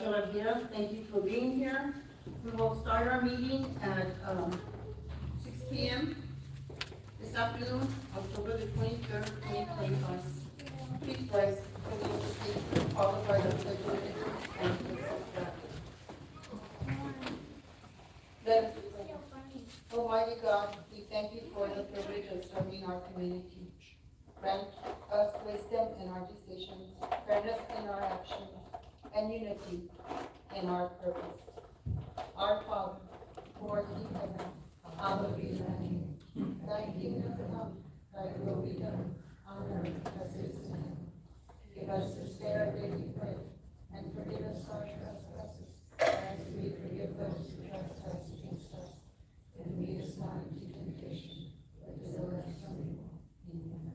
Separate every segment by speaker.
Speaker 1: Chavarria. Thank you for being here. We will start our meeting at 6 p.m. this afternoon, October the 23rd, 2025. Please rise for the invocation followed by the pledge of allegiance and the flag. Let us pray. Almighty God, we thank you for the privilege of serving our community. Grant us wisdom in our decisions, fairness in our actions, and unity in our purpose. Our Father, who art in heaven, hallowed be thy name. Thy kingdom come, thy will be done, on earth as it is in heaven. Give us this day our daily bread, and forgive us our trespasses, as we forgive those who trespass against us. And lead us not into temptation, but deliver us from evil. Amen.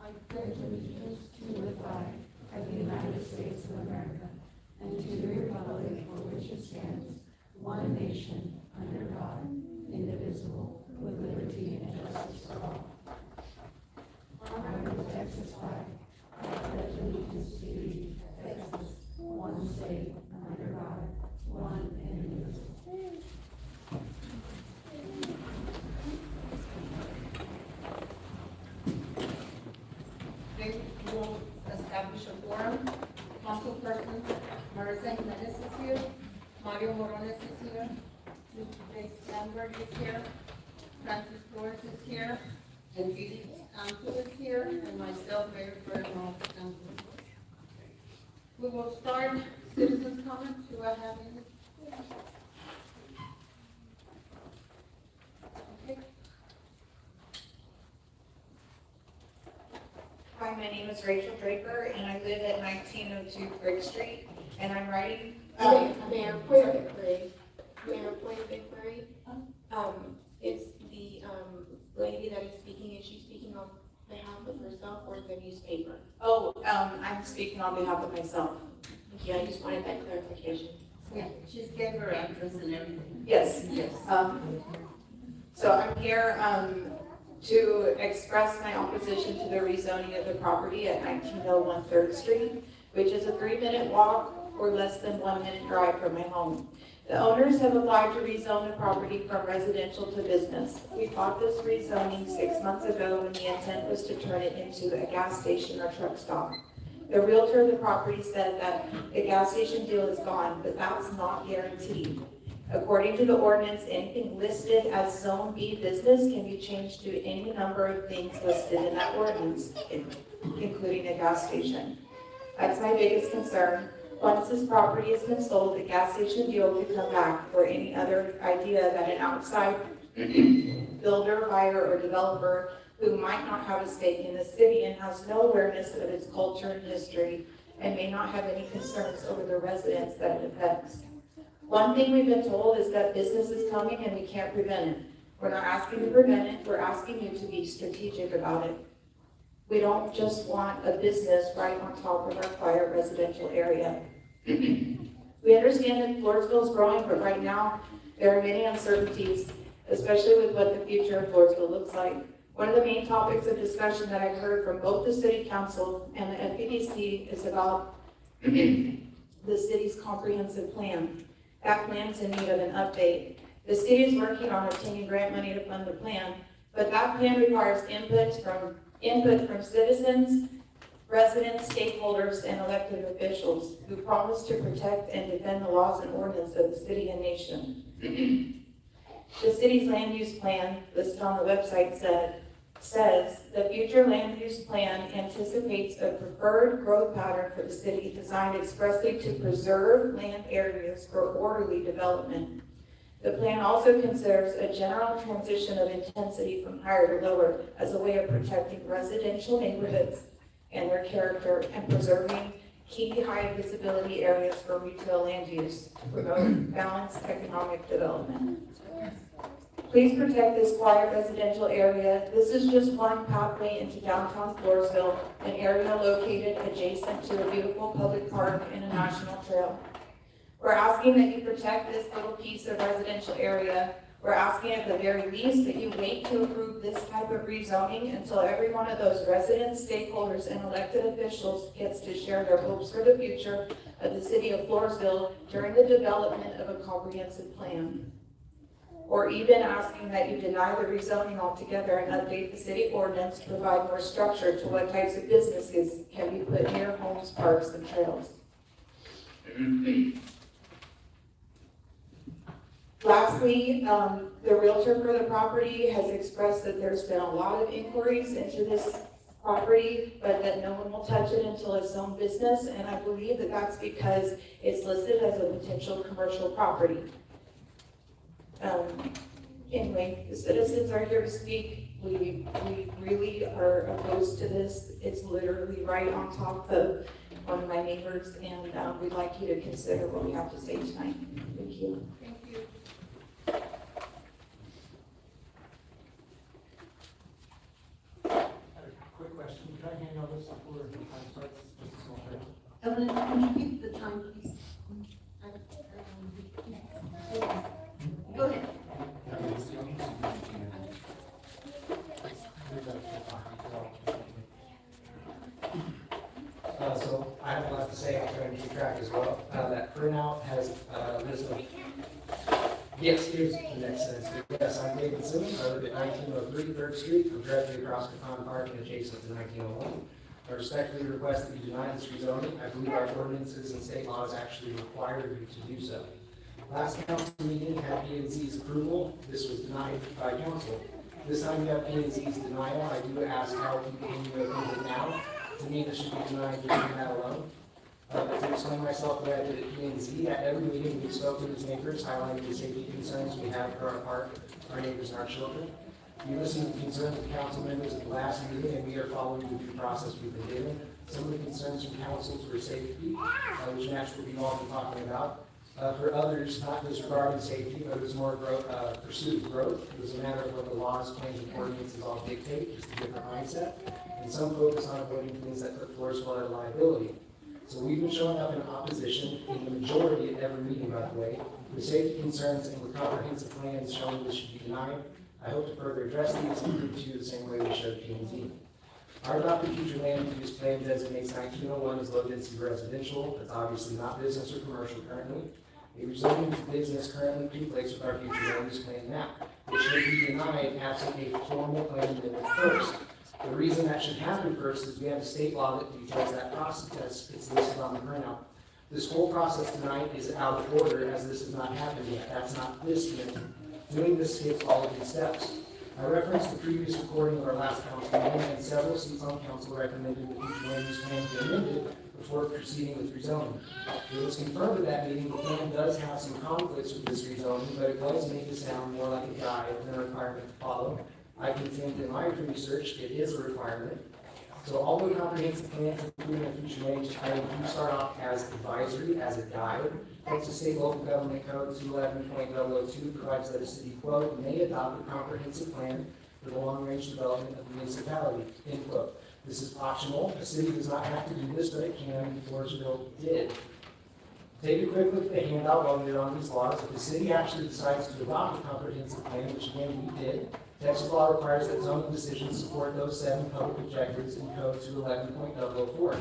Speaker 1: I pledge allegiance to the flag of the United States of America and to the republic for which it stands, one nation, under God, indivisible, with liberty and justice for all. I, the Texas flag, I pledge allegiance to thee, Texas, one state, under God, one and indivisible. We will establish a quorum. Councilpersons Marissa Jimenez is here, Mario Morones is here, Mr. Jake Sandberg is here, Francis Flores is here, and Felix Anto is here, and myself, Mayor Ferdinand Anto. We will start citizens' comments. Do I have any? Okay.
Speaker 2: Hi, my name is Rachel Draper, and I live at 1902 Brick Street, and I'm writing.
Speaker 3: Mayor, point of inquiry. Is the lady that is she speaking on behalf of herself or the newspaper?
Speaker 2: I'm speaking on behalf of myself.
Speaker 3: Thank you, I just wanted that clarification.
Speaker 1: Yeah, she's gave her address and everything.
Speaker 2: Yes.
Speaker 1: Yes.
Speaker 2: So I'm here to express my opposition to the rezoning of the property at 1901 3rd Street, which is a 3-minute walk or less than 1-minute drive from my home. The owners have applied to rezone the property from residential to business. We bought this rezoning 6 months ago, and the intent was to turn it into a gas station or truck stop. The realtor of the property said that the gas station deal is gone, but that's not guaranteed. According to the ordinance, anything listed as Zone B business can be changed to any number of things listed in that ordinance, including a gas station. That's my biggest concern. Once this property has been sold, the gas station deal could come back, or any other idea that an outside builder, buyer, or developer who might not have a stake in the city and has no awareness of its culture and history and may not have any concerns over the residents that it affects. One thing we've been told is that business is coming and we can't prevent it. We're not asking to prevent it, we're asking you to be strategic about it. We don't just want a business right on top of our quiet residential area. We understand that Floresville is growing, but right now there are many uncertainties, especially with what the future of Floresville looks like. One of the main topics of discussion that I've heard from both the City Council and the FEDC is about the city's comprehensive plan. That plan is in need of an update. The city is working on obtaining grant money to fund the plan, but that plan requires input from citizens, residents, stakeholders, and elected officials who promise to protect and defend the laws and ordinances of the city and nation. The city's land use plan, listed on the website, says the future land use plan anticipates a preferred growth pattern for the city designed expressly to preserve land areas for orderly development. The plan also considers a general transition of intensity from higher to lower as a way of protecting residential neighborhoods and their character and preserving key high visibility areas for retail land use to promote balanced economic development. Please protect this quiet residential area. This is just one pathway into downtown Floresville, an area located adjacent to a beautiful public park and a national trail. We're asking that you protect this little piece of residential area We're asking at the very least that you wait to approve this type of rezoning until every one of those residents, stakeholders, and elected officials gets to share their hopes for the future of the city of Floresville during the development of a comprehensive plan. Or even asking that you deny the rezoning altogether and update the city ordinance to provide more structure to what types of businesses can be put near homes, parks, and trails. Lastly, the realtor for the property has expressed that there's been a lot of inquiries into this property, but that no one will touch it until it's own business, and I believe that that's because it's listed as a potential commercial property. Anyway, the citizens are here to speak. We really are opposed to this. It's literally right on top of one of my neighbors, and we'd like you to consider what we have to say tonight. Thank you.
Speaker 1: Thank you.
Speaker 4: I have a quick question. Can I hand all this before the time starts? Just a small thing.
Speaker 1: Evelyn, can you give the time, please? Go ahead.
Speaker 4: So I have a lot to say. I'm trying to keep track as well. That printout has listed. Yes, here's the next sentence. Yes, I'm David Simmons. I live at 1903 3rd Street. I'm directly across the Pond Park and adjacent to 1901. I respectfully request that you deny this rezoning. I believe our ordinances and state laws actually require you to do so. Last council meeting had P&Z's approval. This was denied by council. This time we have P&Z's denial. I do ask how can you approve it now? To me, this should be denied just for that alone. To explain myself what I did at P&Z, at every meeting we spoke to his neighbors, highlighting the safety concerns we have for our park, our neighbors, and our children. We listened to the concerns of council members at the last meeting, and we are following the due process we've been given. Some of the concerns from councils were safety, which naturally we've all been talking about. For others, not disregarding safety, but it was more pursuit of growth. It was a matter of what the laws, plans, and ordinances all dictate, just a different mindset. And some focus on avoiding things that put Floresville at liability. So we've been showing up in opposition in the majority at every meeting, by the way, with safety concerns and with comprehensive plans showing this should be denied. I hope to further address these and prove to you the same way we showed P&Z. Our adopted future land use plan designates 1901 as low density residential. That's obviously not business or commercial currently. A rezoning to business currently conflicts with our future land use plan map, which should be denied absent a formal plan amendment first. The reason that should happen first is we have a state law that details that process. It's listed on the printout. This whole process tonight is out of order as this has not happened yet. That's not listed. Doing this skips all of these steps. I referenced the previous recording of our last council meeting, and several seats on council recommended the future land use plan be amended before proceeding with rezoning. It was confirmed at that meeting the plan does have some conflicts with this rezoning, but it does make it sound more like a guide than a requirement to follow. I contend in my research it is a requirement. So although comprehensive plans including a future land use plan do start off as advisory, as a guide, Texas State Local Government Code 211.002 provides that a city, quote, may adopt a comprehensive plan for the long-range development of the municipality, end quote. This is optional. A city does not have to do this, but it can, and Floresville did. Take a quick look at the handout while you're on these laws. If the city actually decides to adopt a comprehensive plan, which again we did, Texas law requires that zoning decisions support those 7 public objectives in Code 211.004.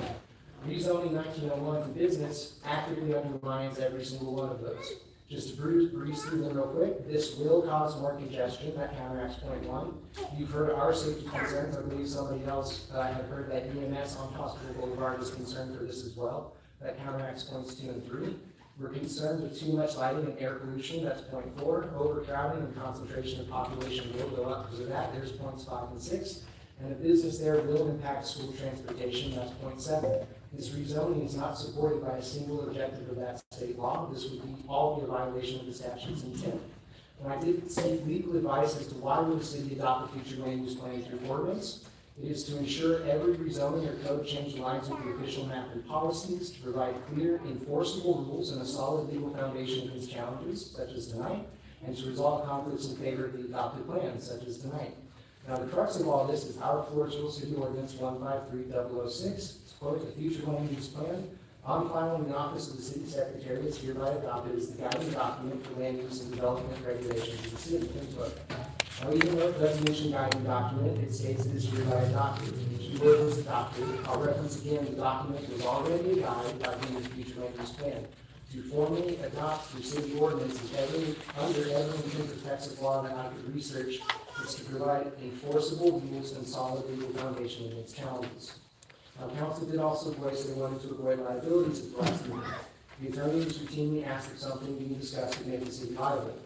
Speaker 4: Rezoning 1901 to business actively undermines every single one of those. Just to breeze through them real quick, this will cause more congestion. That counteracts point 1. You've heard our safety concerns. I believe somebody else had heard that EMS on Hospital Boulevard is concerned for this as well. That counteracts points 2 and 3. We're concerned with too much lighting and air pollution. That's point 4. Overcrowding and concentration of population will go up because of that. There's points 5 and 6. And the business there will impact school transportation. That's point 7. This rezoning is not supported by a single objective of that state law. This would all be a violation of the statute's intent. When I did seek legal advice as to why would the city adopt a future land use plan through ordinance, it is to ensure every rezoning or code change aligns with the official map and policies, to provide clear, enforceable rules and a solid legal foundation against challenges, such as tonight, and to resolve conflicts in favor of the adopted plan, such as tonight. Now, the crux of all this is our Floresville City Ordinance 153006. It's quote, the future land use plan On file in the office of the city secretary is hereby adopted as the guiding document for land use and development regulations of the city. End quote. Now, even though it does mention guiding document, it states it is hereby adopted. The key word was adopted. I'll reference again, the document was already a guide by the future land use plan. To formally adopt your city ordinance is under every intent of Texas law and adequate research is to provide enforceable rules and solid legal foundation against challenges. Now, council did also voice they wanted to avoid liabilities at the last meeting. The attorney was routinely asked if something being discussed could make the city liable.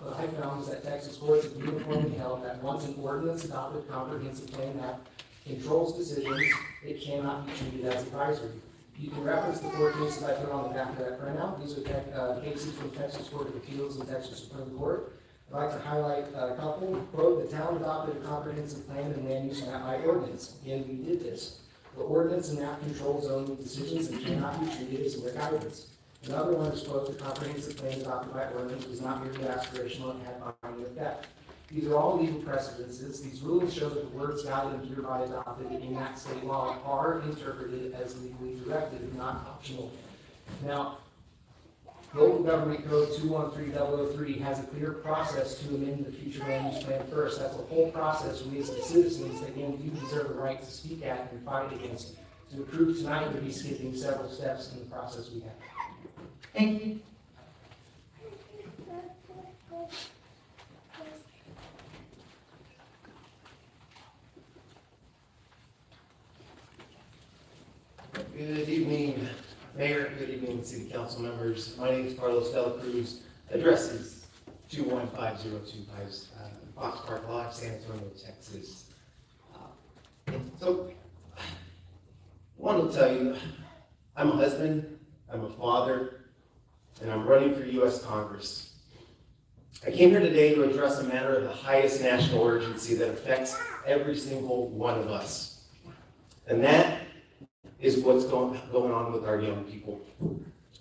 Speaker 4: What I found is that Texas courts have uniformly held that once an ordinance adopted comprehensive plan that controls decisions, it cannot be treated as advisory. You can reference the court cases I put on the back of that printout. These are cases from Texas Court of Appeals and Texas Supreme Court. I'd like to highlight a couple. Quote, the town adopted a comprehensive plan and land use map by ordinance. Again, we did this. The ordinance and map control zoning decisions and cannot be treated as mere guidance. Another one is, quote, the comprehensive plan adopted by ordinance was not merely aspirational and had binding effect. These are all legal precedences. These rulings show that the words guided and hereby adopted in that state law are interpreted as legally directed and not optional. Now, Local Government Code 213003 has a clear process to amend the future land use plan first. That's a whole process we as the citizens, again, you deserve the right to speak at and fight against. To approve tonight would be skipping several steps in the process we have.
Speaker 2: Thank you.
Speaker 5: Good evening, Mayor. Good evening, City Council members. My name is Carlos Dela Cruz. Address is 215025 Fox Park Lodge, San Antonio, Texas. So, I want to tell you, I'm a husband, I'm a father, and I'm running for U.S. Congress. I came here today to address a matter of the highest national urgency that affects every single one of us. And that is what's going on with our young people.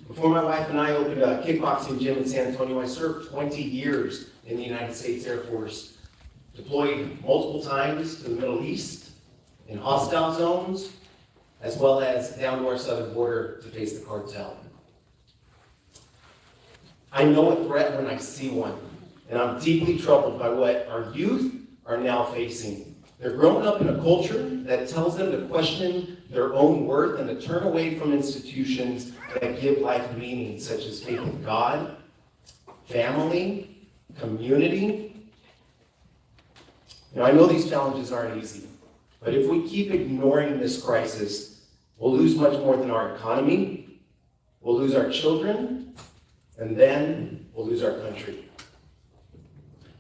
Speaker 5: Before my wife and I opened a kickboxing gym in San Antonio, I served 20 years in the United States Air Force, deployed multiple times to the Middle East, in hostile zones, as well as down to our southern border to face the cartel. I know a threat when I see one, and I'm deeply troubled by what our youth are now facing. They're growing up in a culture that tells them to question their own worth and to turn away from institutions that give life meaning, such as faith in God, family, community. Now, I know these challenges aren't easy, but if we keep ignoring this crisis, we'll lose much more than our economy, we'll lose our children, and then we'll lose our country.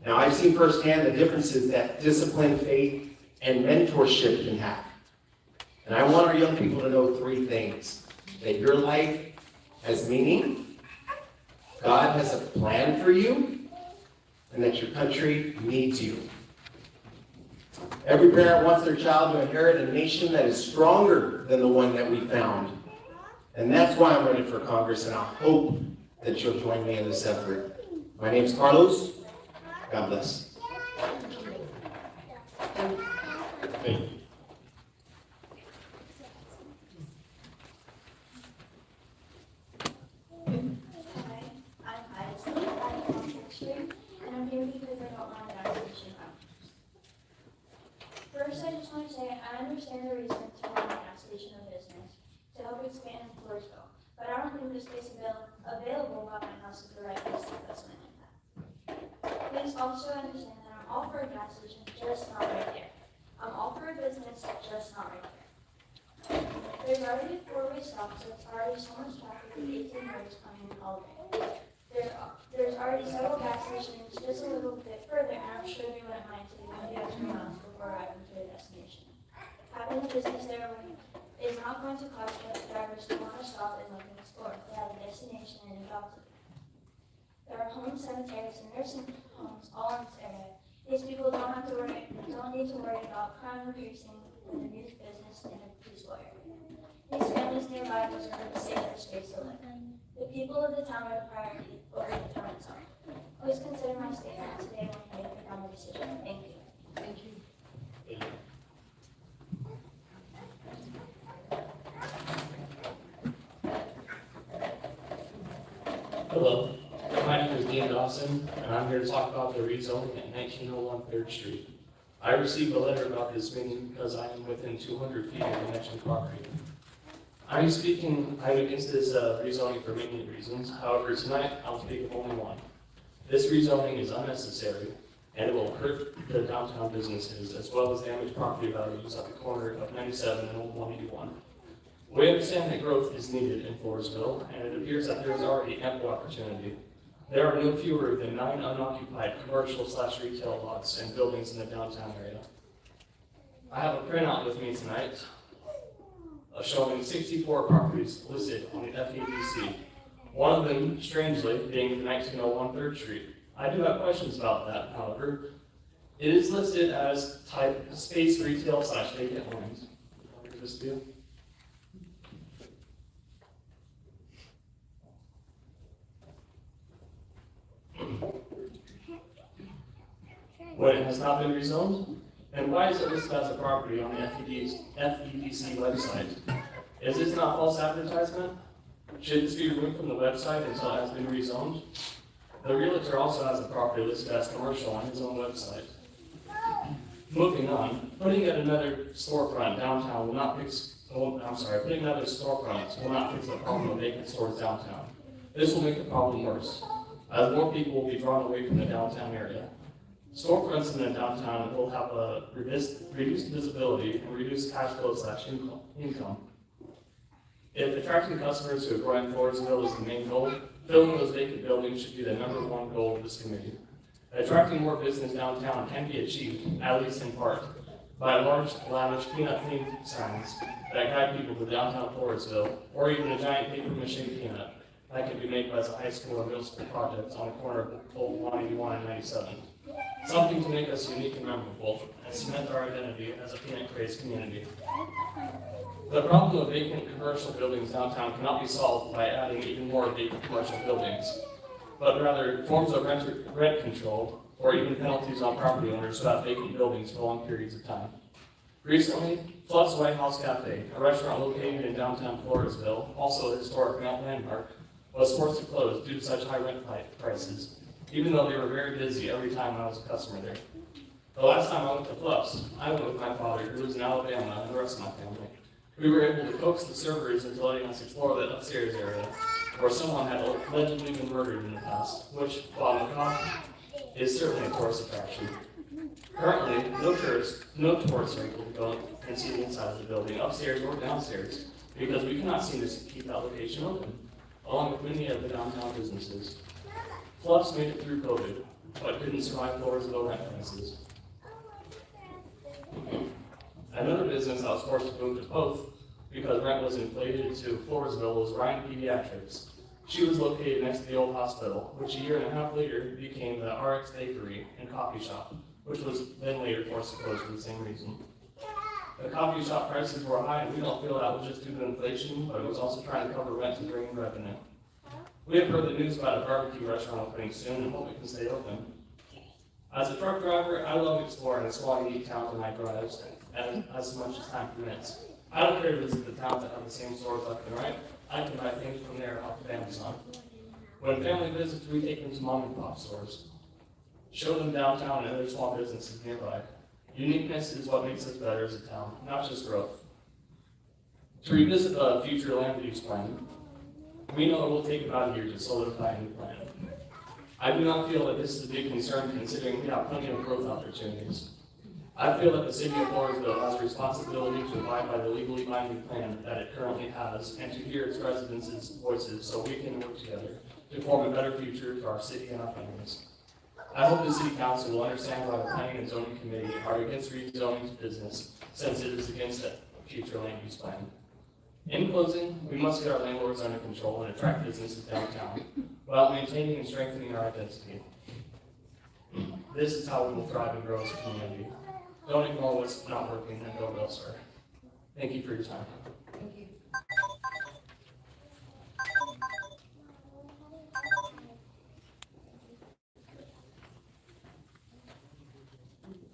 Speaker 5: Now, I've seen firsthand the differences that discipline, faith, and mentorship can have. And I want our young people to know three things: that your life has meaning, God has a plan for you, and that your country needs you. Every parent wants their child to inherit a nation that is stronger than the one that we found. And that's why I'm running for Congress, and I hope that you'll join me in this effort. My name's Carlos. God bless. Thank you.
Speaker 6: And I'm here because I don't want an acquisition options. First, I just want to say I understand the reason to run a gas station or business to help expand in Floresville, but I don't think the space available by my house is the right place to investment in that. Please also understand that I'm all for a gas station, just not right there. I'm all for a business, just not right there. There's already a four-way stop, so it's already so much traffic with 18 roads coming in all day. There's already several gas stations just a little bit further, and I'm sure they wouldn't mind taking a few extra miles before arriving to their destination. Having a business there is not going to cost what the drivers who want to stop and look and explore. They have a destination and a job to do. There are homes, cemeteries, and nursing homes all in this area. These people don't need to worry about crime increasing in the news business in a peaceful area. These families nearby deserve a safer space to live. The people of the town are the priority over the town itself. Please consider my statement today when you make the final decision. Thank you.
Speaker 1: Thank you.
Speaker 7: Johnson, and I'm here to talk about the rezoning at 1901 3rd Street. I received a letter about this meeting because I am within 200 feet of the mentioned property. I'm against this rezoning for many reasons. However, tonight I'll speak of only one. This rezoning is unnecessary, and it will hurt the downtown businesses as well as damage property values at the corner of 97 and Old 181. We understand that growth is needed in Floresville, and it appears that there is already ample opportunity. There are no fewer than 9 unoccupied commercial/retail lots and buildings in the downtown area. I have a printout with me tonight showing 64 properties listed on the FEDC. One of them, strangely, being the 1901 3rd Street. I do have questions about that, however. It is listed as type space retail/vacant land. What does this do? When it has not been rezoned? And why is it listed as a property on the FEDC website? Is this not false advertisement? Should this be removed from the website until it has been rezoned? The realtor also has a property listed as commercial on his own website. Moving on, putting another storefront downtown will not fix, putting another storefront will not fix the problem of vacant stores downtown. This will make the problem worse, as more people will be drawn away from the downtown area. Storefronts in the downtown will have a reduced visibility and reduced cash flow/income. If attracting customers to a growing Floresville is the main goal, filling those vacant buildings should be the #1 goal of this committee. Attracting more business downtown can be achieved, at least in part, by large, lavish peanut-themed signs that guide people to downtown Floresville, or even a giant paper-mache peanut that can be made by the high school or middle school projects on the corner of Old 181 and 97. Something to make us unique and memorable, and cement our identity as a peanut-crazed community. The problem of vacant commercial buildings downtown cannot be solved by adding even more vacant commercial buildings, but rather forms of rent control, or even penalties on property owners who have vacant buildings for long periods of time. Recently, Fluff's White House Cafe, a restaurant located in downtown Floresville, also a historic landmark, was forced to close due to such high rent prices, even though they were very busy every time I was a customer there. The last time I went to Fluff's, I went with my father, who lives in Alabama, and the rest of my family. We were able to coax the servers into letting us explore the upstairs area, where someone had allegedly been murdered in the past, which, while macabre, is certainly a tourist attraction. Currently, no tourists are able to go and see the inside of the building, upstairs or downstairs, because we cannot seem to keep that location open, along with many of the downtown businesses. Fluff's made it through COVID, but couldn't survive Floresville rent prices. Another business I was forced to move to both because rent was inflated to Floresville was Ryan Pediatrics. She was located next to the old hospital, which a year and a half later became the RX Bakery and Coffee Shop, which was then later forced to close for the same reason. The coffee shop prices were high, and we don't feel that was just due to inflation, but it was also trying to cover rent and bring in revenue. We have heard the news about a barbecue restaurant opening soon and hope it can stay open. As a truck driver, I love exploring the small, unique towns in my drives, as much as time permits. I don't care to visit the towns that have the same stores left and right. I can buy things from there off of Amazon. When family visits, we take them to mom and pop stores. Show them downtown and other small businesses nearby. Uniqueness is what makes us better as a town, not just growth. To revisit the future land use plan, we know it will take about a year to solidify a new plan. I do not feel that this is a big concern considering we have plenty of growth opportunities. I feel that the city of Floresville has a responsibility to abide by the legally binding plan that it currently has and to hear its residents' voices so we can work together to form a better future for our city and our families. I hope the city council will understand why the planning and zoning committee are against rezoning to business since it is against a future land use plan. In closing, we must get our landlords under control and attract businesses downtown while maintaining and strengthening our identity. This is how we will thrive and grow as a community. Don't ignore what's not working and build elsewhere. Thank you for your time.
Speaker 1: Thank you.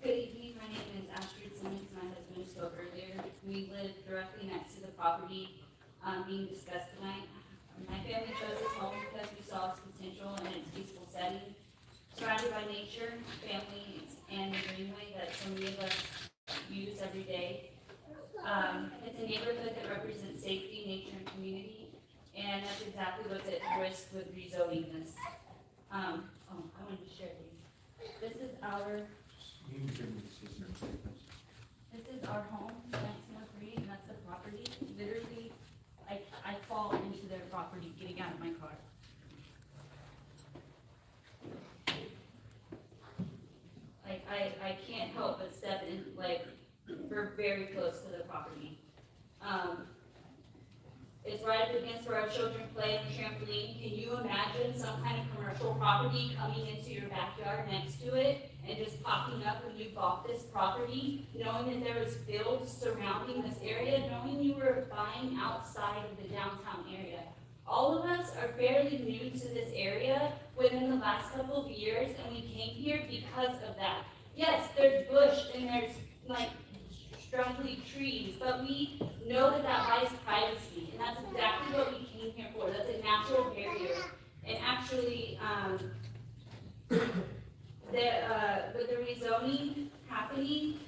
Speaker 8: Good evening, my name is Astrid Simmons, my husband spoke earlier. We live directly next to the property being discussed tonight. My family chose this home because we saw its potential and its peaceful setting. surrounded by nature, families, and the greenway that so many of us use every day. It's a neighborhood that represents safety, nature, and community, and that's exactly what's at risk with rezoning this. I wanted to share these. This is our home, 1903, and that's the property. Literally, I fall into their property getting out of my car. Like, I can't help but step in, like, we're very close to the property. It's right up against where our children play on the trampoline. Can you imagine some kind of commercial property coming into your backyard next to it and just popping up when you bought this property, knowing that there was fields surrounding this area, knowing you were buying outside of the downtown area? All of us are fairly new to this area within the last couple of years, and we came here because of that. Yes, there's bush and there's like struggly trees, but we know that that buys privacy, and that's exactly what we came here for. That's a natural barrier. And actually, with the rezoning happening,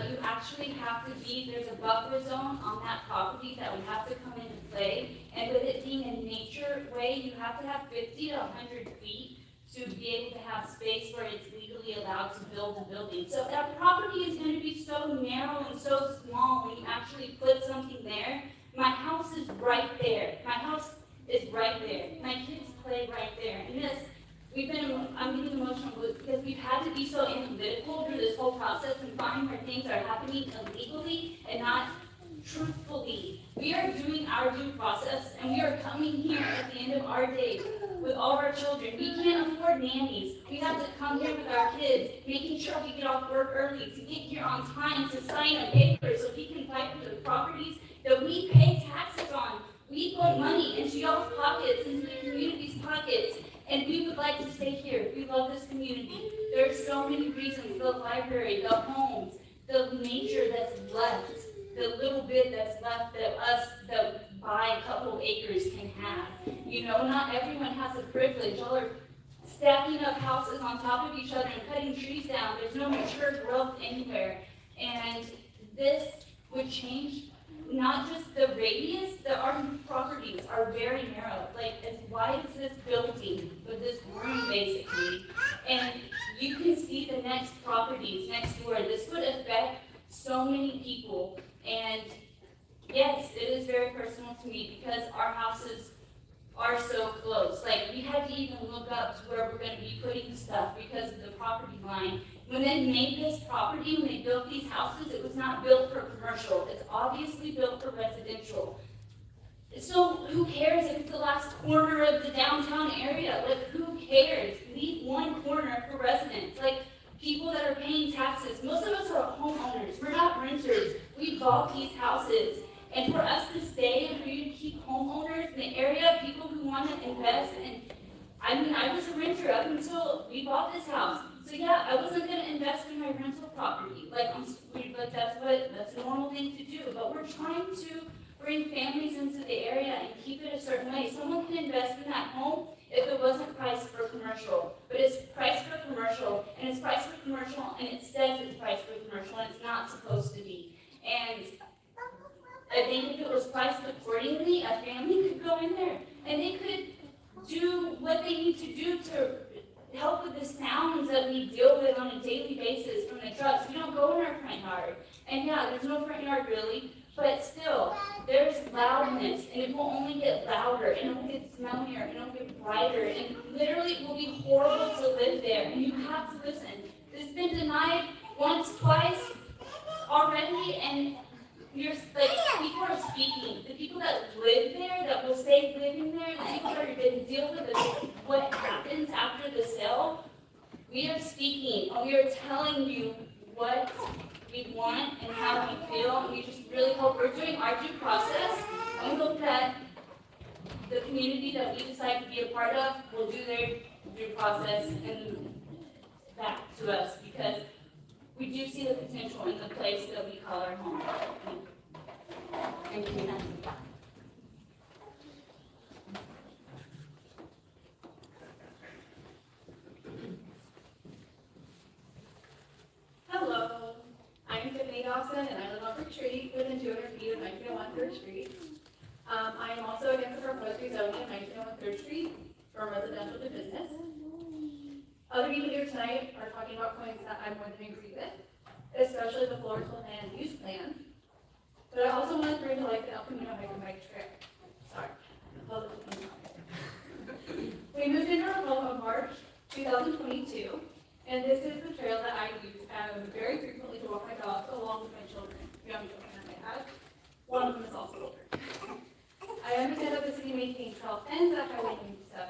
Speaker 8: you actually have to be, there's a buffer zone on that property that would have to come into play. And with it being a nature way, you have to have 50 to 100 feet to be able to have space where it's legally allowed to build a building. So that property is going to be so narrow and so small when you actually put something there. My house is right there. My house is right there. My kids play right there. And this, I'm getting emotional because we've had to be so analytical through this whole process and find where things are happening illegally and not truthfully. We are doing our due process, and we are coming here at the end of our days with all of our children. We can't afford nannies. We have to come here with our kids, making sure we get off work early to get here on time to sign a paper so we can fight for the properties that we pay taxes on. We put money into y'all's pockets, into the community's pockets, and we would like to stay here. We love this community. There are so many reasons: the library, the homes, the nature that's left, the little bit that's left that us that buy a couple of acres can have. You know, not everyone has the privilege. Y'all are stacking up houses on top of each other and cutting trees down. There's no mature growth anywhere. And this would change not just the radius, our properties are very narrow. Like, as wide as this building with this room basically. And you can see the next properties next door. This would affect so many people. And yes, it is very personal to me because our houses are so close. Like, we had to even look up to where we're going to be putting stuff because of the property line. When they made this property, when they built these houses, it was not built for commercial. It's obviously built for residential. So who cares if it's the last corner of the downtown area? Like, who cares? Leave one corner for residents. Like, people that are paying taxes. Most of us are homeowners. We're not renters. We bought these houses. And for us to stay and for you to keep homeowners in the area, people who want to invest, and I was a renter up until we bought this house. So yeah, I wasn't going to invest in my rental property. Like that's a normal thing to do. But we're trying to bring families into the area and keep it a certain way. Someone can invest in that home if it wasn't priced for commercial. But it's priced for commercial, and it's priced for commercial, and it says it's priced for commercial, and it's not supposed to be. And I think if it was priced accordingly, a family could go in there, and they could do what they need to do to help with the sounds that we deal with on a daily basis from the trucks. We don't go in our front yard. And yeah, there's no front yard really, but still, there's loudness, and it will only get louder, and it will get smellier, and it will get brighter, and literally it will be horrible to live there, and you have to listen. It's been denied once, twice already, and people are speaking. The people that live there, that will stay living there, the people that are going to deal with what happens after the sale, we are speaking, and we are telling you what we want and how we feel, and we just really hope we're doing our due process, and we hope that the community that we decide to be a part of will do their due process and back to us, because we do see the potential in the place that we call our home. Thank you.
Speaker 9: Dawson, and I live on Brook Street, within 200 feet of 1901 3rd Street. I am also against the proposed rezoning of 1901 3rd Street from residential to business. Other people here tonight are talking about points that I more than agree with, especially the Floresville land use plan. But I also want to bring to light the El Camino hiking bike trail. Sorry. We moved into our home in March 2022, and this is the trail that I use very frequently to walk my dogs along with my children, young children that I have. One of them is also older. I understand that the city maintains trail ends at Highway 97,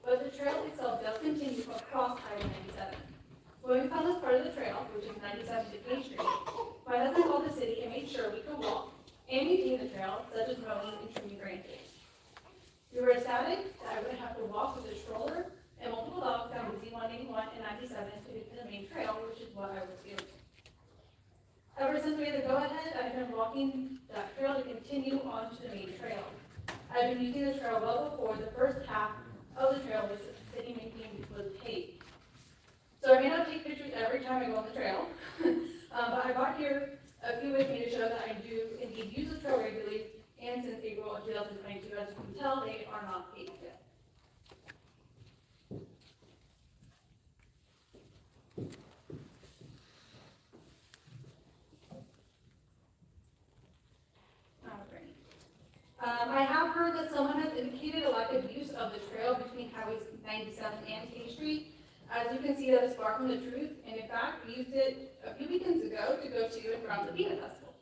Speaker 9: but the trail itself does continue across Highway 97. When we found this part of the trail, which is 97 to K Street, my husband called the city and made sure we could walk and maintain the trail, such as mowing and trimming branches. We were ecstatic that I wouldn't have to walk with a stroller and multiple dogs down the Z181 and 97 to get to the main trail, which is what I was doing. Ever since we had the go-ahead, I've been walking that trail to continue on to the main trail. I've been using the trail well before the first half of the trail was city maintained was paved. So I may not take pictures every time I go on the trail, but I brought here a few with me to show that I do indeed use the trail regularly, and since April of 2022, as you can tell, they are not paved yet. I have heard that someone has indicated a lack of use of the trail between highways 97 and K Street. As you can see, that is far from the truth, and in fact, we used it a few weekends ago to go to and from the Peanut Festival.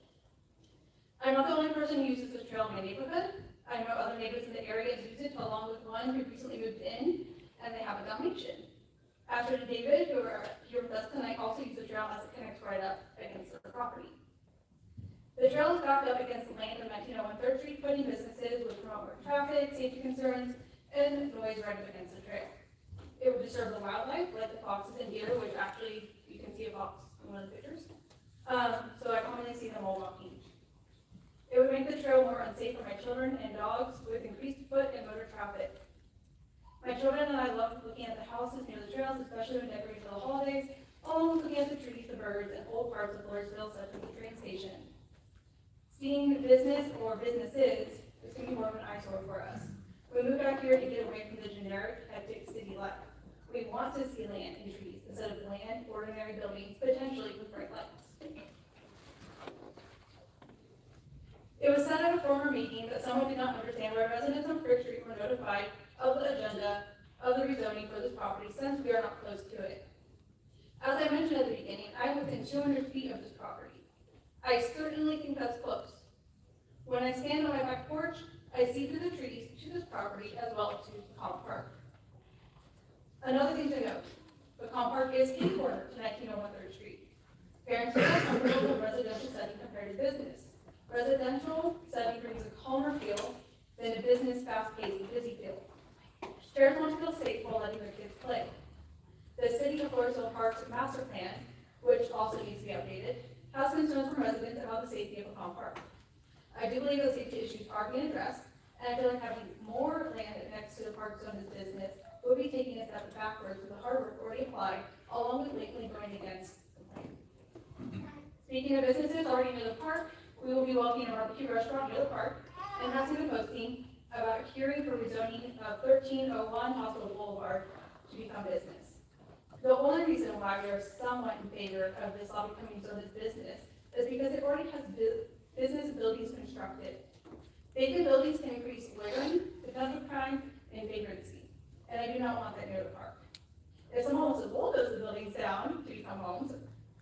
Speaker 9: I'm not the only person who uses the trail in my neighborhood. I know other neighbors in the area use it, along with one who recently moved in, and they have a Dalmatian. Asher and David, who are here with us tonight, also use the trail as it connects right up against their property. The trail is backed up against the land of 1901 3rd Street, putting businesses with promote traffic, safety concerns, and noise right up against the trail. It would disturb the wildlife, like the foxes and deer, which actually, you can see a fox in one of the pictures. So I commonly see them all walking. It would make the trail more unsafe for my children and dogs with increased foot and motor traffic. My children and I love looking at the houses near the trails, especially when decorated for the holidays, along with looking at the trees, the birds, and old parts of Floresville, such as the train station. Seeing business or businesses is going to be more of an eyesore for us. We moved out here to get away from the generic, hectic city life. We want to see land and trees instead of bland, ordinary buildings, potentially with bright lights. It was said at a former meeting that someone did not understand why residents on Frick Street were notified of the agenda of the rezoning for this property since we are not close to it. As I mentioned at the beginning, I am within 200 feet of this property. I certainly think that's close. When I stand on my back porch, I see through the trees to this property as well as to Calm Park. Another thing to note, the Calm Park is in corner to 1901 3rd Street. Parents are more comfortable with residential setting compared to business. Residential setting brings a calmer feel than a business fast-paced and busy feel. Parents want to feel safe while letting their kids play. The City of Floresville Parks Master Plan, which also needs to be updated, has concerns from residents about the safety of a Calm Park. I do believe those safety issues are being addressed, and I feel like having more land next to the park zone as business would be taking a step backwards with the hard work already applied, along with blatantly going against the plan. Speaking of businesses already near the park, we will be welcoming a barbecue restaurant near the park and passing a posting about a hearing for rezoning of 1301 Hospital Boulevard to become business. The only reason why we are somewhat in favor of this law becoming zoned as business is because it already has business buildings constructed. Vacant buildings can increase littering, potential crime, and vagrancy, and I do not want that near the park. If someone wants to bulldoze the buildings down to become homes,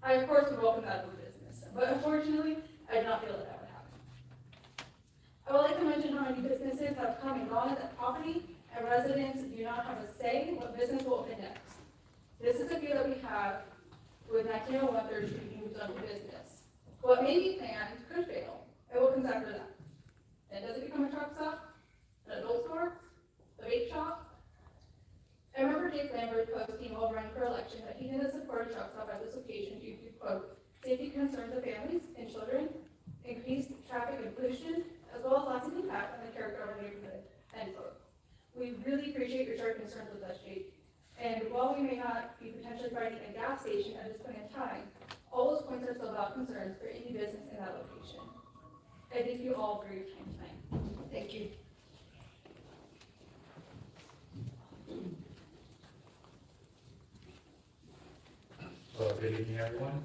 Speaker 9: I of course would welcome that as a business, but unfortunately, I do not feel that that would happen. I would like to mention how many businesses have come and gone at that property, and residents do not have a say in what business will open next. This is a view that we have with 1901 3rd Street being moved on to business. What may be planned could fail, and what comes after that? And does it become a truck stop? An adult store? A vape shop? I remember Jake Lambert posting while running for election that he didn't support a truck stop at this location due to, quote, safety concerns of families and children, increased traffic and pollution, as well as lasting impact on the character of our neighborhood, end quote. We really appreciate your shared concerns with us, Jake. And while we may not be potentially fighting a gas station at this point in time, all those points are still valid concerns for any business in that location. I thank you all for your time tonight.
Speaker 1: Thank you.
Speaker 10: Good evening, everyone.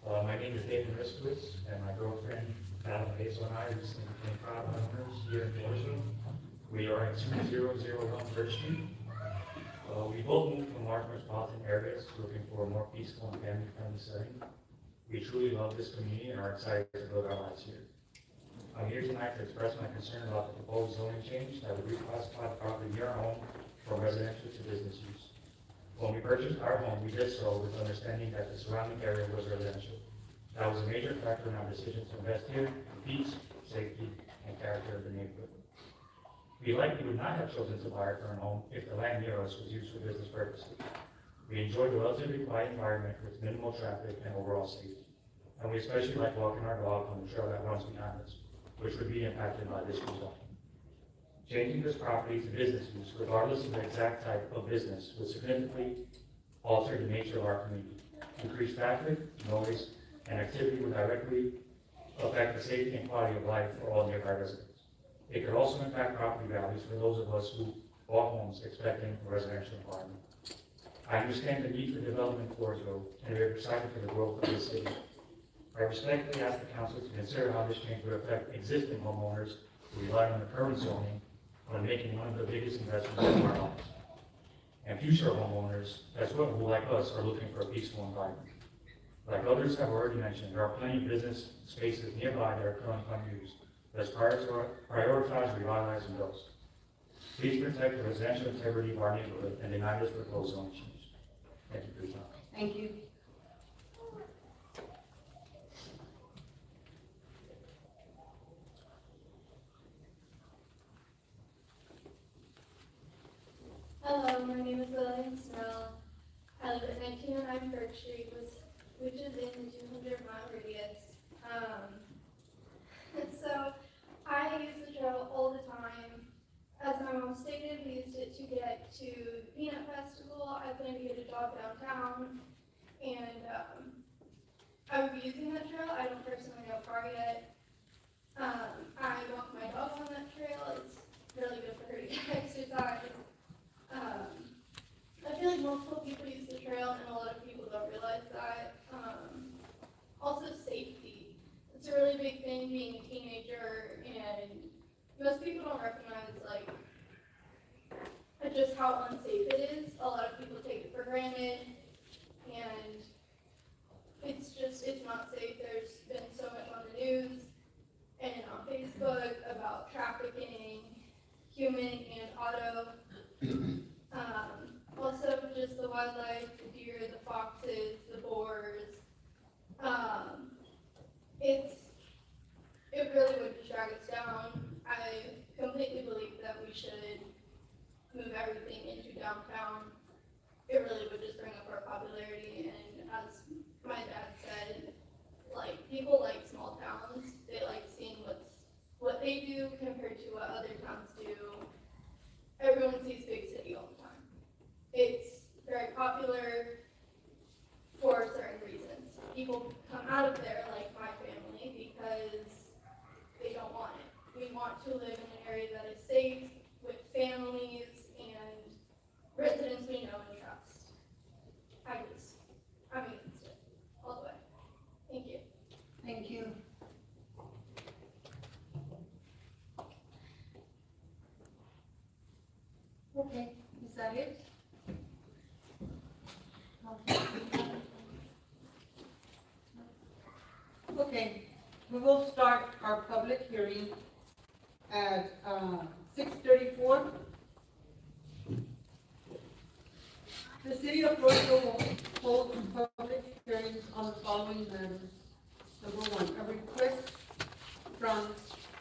Speaker 10: My name is David Riskowitz, and my girlfriend, Adam Hazel, and I recently became proud owners here in Floresville. We are at 2001 Third Street. We both moved from large metropolitan areas looking for a more peaceful and family-friendly setting. We truly love this community and are excited to build our lives here. I'm here tonight to express my concern about the proposed zoning change that would reclassify the property near our home from residential to business use. When we purchased our home, we did so with understanding that the surrounding area was residential. That was a major factor in our decision to invest here for peace, safety, and character of the neighborhood. We likely would not have chosen to buy our current home if the land near us was used for business purposes. We enjoy the relatively quiet environment with minimal traffic and overall safety. And we especially like walking our dog on the trail that runs behind us, which would be impacted by this result. Changing this property to business use, regardless of the exact type of business, would significantly alter the nature of our community. Increased traffic, noise, and activity would directly affect the safety and quality of life for all nearby residents. It could also impact property values for those of us who bought homes expecting a residential environment. I understand the need for development in Floresville, and we are excited for the growth of this city. I respectfully ask the council to consider how this change would affect existing homeowners who rely on the current zoning when making one of the biggest investments in our lives. And future homeowners, as well, who like us, are looking for a peaceful environment. Like others have already mentioned, there are plenty of business spaces nearby that are currently unused. Let's prioritize revitalizing those. Please protect the residential integrity of our neighborhood and deny this proposed zone change. Thank you for your time.
Speaker 1: Thank you.
Speaker 11: Hello, my name is Lillian Snell. I live at 1909 Birch Street, which is in the 200-mile radius. So I use the trail all the time. As my mom stated, we used it to get to the Peanut Festival. I plan to get a job downtown, and I would be using that trail. I don't personally go far yet. I walk my dog on that trail. It's really good for her to get exercise. I feel like multiple people use the trail, and a lot of people don't realize that. Also, safety. It's a really big thing being a teenager, and most people don't recognize, like, just how unsafe it is. A lot of people take it for granted, and it's not safe. There's been so much on the news and on Facebook about trafficking, human and auto. Also, just the wildlife, the deer, the foxes, the boars. It really would just drag us down. I completely believe that we should move everything into downtown. It really would just bring up our popularity, and as my dad said, like, people like small towns. They like seeing what they do compared to what other towns do. Everyone sees big city all the time. It's very popular for certain reasons. People come out of there, like my family, because they don't want it. We want to live in an area that is safe, with families and residents we know and trust. I'm against it, all the way. Thank you.
Speaker 1: Thank you. Okay, is that it? Okay, we will start our public hearing at 6:34. The city of Floresville will hold public hearings on the following matters. Number one, a request from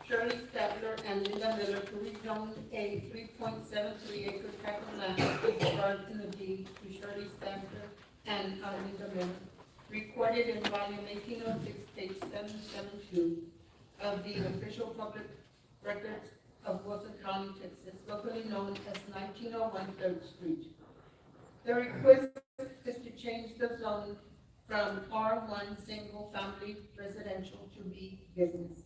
Speaker 1: Shirley Stadler and Linda Miller to rezone a 3.73 acre tract of land described in the deed to Shirley Stadler and Linda Miller, recorded in volume 1806, page 772 of the official public records of Wilson County, Texas, locally known as 1901 3rd Street. The request is to change the zone from R1 Single Family Residential to B Business.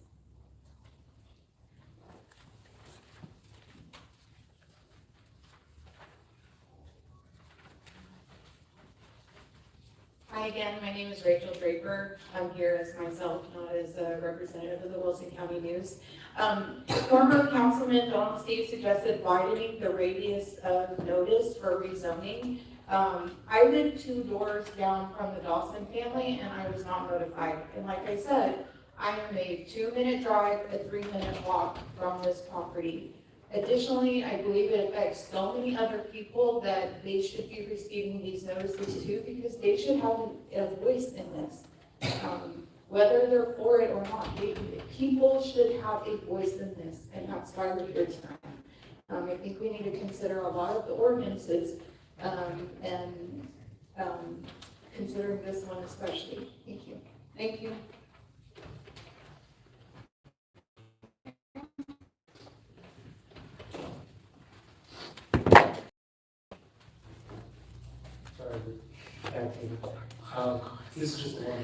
Speaker 2: Hi again, my name is Rachel Draper. I'm here as myself, not as a representative of the Wilson County News. Former Councilman Don Steve suggested widening the radius of notice for rezoning. I live 2 doors down from the Dawson family and I was not notified. And like I said, I am a 2-minute drive, a 3-minute walk from this property. Additionally, I believe it affects so many other people that they should be receiving these notices too, because they should have a voice in this. Whether they're for it or not, people should have a voice in this, and that's why we're here tonight. I think we need to consider a lot of the ordinances, and considering this one especially. Thank you.
Speaker 1: Thank you.
Speaker 4: Sorry, thank you. This is just the one,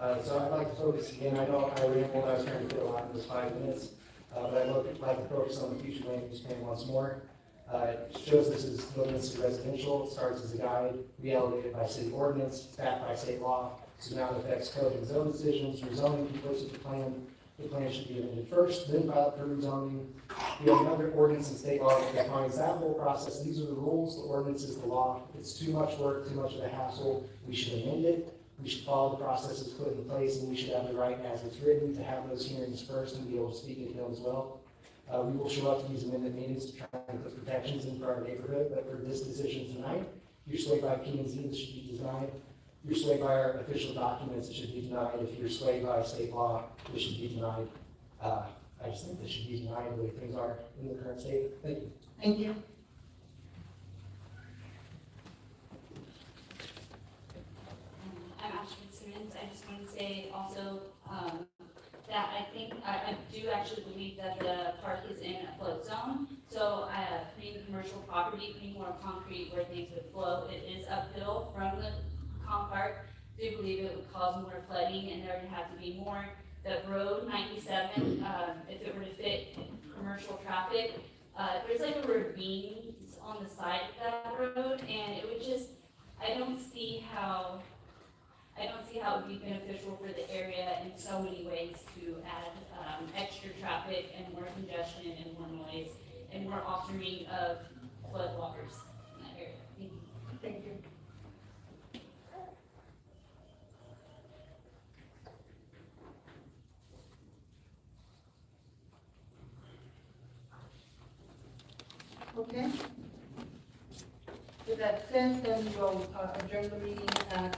Speaker 4: right? So I'd like to focus again, I know I rambled, I was trying to fit a lot in those 5 minutes, but I'd like to focus on the future land use plan once more. It shows this is limited residential, it starts as a guide, reallocated by city ordinance, backed by state law, so now it affects code and zone decisions, rezoning conflicts with the plan. The plan should be amended first, then filed for rezoning. We have another ordinance and state law that defines that whole process. These are the rules, the ordinance is the law. It's too much work, too much of a hassle. We should amend it. We should follow the processes put in place, and we should have the right, as it's written, to have those hearings first and be able to speak at them as well. We will show up to these amendment meetings to try and put protections in for our neighborhood, but for this decision tonight, you're swayed by P&Z, this should be denied. If you're swayed by our official documents, it should be denied. If you're swayed by state law, it should be denied. I just think this should be denied the way things are in the current state. Thank you.
Speaker 1: Thank you.
Speaker 8: I'm Ashton Simmons. I just want to say also that I do actually believe that the park is in a flood zone. So putting commercial property, putting more concrete where things would flow, it is uphill from the park. I do believe it would cause more flooding and there would have to be more. The road 97, if it were to fit commercial traffic, there's like a ravine on the side of that road, and it would just, I don't see how it would be beneficial for the area in so many ways to add extra traffic and more congestion and more noise and more altering of floodwaters in that area. Thank you.
Speaker 1: Thank you. Okay. With that said, then we'll adjourn the meeting at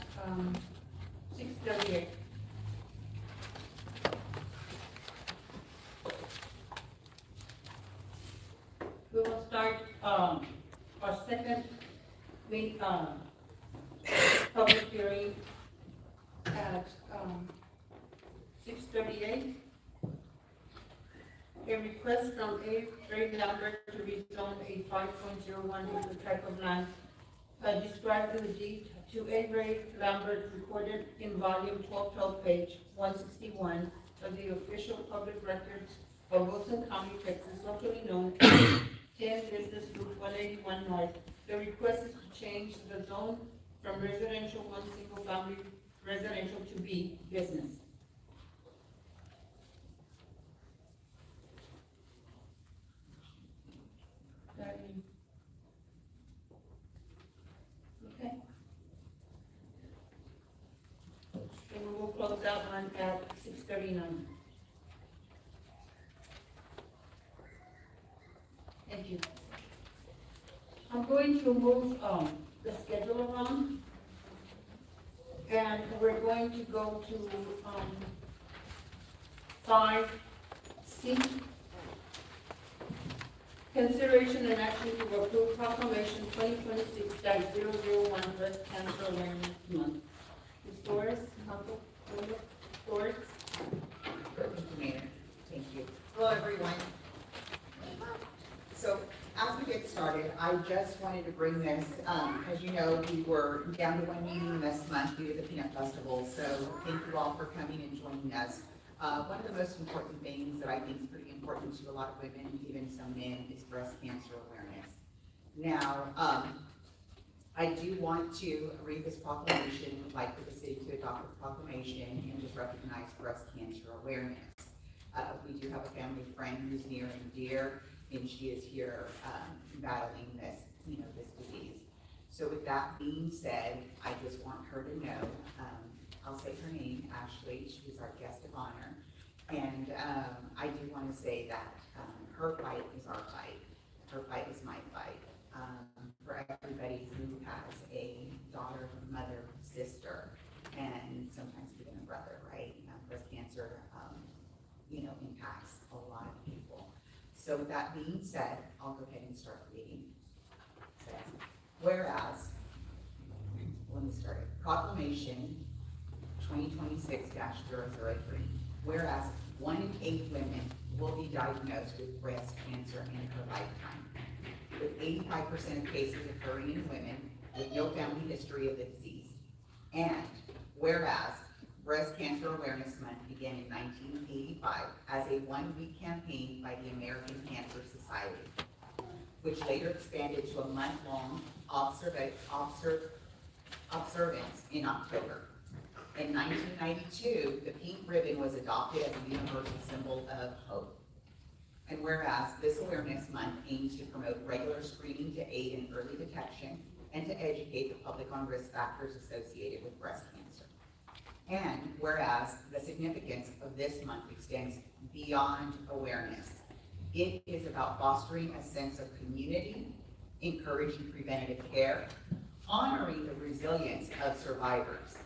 Speaker 1: 6:38. We will start our second public hearing at 6:38. A request from A. Ray Lambert to rezone a 5.01 acre tract of land described in the deed to A. Ray Lambert, recorded in volume 1212, page 161 of the official public records of Wilson County, Texas, locally known as 10 Business Route 181 North. The request is to change the zone from residential 1 single family residential to B business. Okay. And we will close that one at 6:39. Thank you. I'm going to move the schedule around, and we're going to go to 5C. Consideration and action to approve proclamation 2026-001 Breast Cancer Awareness Month. Ms. Flores, Council, Flores.
Speaker 12: Thank you. Hello, everyone. So, as we get started, I I just wanted to bring this, as you know, we were down to one meeting this month due to the Peanut Festival, so thank you all for coming and joining us. One of the most important things that I think is pretty important to a lot of women, even some men, is breast cancer awareness. Now, I do want to read this proclamation, would like for the city to adopt the proclamation and just recognize breast cancer awareness. We do have a family friend who's near and dear, and she is here battling this, this disease. So with that being said, I just want her to know, I'll say her name, Ashley, she is our guest of honor. And I do want to say that her fight is our fight. Her fight is my fight. For everybody who has a daughter, mother, sister, and sometimes even a brother, right? Breast cancer, impacts a lot of people. So with that being said, I'll go ahead and start reading. It says, whereas, let me start it. Proclamation 2026-003. Whereas 1 in 8 women will be diagnosed with breast cancer in her lifetime, with 85% of cases occurring in women with no family history of the disease. And whereas Breast Cancer Awareness Month began in 1985 as a one-week campaign by the American Cancer Society, which later expanded to a month-long observance in October. In 1992, the pink ribbon was adopted as a universal symbol of hope. And whereas this awareness month aims to promote regular screening to aid in early detection and to educate the public on risk factors associated with breast cancer. And whereas the significance of this month extends beyond awareness, it is about fostering a sense of community, encouraging preventative care, honoring the resilience of survivors,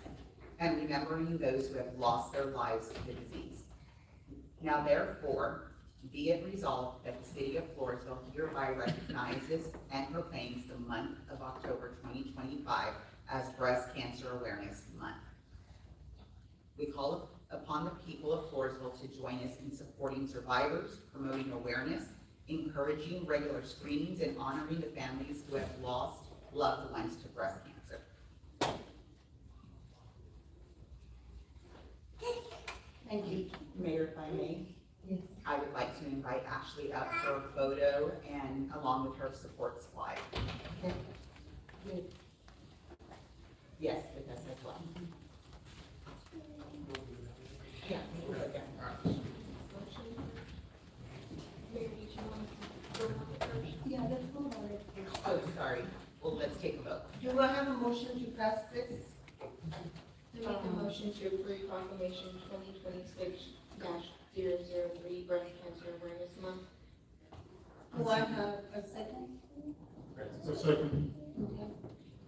Speaker 12: and remembering those who have lost their lives to the disease. Now therefore, be it resolved that the city of Floresville hereby recognizes and proclaims the month of October 2025 as Breast Cancer Awareness Month. We call upon the people of Floresville to join us in supporting survivors, promoting awareness, encouraging regular screenings, and honoring the families who have lost loved ones to breast cancer. Thank you, Mayor, if I may. Yes. I would like to invite Ashley up for a photo and along with her support slide. Okay. Good. Yes, with us as well. Yeah.
Speaker 1: Yeah, let's go on it first.
Speaker 12: Oh, sorry. Well, let's take a vote.
Speaker 1: Do I have a motion to pass this?
Speaker 3: To make a motion to approve proclamation 2026-003 Breast Cancer Awareness Month.
Speaker 1: Do I have a second?
Speaker 10: Second.
Speaker 1: Okay.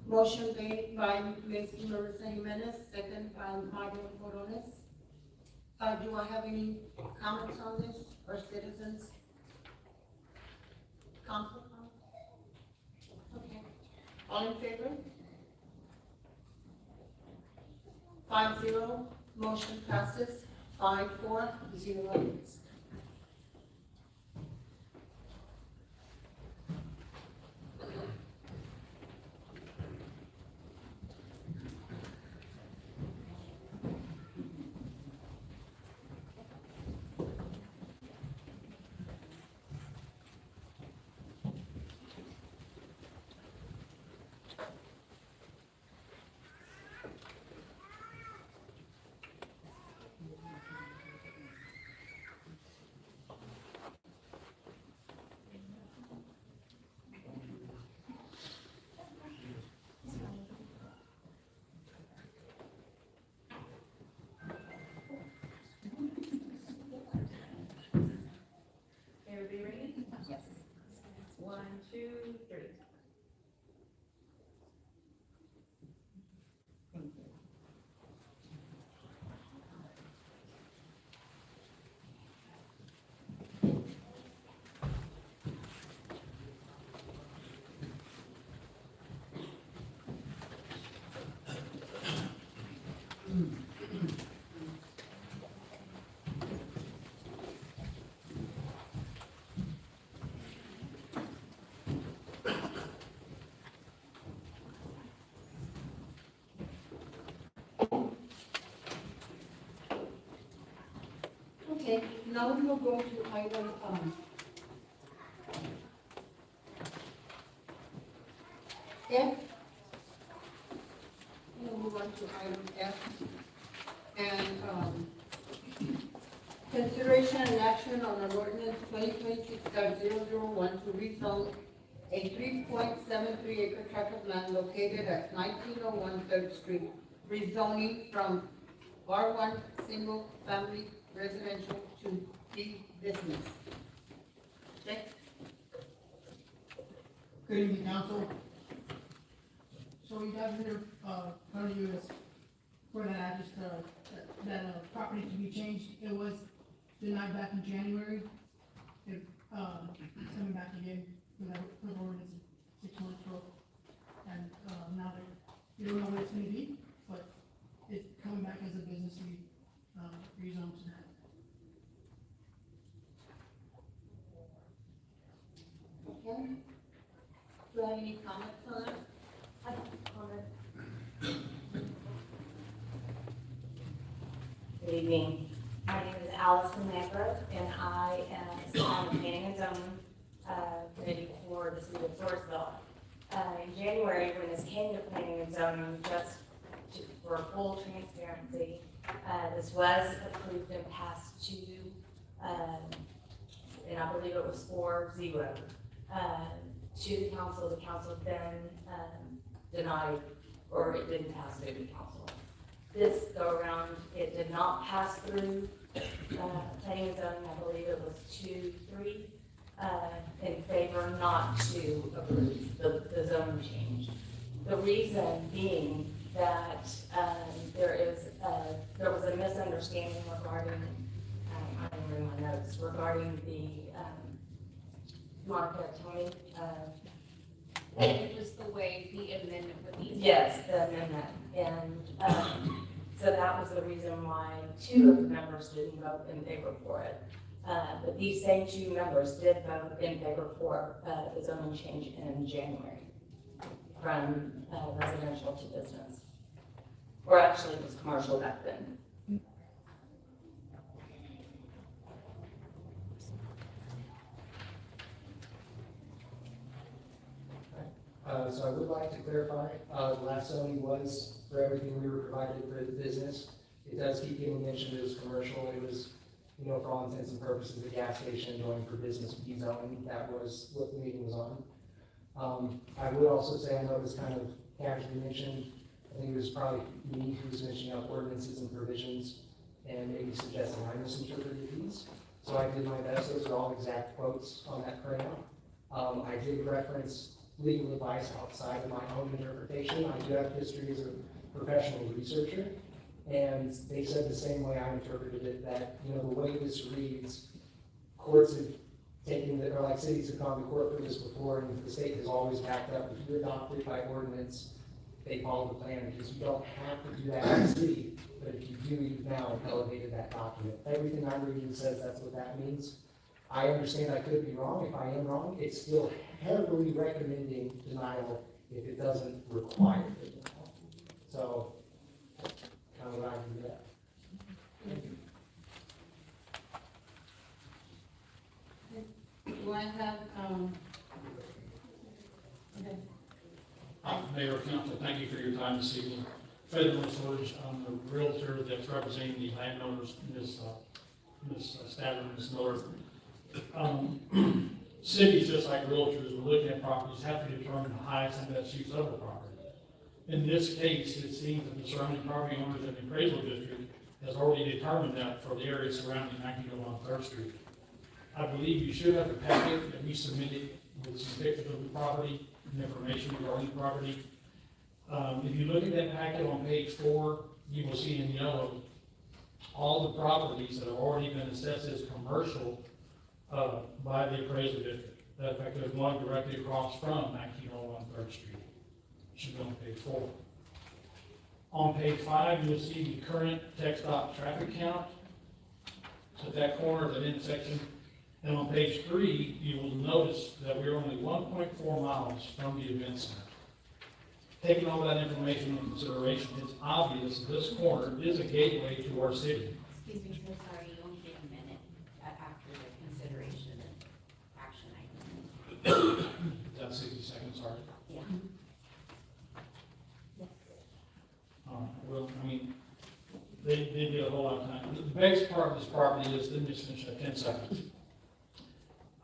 Speaker 1: Motion made by Ms. Marissa Jimenez, second by Mario Corones. Do I have any comments on this, or citizens? Council comments? Okay. All in favor? 5-0, motion passes. 5-4, 0 against. Okay, now we will go to item, F. We'll move on to item F. And, consideration and action on an ordinance 2026-001 to rezone a 3.73 acre tract of land located at 1901 3rd Street, rezoning from R1 single family residential to B business. Okay?
Speaker 13: Good evening, council. So we have here, front of you is for that address, that property to be changed. It was denied back in January. It, it's coming back again for the ordinance 612. And, now we don't know what it's gonna be, but it's coming back as a business rezone tonight.
Speaker 1: Okay. Do you have any comments on that?
Speaker 6: I have a comment.
Speaker 14: Good evening. My name is Allison Lambert, and I am on the planning and zoning committee for the city of Floresville. In January, when this came to planning and zoning, for full transparency, this was approved and passed and I believe it was 4-0, to the council. The council then denied, or it didn't pass through the council. This go around, it did not pass through planning and zoning. I believe it was 2-3 in favor not to approve the zone change. The reason being that there was a misunderstanding regarding, I didn't bring my notes, regarding the Monica, Tony,
Speaker 8: It was the way the amendment with the.
Speaker 14: yes, the amendment. And so that was the reason why 2 of the members didn't vote in favor for it. But these same 2 members did vote in favor for the zoning change in January from residential to business. Or actually, it was commercial back then.
Speaker 4: So I would like to clarify, the last zoning was for everything we were provided for the business. It does keep getting mentioned as commercial. It was, for all intents and purposes, a gas station going for business B zoning. That was what the meeting was on. I would also say, I know it was kind of casually mentioned. I think it was probably me who was mentioning up ordinances and provisions and maybe suggesting I misinterpreted these. So I did my best. Those are all exact quotes on that printout. I did reference legal advice outside of my own interpretation. I do have history as a professional researcher, and they said the same way I interpreted it, that, the way this reads, courts have taken, or like cities have gone to court for this before, and the state has always backed up. If you adopt it by ordinance, they follow the plan, because you don't have to do that in the city, but if you do, you've now elevated that document. Everything I'm reading says that's what that means. I understand I could be wrong. If I am wrong, it's still heavily recommending denial if it doesn't require the denial. So, kind of what I do that.
Speaker 1: Do I have, okay.
Speaker 15: Mayor, Council, thank you for your time this evening. Federal Storage, I'm the realtor that's representing the landowners in this establishment, Ms. Miller. Cities, just like realtors, we're looking at properties, have to determine the highest and best use of the property. In this case, it seems that the surrounding property owners in the appraisal district has already determined that for the area surrounding 1901 3rd Street. I believe you should have a packet that we submitted with some pictures of the property and information regarding the property. If you look at that packet on page 4, you will see in yellow all the properties that have already been assessed as commercial by the appraisal district. In fact, there's one directly across from 1901 3rd Street. It should be on page 4. On page 5, you'll see the current TxDOT traffic count. So at that corner of that intersection. And on page 3, you will notice that we're only 1.4 miles from the event center. Taking all that information into consideration, it's obvious that this corner is a gateway to our city.
Speaker 8: Excuse me, so sorry, you only get a minute.
Speaker 15: Is that 60 seconds, sorry?
Speaker 14: Yeah.
Speaker 15: Well, I mean, they did a whole lot of time. The base part of this property is, let me just finish that 10 seconds.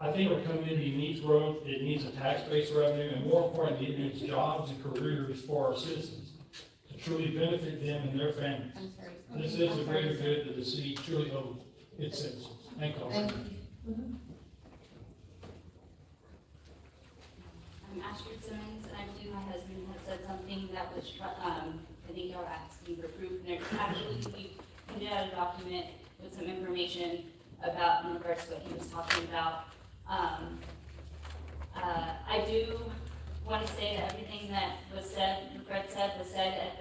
Speaker 15: I think our community needs growth, it needs a tax-based revenue, and more importantly, it needs jobs and careers for our citizens to truly benefit them and their families.
Speaker 1: I'm sorry.
Speaker 15: This is a greater good that the city truly owes its citizens. Thank you all.
Speaker 1: Thank you.
Speaker 8: I'm Ashford Simmons, and I believe my husband had said something that was, I think y'all asking for proof, and there's actually, we printed out a document with some information about, in regards to what he was talking about. I do want to say that everything that was said, Fred said, was said at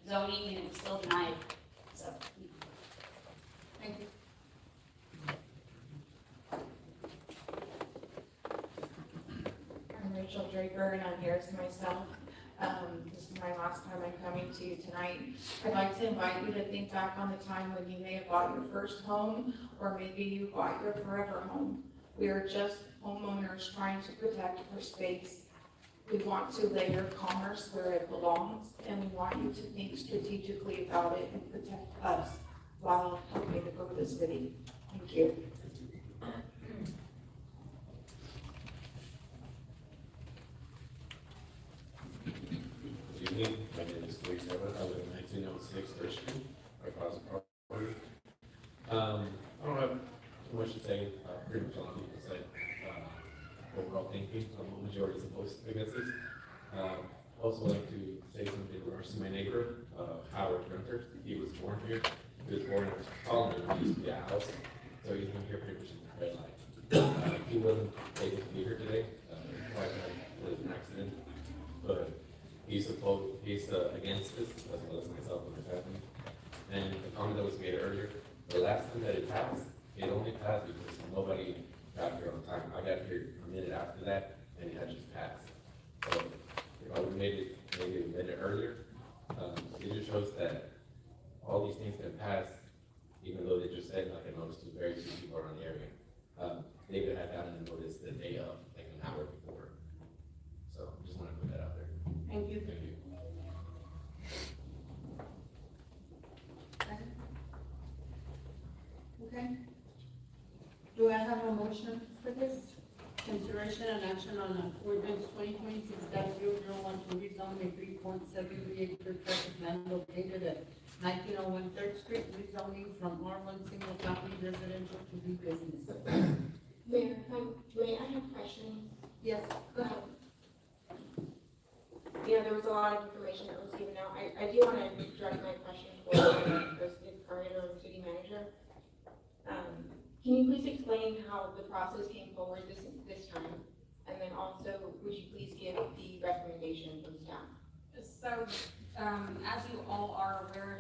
Speaker 8: the zoning, and it was still denied, so.
Speaker 1: Thank you.
Speaker 2: I'm Rachel Draper, and I'm here as myself. This is my last time I'm coming to you tonight. I'd like to invite you to think back on the time when you may have bought your first home, or maybe you bought your forever home. We are just homeowners trying to protect our space. We want to lay your commerce where it belongs, and we want you to think strategically about it and protect us while helping to grow the city. Thank you.
Speaker 16: Good evening, my name is Luis Evans. I live in 1906 Third Street, across the property. I don't have too much to say, pretty much a lot of people said, overall thinking, I'm the majority supposed against this. Also like to say something in regards to my neighbor, Howard Gunter. He was born here. He was born in Solomon, he used to be a house, so he's been here pretty much in the red light. He wasn't able to be here today, quite an accident, but he's against this, as well as myself and my family. And the comment that was made earlier, the last time that it passed, it only passed because nobody got here on time. I got here a minute after that, and it had just passed. So if I would have made it maybe a minute earlier, it just shows that all these things can pass, even though they just said, like I noticed, very few people around the area. David had gotten a notice the day of, like an hour before. So just want to put that out there.
Speaker 2: Thank you.
Speaker 16: Thank you.
Speaker 1: Okay. Do I have a motion for this? Consideration and action on ordinance 2026-001 to rezone a 3.73 acre tract of land located at 1901 Third Street, rezoning from R1 single family residential to B business.
Speaker 3: Mayor, may I have questions?
Speaker 1: Yes,
Speaker 3: Go ahead. You know, there was a lot of information that was given out. I do want to direct my question towards the current or city manager. Can you please explain how the process came forward this time? And then also, would you please give the recommendation from staff?
Speaker 17: So, as you all are aware,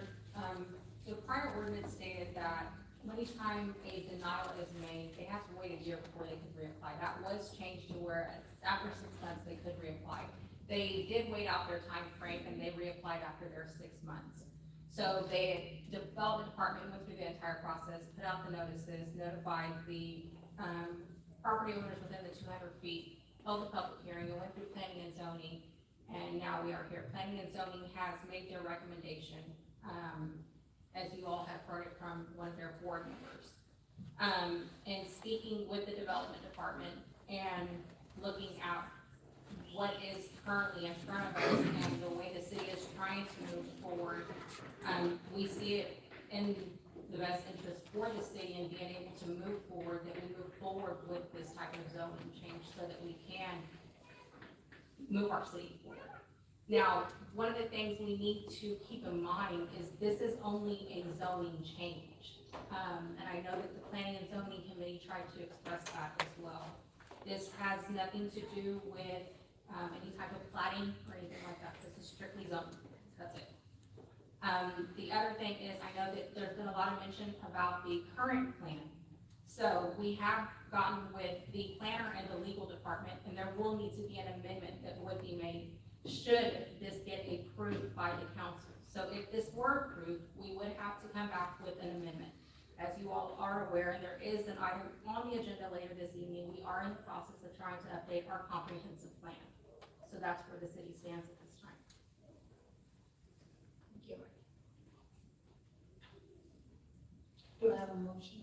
Speaker 17: the prior ordinance stated that anytime a denial is made, they have to wait a year before they could reapply. That was changed to where after 6 months, they could reapply. They did wait out their time frame and they reapplied after their 6 months. So the development department went through the entire process, put out the notices, notified the property owners within the 200 feet, held a public hearing, it went through planning and zoning, and now we are here. Planning and zoning has made their recommendation, as you all have heard it from one of their board members. And speaking with the development department and looking at what is currently in front of us and the way the city is trying to move forward, we see it in the best interest for the city and being able to move forward, that we move forward with this type of zoning change so that we can move our city forward. Now, one of the things we need to keep in mind is this is only a zoning change. And I know that the Planning and Zoning Committee tried to express that as well. This has nothing to do with any type of plating or anything like that. This is strictly zoning. That's it. The other thing is, I know that there's been a lot of mention about the current plan. So we have gotten with the planner and the legal department, and there will need to be an amendment that would be made should this get approved by the council. So if this were approved, we would have to come back with an amendment. As you all are aware, and there is an item on the agenda later this evening, we are in the process of trying to update our comprehensive plan. So that's where the city stands at this time.
Speaker 3: Thank you.
Speaker 1: Do I have a motion?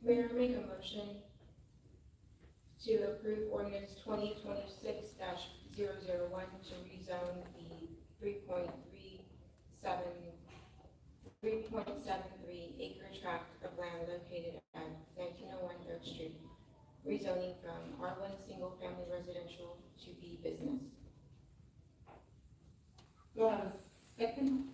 Speaker 3: Mayor, I make a motion to approve ordinance 2026-001 to rezone the 3.73 acre tract of land located at 1901 3rd Street, rezoning from R1 single family residential to B business.
Speaker 1: Do I have a second?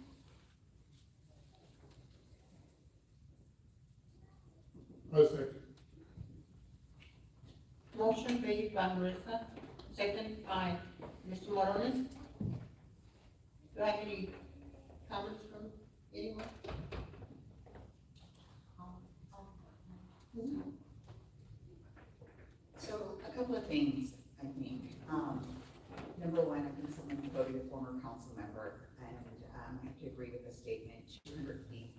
Speaker 1: Motion made by Marissa, second by Mr. Morones. Do I have any comments from anyone?
Speaker 12: So a couple of things, I think. Number one, I think someone quoted a former council member, and I have to agree with the statement, 200 feet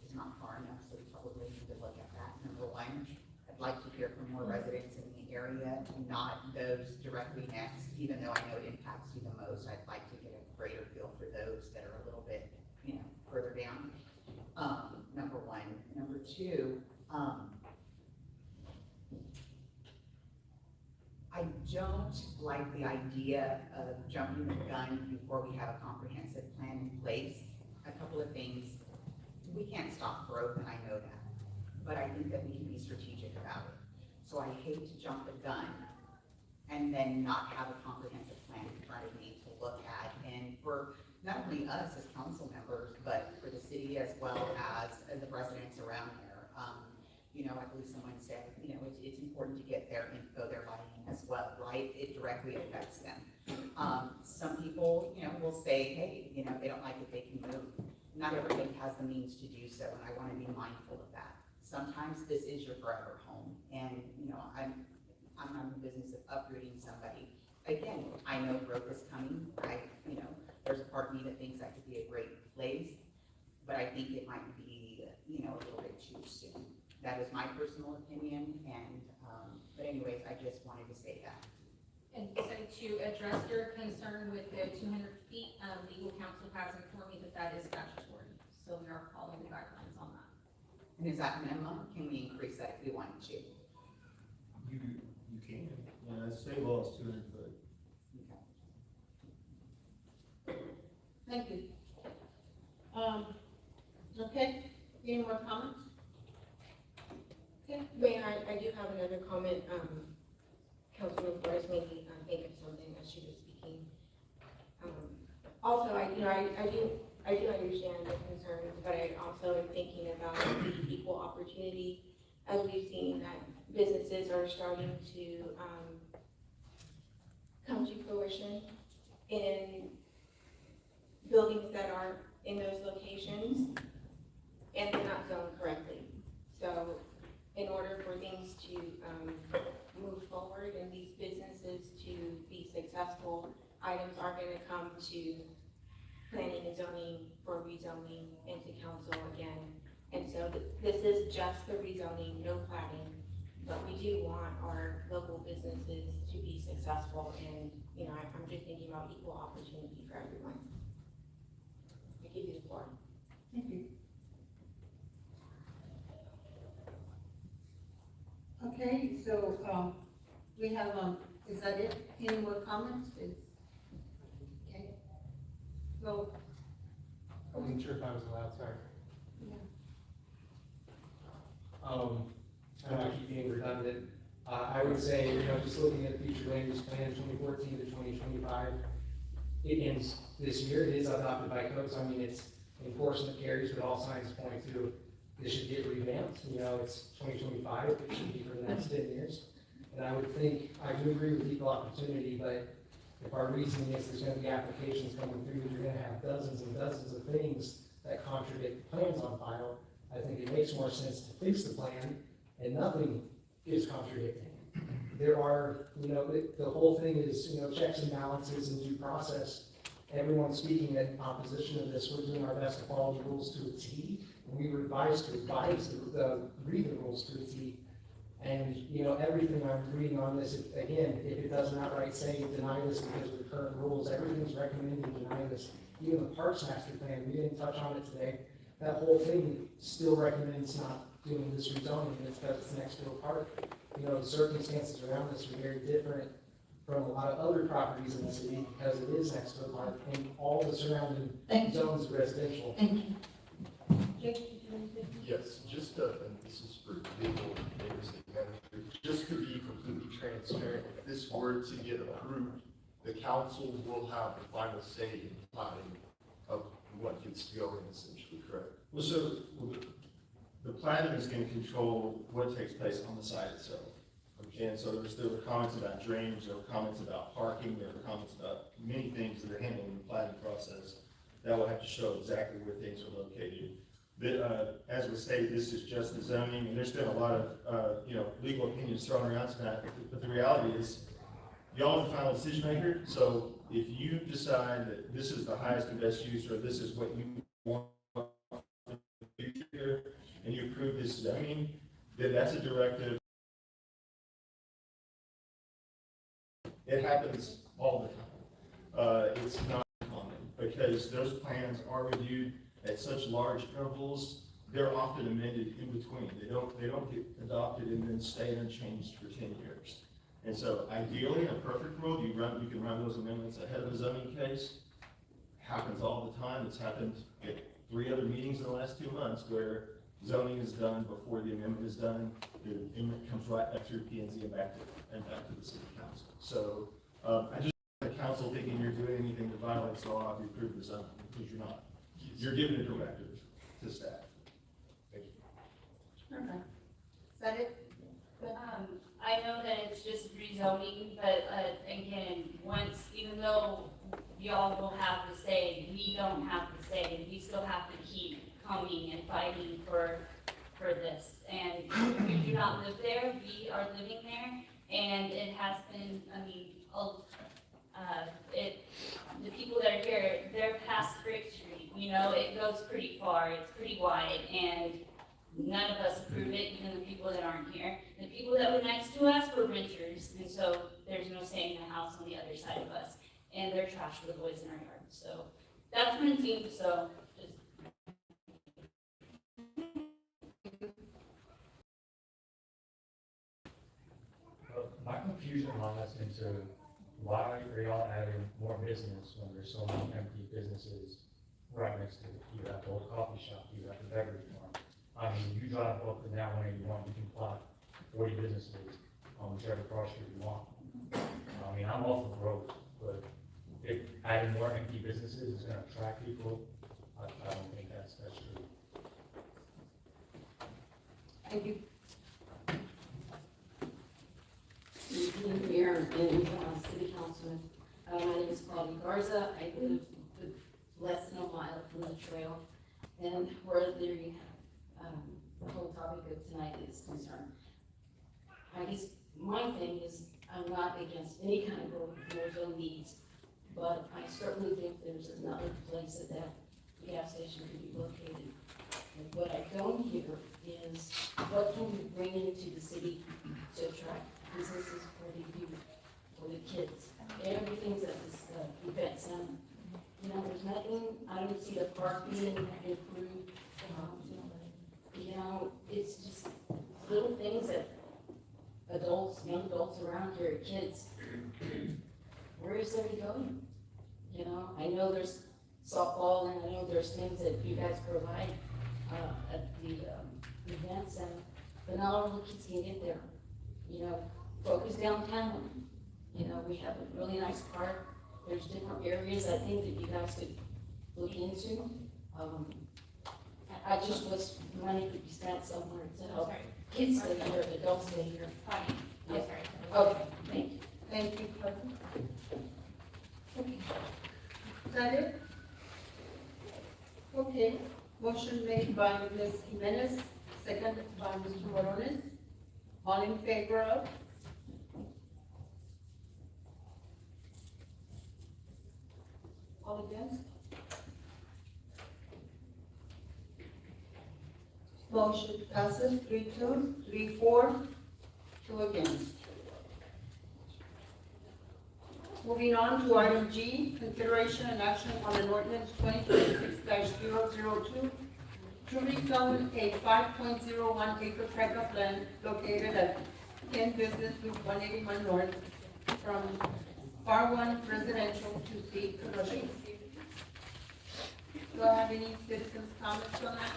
Speaker 12: is not far enough, so we probably need to look at that. Number one, I'd like to hear from more residents in the area, not those directly next, even though I know it impacts you the most. I'd like to get a greater feel for those that are a little bit, further down. Number one. Number two, I don't like the idea of jumping the gun before we have a comprehensive plan in place. A couple of things, we can't stop growth, and I know that, but I think that we can be strategic about it. So I hate to jump the gun and then not have a comprehensive plan in front of me to look at, and for not only us as council members, but for the city as well as the residents around there. I believe someone said, it's important to get their info, their buy-in as well, right? It directly affects them. Some people, will say, hey, if they don't like it, they can move. Not everybody has the means to do so, and I want to be mindful of that. Sometimes this is your forever home, and, I'm not in the business of uprooting somebody. Again, I know growth is coming. There's a part of me that thinks that could be a great place, but I think it might be, a little bit too soon. That is my personal opinion, and, but anyways, I just wanted to say that.
Speaker 17: And so to address your concern with the 200 feet, legal counsel has informed me that is statutory. So we are following the guidelines on that.
Speaker 12: And is that minimum? Can we increase that if we wanted to?
Speaker 18: You can, state law is 200 foot.
Speaker 12: Okay.
Speaker 1: Thank you. Okay, any more comments? Okay.
Speaker 3: Mayor, I do have another comment. Councilman Flores made me think of something as she was speaking. Also, I do understand the concerns, but I also am thinking about the equal opportunity, as we've seen that businesses are starting to come to fruition in buildings that are in those locations, and they're not zoned correctly. So in order for things to move forward and these businesses to be successful, items are going to come to planning and zoning for rezoning and to council again. And so this is just the rezoning, no planning, but we do want our local businesses to be successful, and I'm just thinking about equal opportunity for everyone. I give you the floor.
Speaker 1: Thank you. Okay, so, we have, is that it? Any more comments? Okay. So,
Speaker 18: I wasn't sure if I was allowed, sorry.
Speaker 4: I might keep being redundant. I would say, just looking at the future land use plan 2014 to 2025, it ends this year. It is adopted by code, so it's enforcement carries, but all signs point to this should get revamped. It's 2025, it should be for the next 10 years. And I would think, I do agree with equal opportunity, but if our reasoning is there's gonna be applications coming through, that you're gonna have dozens and dozens of things that contradict the plans on file, I think it makes more sense to fix the plan, and nothing is contradicting. There are, the whole thing is, checks and balances and due process. everyone speaking in opposition to this, we're doing our best to follow the rules to a T. And we were advised to read the rules to a T. And, you know, everything I'm reading on this, again, if it does not outright say deny this because of the current rules, everything's recommending deny this. Even the Parks Master Plan, we didn't touch on it today. That whole thing still recommends not doing this rezoning, and it's because it's next to a park. You know, the circumstances around this are very different from a lot of other properties in the city because it is next to a park and all the surrounding zones are residential.
Speaker 19: Yes, just, and this is for legal neighbors, just to be completely transparent, if this were to get approved, the council will have the final say in planning of what gets going, essentially, correct?
Speaker 18: Well, so the planning is going to control what takes place on the site itself. Okay, and so there were comments about drainage, there were comments about parking, there were comments about many things that are handled in the planning process that will have to show exactly where things are located. But, as was stated, this is just the zoning, and there's been a lot of, legal opinions thrown around tonight, but the reality is, y'all are the final decision maker, so if you decide that this is the highest and best use, or this is what you want for the future, and you approve this zoning, then that's a directive. It happens all the time. It's not common, because those plans are reviewed at such large intervals, they're often amended in between. They don't get adopted and then stay unchanged for 10 years. And so ideally, in a perfect world, you can run those amendments ahead of a zoning case. Happens all the time. It's happened at 3 other meetings in the last 2 months where zoning is done before the amendment is done. The amendment comes right back through P&Z and back to the city council. So I just want the council thinking you're doing anything that violates the law if you approve the zoning, because you're not. You're giving a directive to staff. Thank you.
Speaker 1: Okay. Is that it?
Speaker 8: I know that it's just rezoning, but, again, even though y'all will have the say, we don't have the say, and we still have to keep coming and fighting for this. And we do not live there, we are living there, and it has been, the people that are here, they're past Frick Street, it goes pretty far, it's pretty wide, and none of us approve it, even the people that aren't here. The people that were next to us were renters, and so there's no say in the house on the other side of us, and they're trash for the boys in our yard, so that's renting, so just.
Speaker 10: My confusion lies into why are y'all adding more business when there's so many empty businesses right next to it? You got the old coffee shop, you got the beverage farm. I mean, you drive up and down 181, you can plot 40 businesses on whichever cross street you want. I mean, I'm all for growth, but if adding more empty businesses is gonna attract people, I don't think that's true.
Speaker 1: Thank you.
Speaker 20: Mayor and City Councilman. My name is Claudia Garza. I live less than a mile from the trail, and where the whole topic of tonight is concerned. I guess my thing is I'm not against any kind of growth if there's no needs, but I certainly think there's another place that gas station could be located. And what I don't hear is what can we bring into the city to attract businesses for the youth, for the kids. Everything's at this event center. There's nothing, I don't see the park being improved. It's just little things that young adults around here, kids, where is there to go? I know there's softball and I know there's things that you guys provide at the event center, but not all the kids can get there. Focus downtown. We have a really nice park. There's different areas I think that you guys could look into. I just wish money could be spent somewhere to help kids stay here, adults stay here.
Speaker 3: Yes.
Speaker 20: Okay, thank you.
Speaker 1: Thank you, cousin. Okay. Is that it? Okay. Motion made by Ms. Jimenez, seconded by Mr. Morones. All in favor of? All against? Motion passes 3-2, 3-4, 2 against. Moving on to item G, consideration and action on an ordinance 2026-002 to rezone a 5.01 acre tract of land located at 10 Business Loop 181 North from R1 residential to C commercial. Do I have any citizens' comments on that?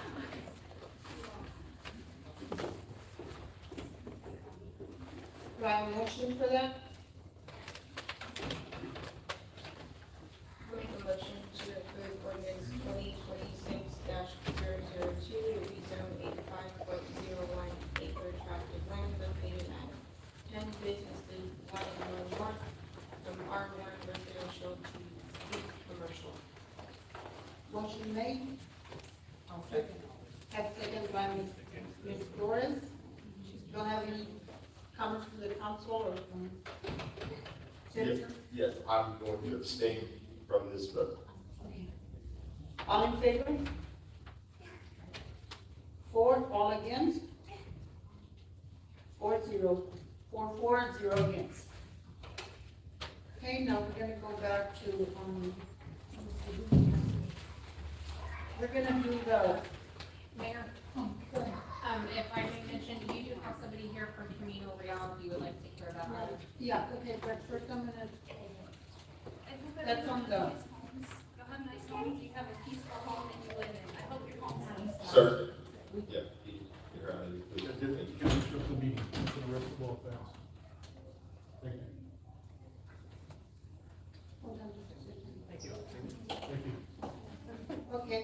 Speaker 1: Do I have a motion for that?
Speaker 3: I'll make a motion to approve ordinance 2026-002 to rezone a 5.01 acre tract of land located at 10 Business Loop 181 North from R1 residential to C commercial.
Speaker 1: Motion made. I'll second. Have second by Ms. Flores. Don't have any comments from the council or from citizens?
Speaker 19: Yes, I'm going to abstain from this vote.
Speaker 1: Okay. All in favor? 4, all against? 4-0. 4-4, 0 against. Okay, now we're gonna go back to, we're gonna do the,
Speaker 17: Mayor, if I may mention, you do have somebody here from Camino Real, if you would like to take care of that matter.
Speaker 1: yeah, okay, but first I'm gonna, that's on the,
Speaker 17: You'll have nice homes, you have a peaceful home that you live in. I hope your home's nice.
Speaker 19: Sir? Yeah. You're out of here, please.
Speaker 15: Can we shift the meeting to the rest of the law fast? Thank you.
Speaker 1: hold on just a second.
Speaker 15: Thank you.
Speaker 1: Okay,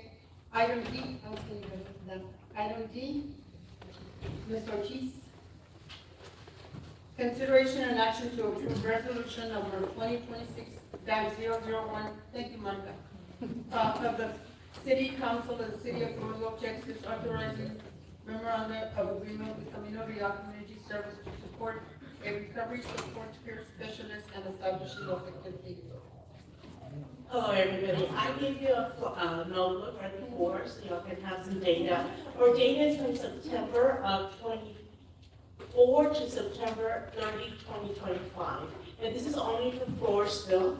Speaker 1: item D, I was going to go to them. Item D, Ms. Ortiz. Consideration and action to approve resolution number 2026-001, thank you, Monica, of the City Council of the City of Floresville, Texas, authorizing memorandum of agreement with Camino Real Community Service to support a recovery support care specialist and establishing of activity.
Speaker 21: Hello, everybody. I give you a notebook right before so y'all can have some data. Our data is from September of 24 to September 30, 2025. And this is only for Floresville.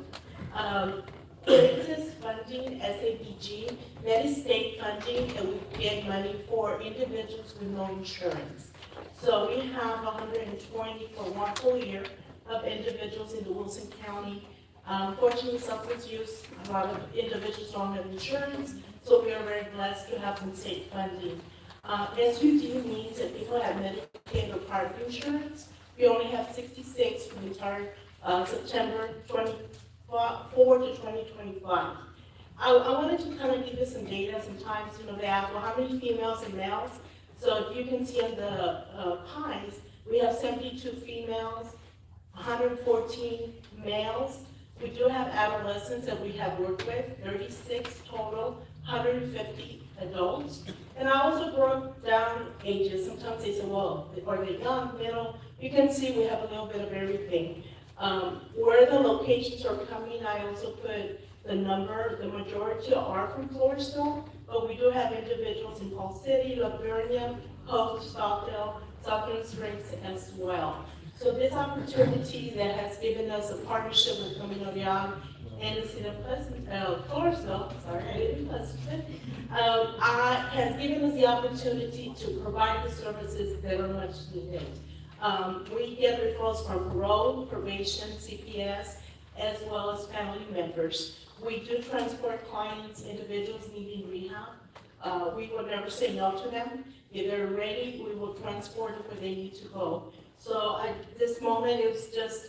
Speaker 21: This funding, SABG, that is state funding, and we get money for individuals with no insurance. So we have 120 for 1 full year of individuals in the Wilson County. Fortunately, substance use, a lot of individuals don't have insurance, so we are very blessed to have some state funding. SUD means that people have Medicaid or private insurance. We only have 66 for the entire September 24 to 2025. I wanted to kind of give you some data. Sometimes, they ask, well, how many females and males? So if you can see on the pies, we have 72 females, 114 males. We do have adolescents that we have worked with, 36 total, 150 adults. And I also broke down ages. Sometimes they say, well, are they young, middle? You can see we have a little bit of everything. Where the locations are coming, I also put the number. The majority are from Floresville, but we do have individuals in Paul City, La Vernia, Hope, Stockdale, Southern Springs as well. So this opportunity that has given us a partnership with Camino Real and the City of Floresville, has given us the opportunity to provide the services that are much needed. We get referrals from parole, probation, CPS, as well as family members. We do transport clients, individuals needing rehab. We will never say no to them. If they're ready, we will transport them where they need to go. So at this moment, it's just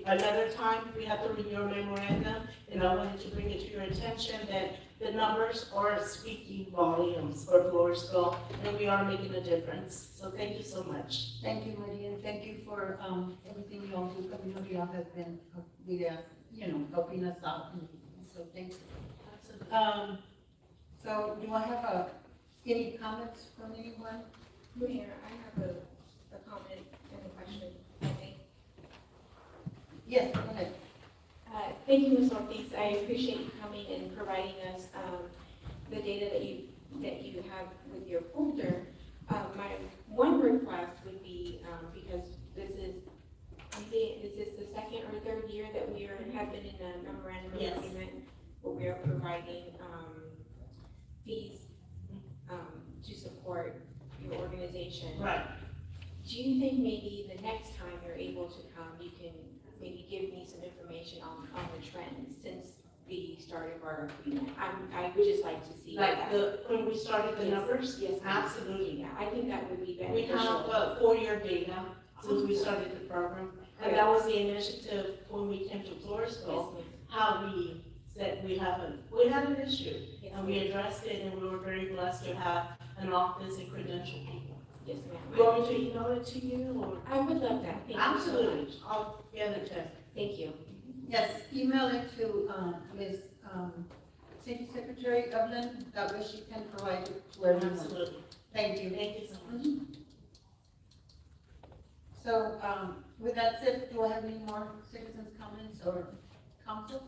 Speaker 21: another time we have to renew our memorandum, and I wanted to bring it to your attention that the numbers are speaking volumes for Floresville, and we are making a difference. So thank you so much.
Speaker 1: Thank you, Maria, and thank you for everything you all do. Camino Real has been, helping us out. So thank you. So do I have any comments from anyone?
Speaker 3: Mayor, I have a comment and a question, I think.
Speaker 1: Yes, go ahead.
Speaker 3: Thank you, Ms. Ortiz. I appreciate you coming and providing us the data that you have with your folder. My one request would be, because this is the second or third year that we have been in a memorandum of
Speaker 21: Yes.
Speaker 3: agreement where we are providing fees to support your organization.
Speaker 21: Right.
Speaker 3: Do you think maybe the next time you're able to come, you can maybe give me some information on the trends since the start of our agreement? I would just like to see
Speaker 21: Like
Speaker 3: that.
Speaker 21: when we started the
Speaker 3: Yes.
Speaker 21: numbers?
Speaker 3: Yes,
Speaker 21: Absolutely.
Speaker 3: yeah, I think that would be
Speaker 21: We
Speaker 3: beneficial.
Speaker 21: have 4-year data since we started the program. And that was the initiative when we came to Floresville,
Speaker 3: Yes,
Speaker 21: how we said we had an issue.
Speaker 3: Yes,
Speaker 21: And we addressed it, and we were very blessed to have an office and credential people.
Speaker 3: yes,
Speaker 21: You
Speaker 3: ma'am.
Speaker 21: want me to email it to you, or?
Speaker 3: I would love that. Thank you so
Speaker 21: Absolutely.
Speaker 3: much.
Speaker 21: I'll get it to you.
Speaker 3: Thank you.
Speaker 1: Yes, email it to, Ms. City Secretary Evelyn, that way she can provide it to everyone.
Speaker 21: Absolutely.
Speaker 1: Thank you.
Speaker 21: Thank you so much.
Speaker 1: So, with that said, do I have any more citizens' comments or council?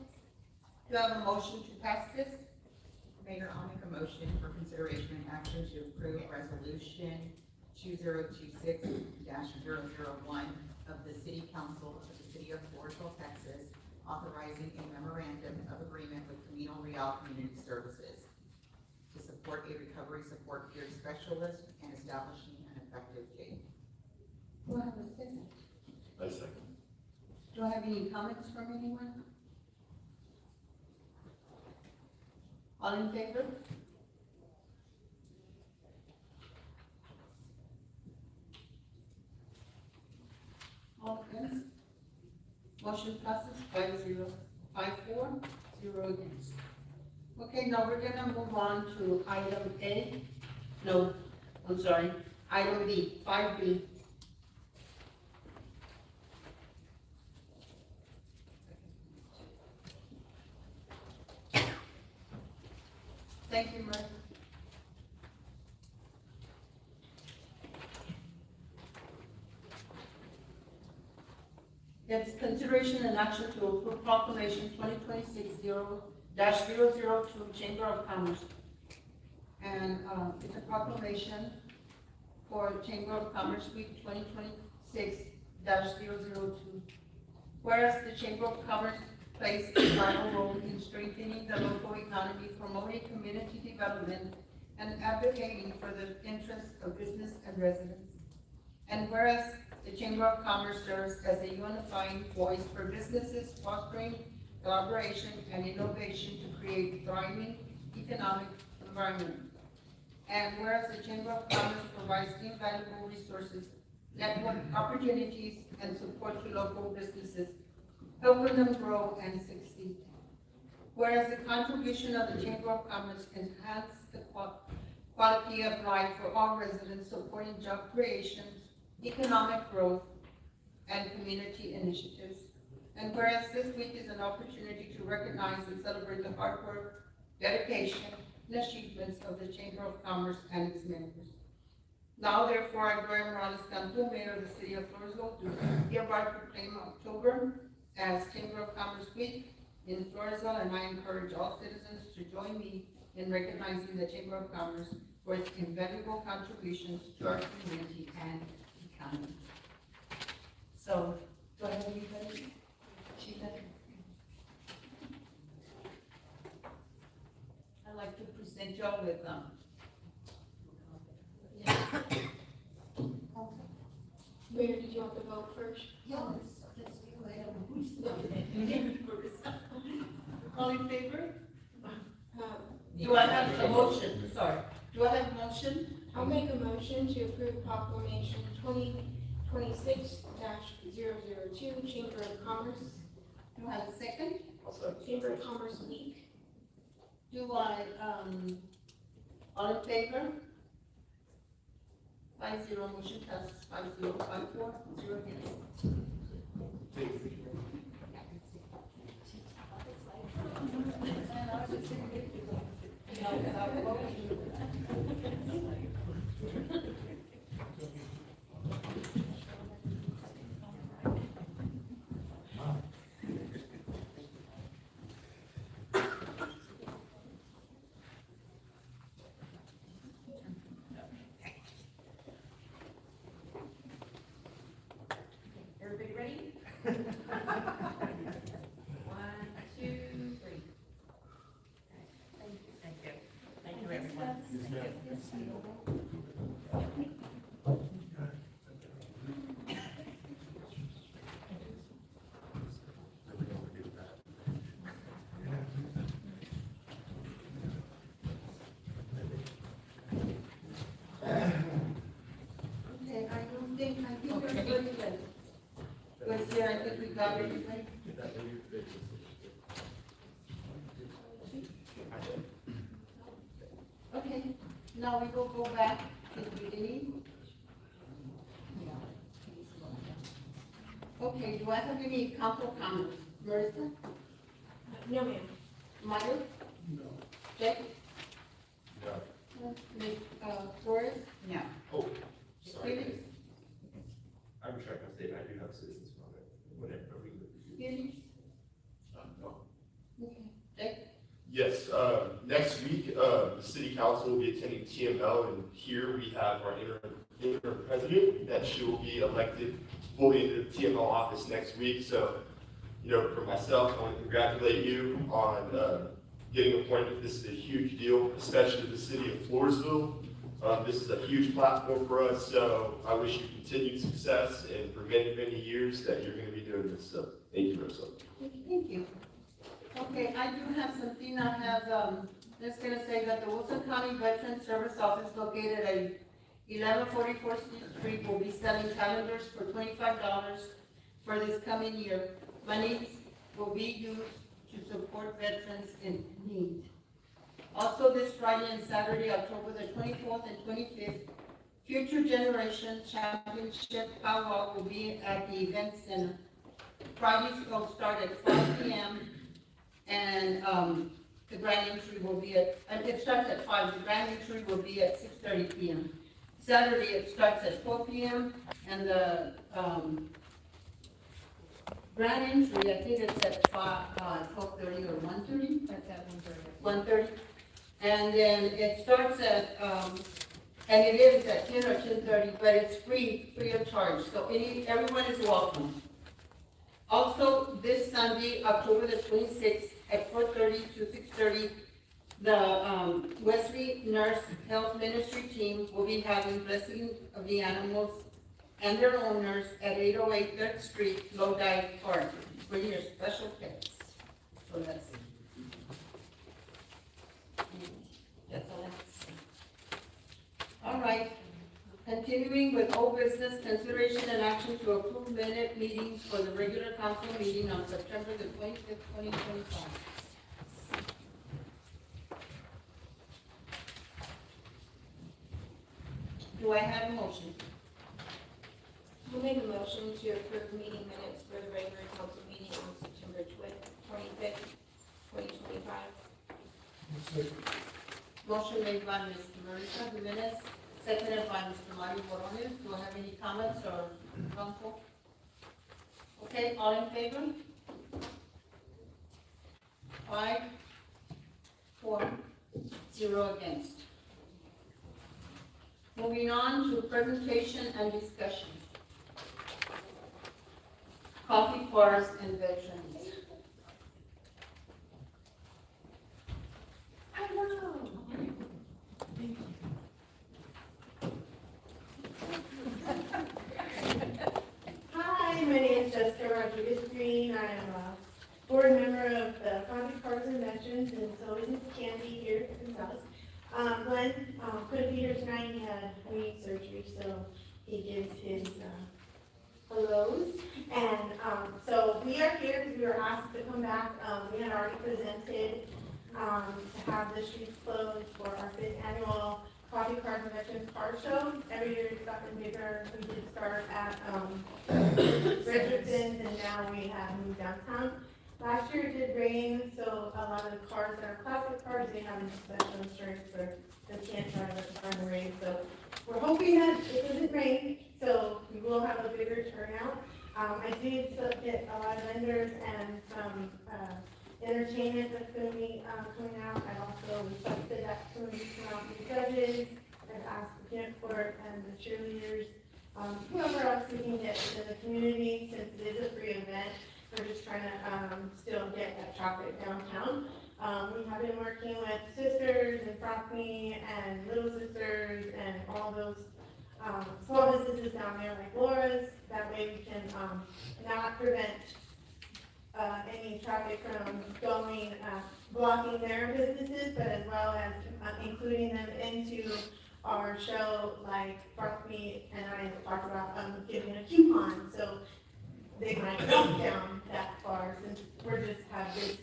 Speaker 1: Do I have a motion to pass this?
Speaker 12: Mayor, I'll make a motion for consideration and action to approve resolution 2026-001 of the City Council of the City of Floresville, Texas, authorizing a memorandum of agreement with Camino Real Community Services to support a recovery support peer specialist and establishing an effective date.
Speaker 1: Do I have a second?
Speaker 16: I second.
Speaker 1: Do I have any comments from anyone? All in favor? All against? Motion passes 5-0, 5-4, 0 against. Okay, now we're gonna move on to item A. No, I'm sorry, item B, 5B. Thank you, Murray. It's consideration and action to approve proclamation 2026-002 Chamber of Commerce. And it's a proclamation for Chamber of Commerce Week 2026-002. Whereas the Chamber of Commerce plays a vital role in strengthening the local economy, promoting community development, and advocating for the interests of business and residents. And whereas the Chamber of Commerce serves as a unifying voice for businesses, fostering collaboration and innovation to create a thriving economic environment. And whereas the Chamber of Commerce provides invaluable resources, network opportunities, and support to local businesses, helping them grow and succeed. Whereas the contribution of the Chamber of Commerce enhances the quality of life for all residents, supporting job creation, economic growth, and community initiatives. And whereas this week is an opportunity to recognize and celebrate the hard work, dedication, and achievements of the Chamber of Commerce and its members. Now, therefore, I, Gloria Morales Cantu, Mayor of the City of Floresville, do hereby proclaim October as Chamber of Commerce Week in Floresville, and I encourage all citizens to join me in recognizing the Chamber of Commerce for its invaluable contributions to our community and economy. So, do I have anybody? Sheila? I'd like to present y'all with
Speaker 3: Mayor, did you want to vote first?
Speaker 1: Yeah, let's go ahead and all in favor? Do I have a motion? Sorry. Do I have a motion?
Speaker 3: I'll make a motion to approve proclamation 2026-002 Chamber of Commerce.
Speaker 1: Do I have a second?
Speaker 3: Chamber of Commerce Week.
Speaker 1: Do I, all in favor? 5-0, motion passes 5-0, 5-4, 0 against. Okay, I think everybody that was here, I think we got everything. Okay, now we will go back to the beginning. Okay, do I have any council comments? Marissa?
Speaker 3: No, ma'am.
Speaker 1: Mario?
Speaker 18: No.
Speaker 1: Jake?
Speaker 18: No.
Speaker 1: Flores?
Speaker 12: No.
Speaker 16: Oh, sorry.
Speaker 1: Felix?
Speaker 16: I'm trying to state, I do have citizens comment, whenever we.
Speaker 1: Felix?
Speaker 18: No.
Speaker 1: Okay. Jake?
Speaker 19: Yes, next week, the city council will be attending TML, and here we have our interim president, that she will be elected fully into the TML office next week. So, you know, for myself, I want to congratulate you on getting appointed. This is a huge deal, especially to the city of Floresville. This is a huge platform for us, so I wish you continued success, and for many, many years that you're going to be doing this. So, thank you, Marissa.
Speaker 1: Thank you. Okay, I do have something. I have, just gonna say that the Wilson County Veteran Service Office located at 1144 Street will be selling calendars for $25 for this coming year. Monies will be used to support veterans in need. Also, this Friday and Saturday, October the 24th and 25th, Future Generations Championship Powwow will be at the event center. Fridays will start at 5 p.m. and the grand entry will be at, and it starts at 5, the grand entry will be at 6:30 p.m. Saturday, it starts at 4 p.m. and the grand entry, I think it's at 12:30 or 1:30? That's at 1:30. 1:30. And then it starts at, and it is at 10 or 10:30, but it's free of charge, so everyone is welcome. Also, this Sunday, October the 26th, at 4:30 to 6:30, the Wesley Nurse Health Ministry team will be having blessing of the animals and their owners at 808 3rd Street, Lodi Park. Bring your special pets. So that's it. That's all I have to say. All right. Continuing with old business, consideration and action to approve minute meetings for the regular council meeting on September the 25th, 2025. Do I have a motion?
Speaker 3: We'll make a motion to approve meeting minutes for the regular council meeting on September 25th, 2025.
Speaker 1: Motion made by Mr. Marissa, the minutes, seconded by Mr. Mario Borones. Do I have any comments or council? Okay, all in favor? 5, 4, 0 against. Moving on to presentation and discussion. Coffee bars and veterans.
Speaker 21: Hello. Hi, my name is Jessica Rodriguez-Green. I am a board member of the Coffee Cars and Veterans, and so is Miss Candy here in the house. Glenn couldn't be here tonight. He had knee surgery, so he gives his hellos. And so we are here because we were asked to come back. We had already presented to have the streets closed for our 5th annual Coffee Cars and Veterans Car Show. Every year it's gotten bigger. We did start at Richardson's, and now we have moved downtown. Last year it did rain, so a lot of the cars that are classic cars, they have special insurance for they can't drive at the car in the rain. So we're hoping that it doesn't rain, so we will have a bigger turnout. I did get a lot of vendors and some entertainment that's going to be coming out. I also requested that some of you come out and be judges. I've asked the peanut court and the cheerleaders, whoever else we can get in the community, since it is a free event. We're just trying to still get that traffic downtown. We have been working with sisters and
Speaker 9: Front Me and Little Sisters and all those small businesses down there like Laura's. That way we can not prevent any traffic from going, blocking their businesses, but as well as including them into our show, like Front Me and I talked about giving a coupon, so they might walk down that far since we're just have this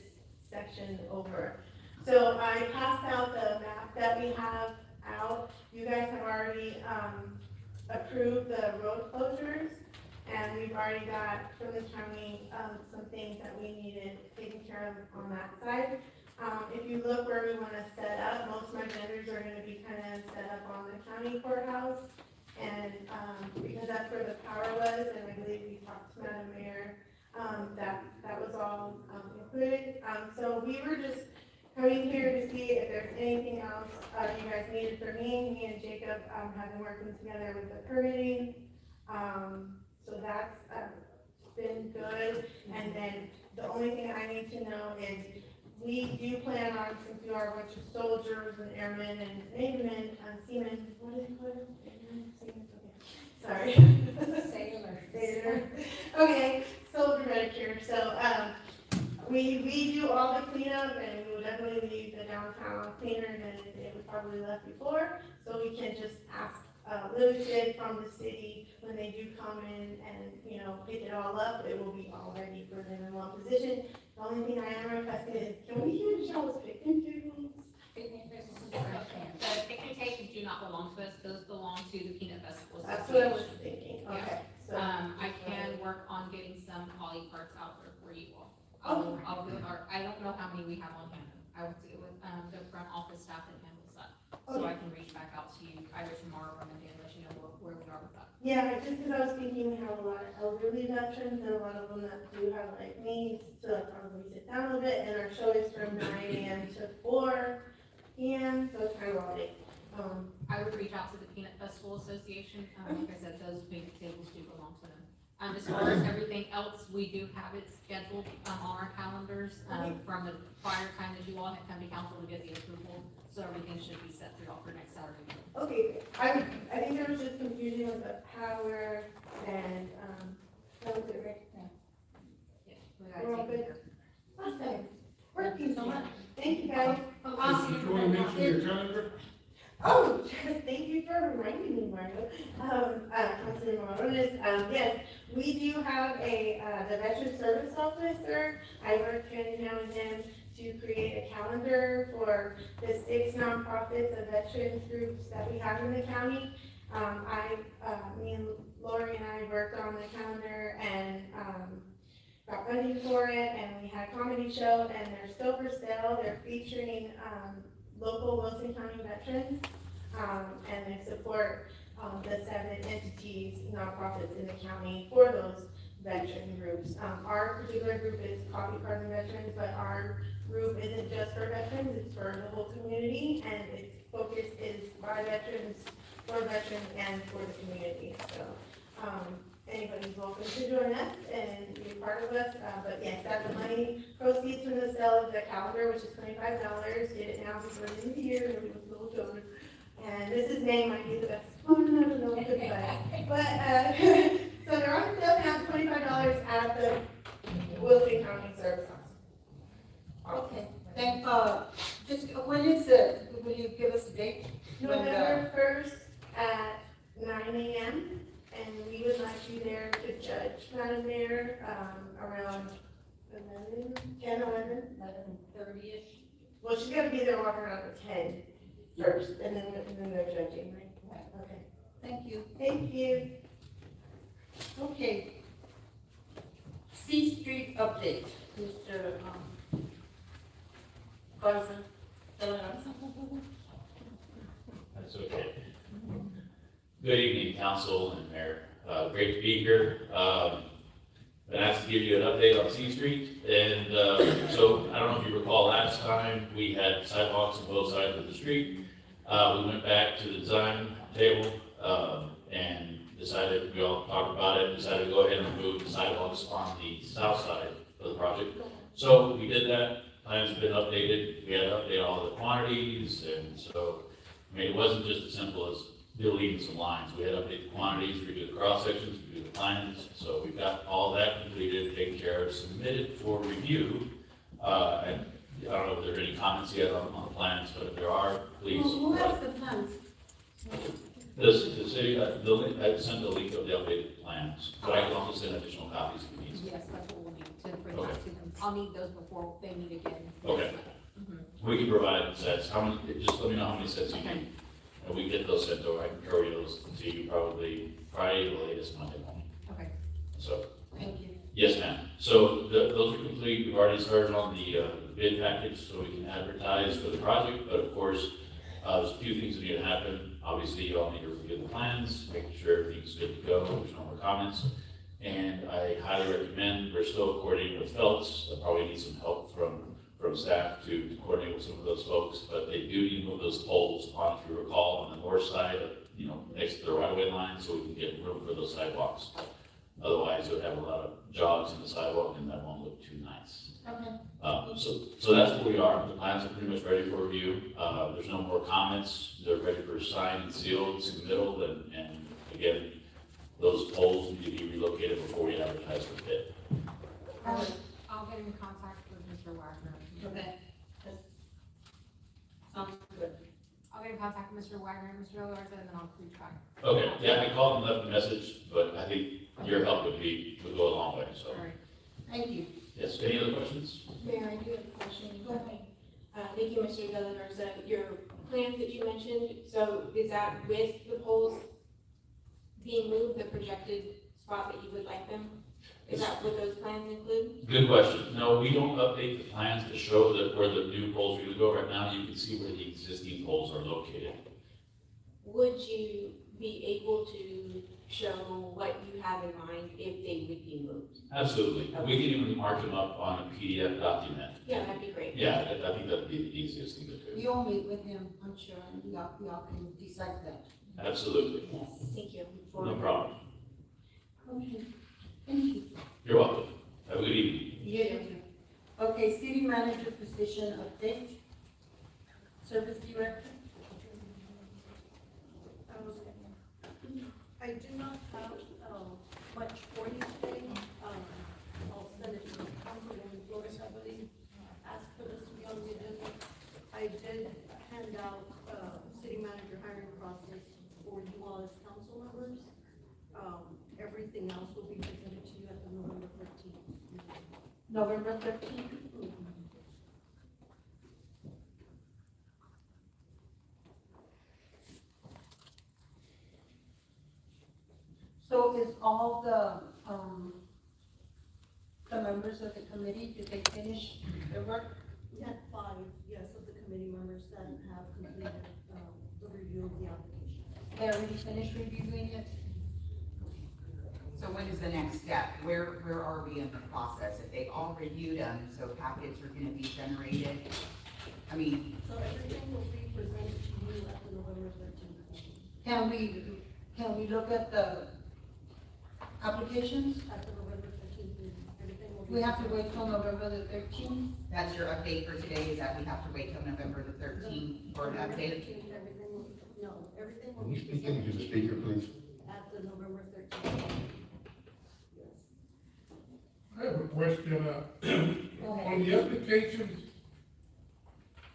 Speaker 9: section over. So I passed out the map that we have out. You guys have already approved the road closures, and we've already got from the county some things that we needed taken care of on that side. If you look where we want to set up, most of my vendors are going to be kind of set up on the county courthouse, and because that's where the power was, and I believe we talked to Madam Mayor, that was all included. So we were just coming here to see if there's anything else you guys needed from me. Me and Jacob have been working together with the permitting. So that's been good. And then the only thing I need to know is we do plan on, since we are a bunch of soldiers and airmen and navymen and seamen, what do they call it? Airmen, seamen, okay. Sorry. Sailor. Okay, soldier Medicare. So we do all the cleanup, and we will definitely leave the downtown cleaner than it was probably left before. So we can just ask limited from the city when they do come in and, you know, pick it all up, it will be all ready for them in one position. The only thing I am requesting is, can we use y'all's picnic tables?
Speaker 17: The picnic tables do not belong to us, those belong to the Peanut Festival.
Speaker 9: That's what I was thinking, okay. So,
Speaker 17: I can work on getting some poly carts out there for you all. I'll do I don't know how many we have on hand. I will do it with, the front office staff that handles that. So I can reach back out to you either tomorrow or Monday and let you know where we are with that.
Speaker 9: yeah, just because I was thinking we have a lot of elderly veterans and a lot of them that do have like needs to like probably sit down a little bit, and our show is from 9 a.m. to 4 p.m. So it's kind of late.
Speaker 17: I would reach out to the Peanut Festival Association. Like I said, those picnic tables do belong to them. As far as everything else, we do have it scheduled on our calendars from the prior time that you all had come to council to get the approval. So everything should be set for y'all for next Saturday.
Speaker 9: Okay, I think there was just confusion with the power and, that was it, right?
Speaker 17: Yeah.
Speaker 9: We're all good? Awesome. Working so much. Thank you, guys.
Speaker 15: Did you want to mention your calendar?
Speaker 9: Oh, just thank you for reminding me, Mario. Councilor Morones, yes, we do have the Veteran Service Officer. I work hand in hand with him to create a calendar for the 6 nonprofits of veterans groups that we have in the county. Me and Lori and I worked on the calendar and got funding for it, and we had a comedy show, and they're still for sale. They're featuring local Wilson County veterans, and they support the 7 entities, nonprofits in the county for those veteran groups. Our particular group is Coffee Carton Veterans, but our group isn't just for veterans, it's for the whole community, and its focus is by veterans, for veterans, and for the community. So anybody's welcome to join us and be a part of us. But yes, that's the money proceeds from the sale of the calendar, which is $25. Get it now before the end of the year, everyone's little children. And this May might be the best one, I don't know, but so they're on sale now, $25 at the Wilson County Service Office.
Speaker 1: Okay, then, just, when is it, will you give us a date?
Speaker 9: November 1st at 9 a.m. And we would like you there to judge, Madam Mayor, around 11:30-ish. Well, she's gotta be there walking around at 10 first, and then they're judging, right? Okay.
Speaker 1: Thank you.
Speaker 9: Thank you.
Speaker 1: Okay. C Street update, Mr. Garza.
Speaker 5: That's okay. Good evening, council and mayor. Great to be here. Been asked to give you an update on C Street, and so I don't know if you recall last time we had sidewalks on both sides of the street. We went back to the design table and decided, we all talked about it, decided to go ahead and remove the sidewalks on the south side of the project. So we did that. plans have been updated, we had to update all the quantities, and so, I mean, it wasn't just as simple as deleting some lines. We had to update the quantities, redo the cross sections, redo the plans, so we've got all that completed, taken care of, submitted for review. And I don't know if there are any comments yet on the plans, but if there are, please.
Speaker 1: Who has the plans?
Speaker 5: The city, I sent the link of the updated plans, but I can also send additional copies if you need.
Speaker 17: Yes, that's what we'll need to bring
Speaker 5: Okay.
Speaker 17: back to them. I'll need those before they meet again.
Speaker 5: Okay. We can provide sets, just let me know how many sets you need, and we get those sent over, I can carry those to you probably Friday, the latest Monday morning.
Speaker 17: Okay.
Speaker 5: So,
Speaker 1: Thank you.
Speaker 5: yes, ma'am. So those are complete, we've already started on the bid package, so we can advertise for the project, but of course, there's a few things that need to happen. Obviously, you all need to review the plans, making sure everything's good to go, there's no more comments. And I highly recommend, we're still coordinating with Phelps, I probably need some help from staff to coordinate with some of those folks, but they do need to move those poles on, if you recall, on the north side, next to the right-of-way line, so we can get room for those sidewalks. Otherwise, you'll have a lot of jogs in the sidewalk, and that won't look too nice.
Speaker 1: Okay.
Speaker 5: So that's where we are. The plans are pretty much ready for review. There's no more comments. They're ready for signed and sealed, submittal, and again, those poles need to be relocated before we advertise for bid.
Speaker 17: I'll get in contact with Mr. Wagner.
Speaker 1: Okay.
Speaker 17: Sounds good. I'll get in contact with Mr. Wagner and Mr. Garza, and then I'll reach back.
Speaker 5: Okay, yeah, I called and left a message, but I think your help would go a long way, so.
Speaker 17: All right.
Speaker 1: Thank you.
Speaker 5: Yes, any other questions?
Speaker 3: Mayor, I do have a question. Go ahead. Thank you, Mr. De La Garza. Your plans that you mentioned, so is that with the poles being moved, the projected spot that you would like them? Is that what those plans include?
Speaker 5: Good question. No, we don't update the plans to show that where the new poles are gonna go. Right now, you can see where the existing poles are located.
Speaker 3: Would you be able to show what you have in mind if they would be moved?
Speaker 5: Absolutely. We can even mark them up on a PDF document.
Speaker 3: Yeah, that'd be great.
Speaker 5: Yeah, I think that'd be the easiest thing to do.
Speaker 1: You'll meet with him, I'm sure, and y'all can decide that.
Speaker 5: Absolutely.
Speaker 3: Thank you.
Speaker 5: No problem.
Speaker 1: Okay. Thank you.
Speaker 5: You're welcome. Have a good evening.
Speaker 1: Yeah. Okay, city manager position update. Service director.
Speaker 7: I do not have, much for you today. I'll send it to the council when Flores, I believe, asked for this to be on the agenda. I did hand out, city manager hiring process for you all as council members. Everything else will be presented to you at the November 13th.
Speaker 1: November 13th. So is all the members of the committee, did they finish their work?
Speaker 7: We had 5, yes, of the committee members that have completed, the review of the application.
Speaker 1: They already finished reviewing it?
Speaker 12: So when is the next step? Where are we in the process? If they've all reviewed them, so packets are gonna be generated? I mean,
Speaker 7: So everything will be presented to you at the November 13th meeting.
Speaker 1: Can we look at the applications?
Speaker 7: At the November 13th meeting, everything will be.
Speaker 1: We have to wait till November the 13th?
Speaker 12: that's your update for today, is that we have to wait till November the 13th for an update?
Speaker 7: Everything will, no, everything will
Speaker 22: Can
Speaker 7: be
Speaker 22: you speak into the speaker, please?
Speaker 7: at the November 13th. Yes.
Speaker 23: I have a question, on the applications,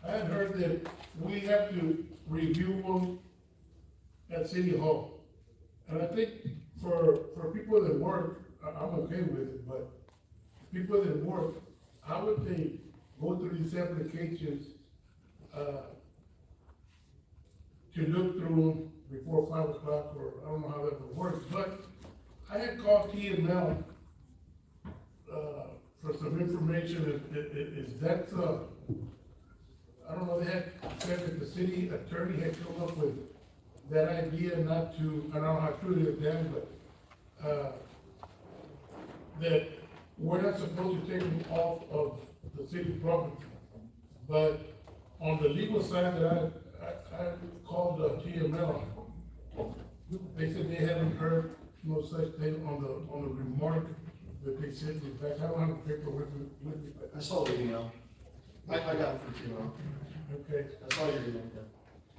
Speaker 23: I had heard that we have to review them at City Hall. And I think for people that work, I'm okay with it, but people that work, how would they go through these applications, to look through them before 5 o'clock, or I don't know how that would work, but I had called TML, for some information, is that, I don't know, they had said that the city attorney had come up with that idea not to, I don't know how true it is then, but, that we're not supposed to take them off of the city property. But on the legal side that I called TML, they said they hadn't heard no such thing on the remark that they sent me back. I don't have the paper with me, but
Speaker 22: I saw the email.
Speaker 18: I got it from Timo.
Speaker 23: Okay,
Speaker 18: That's all you're doing.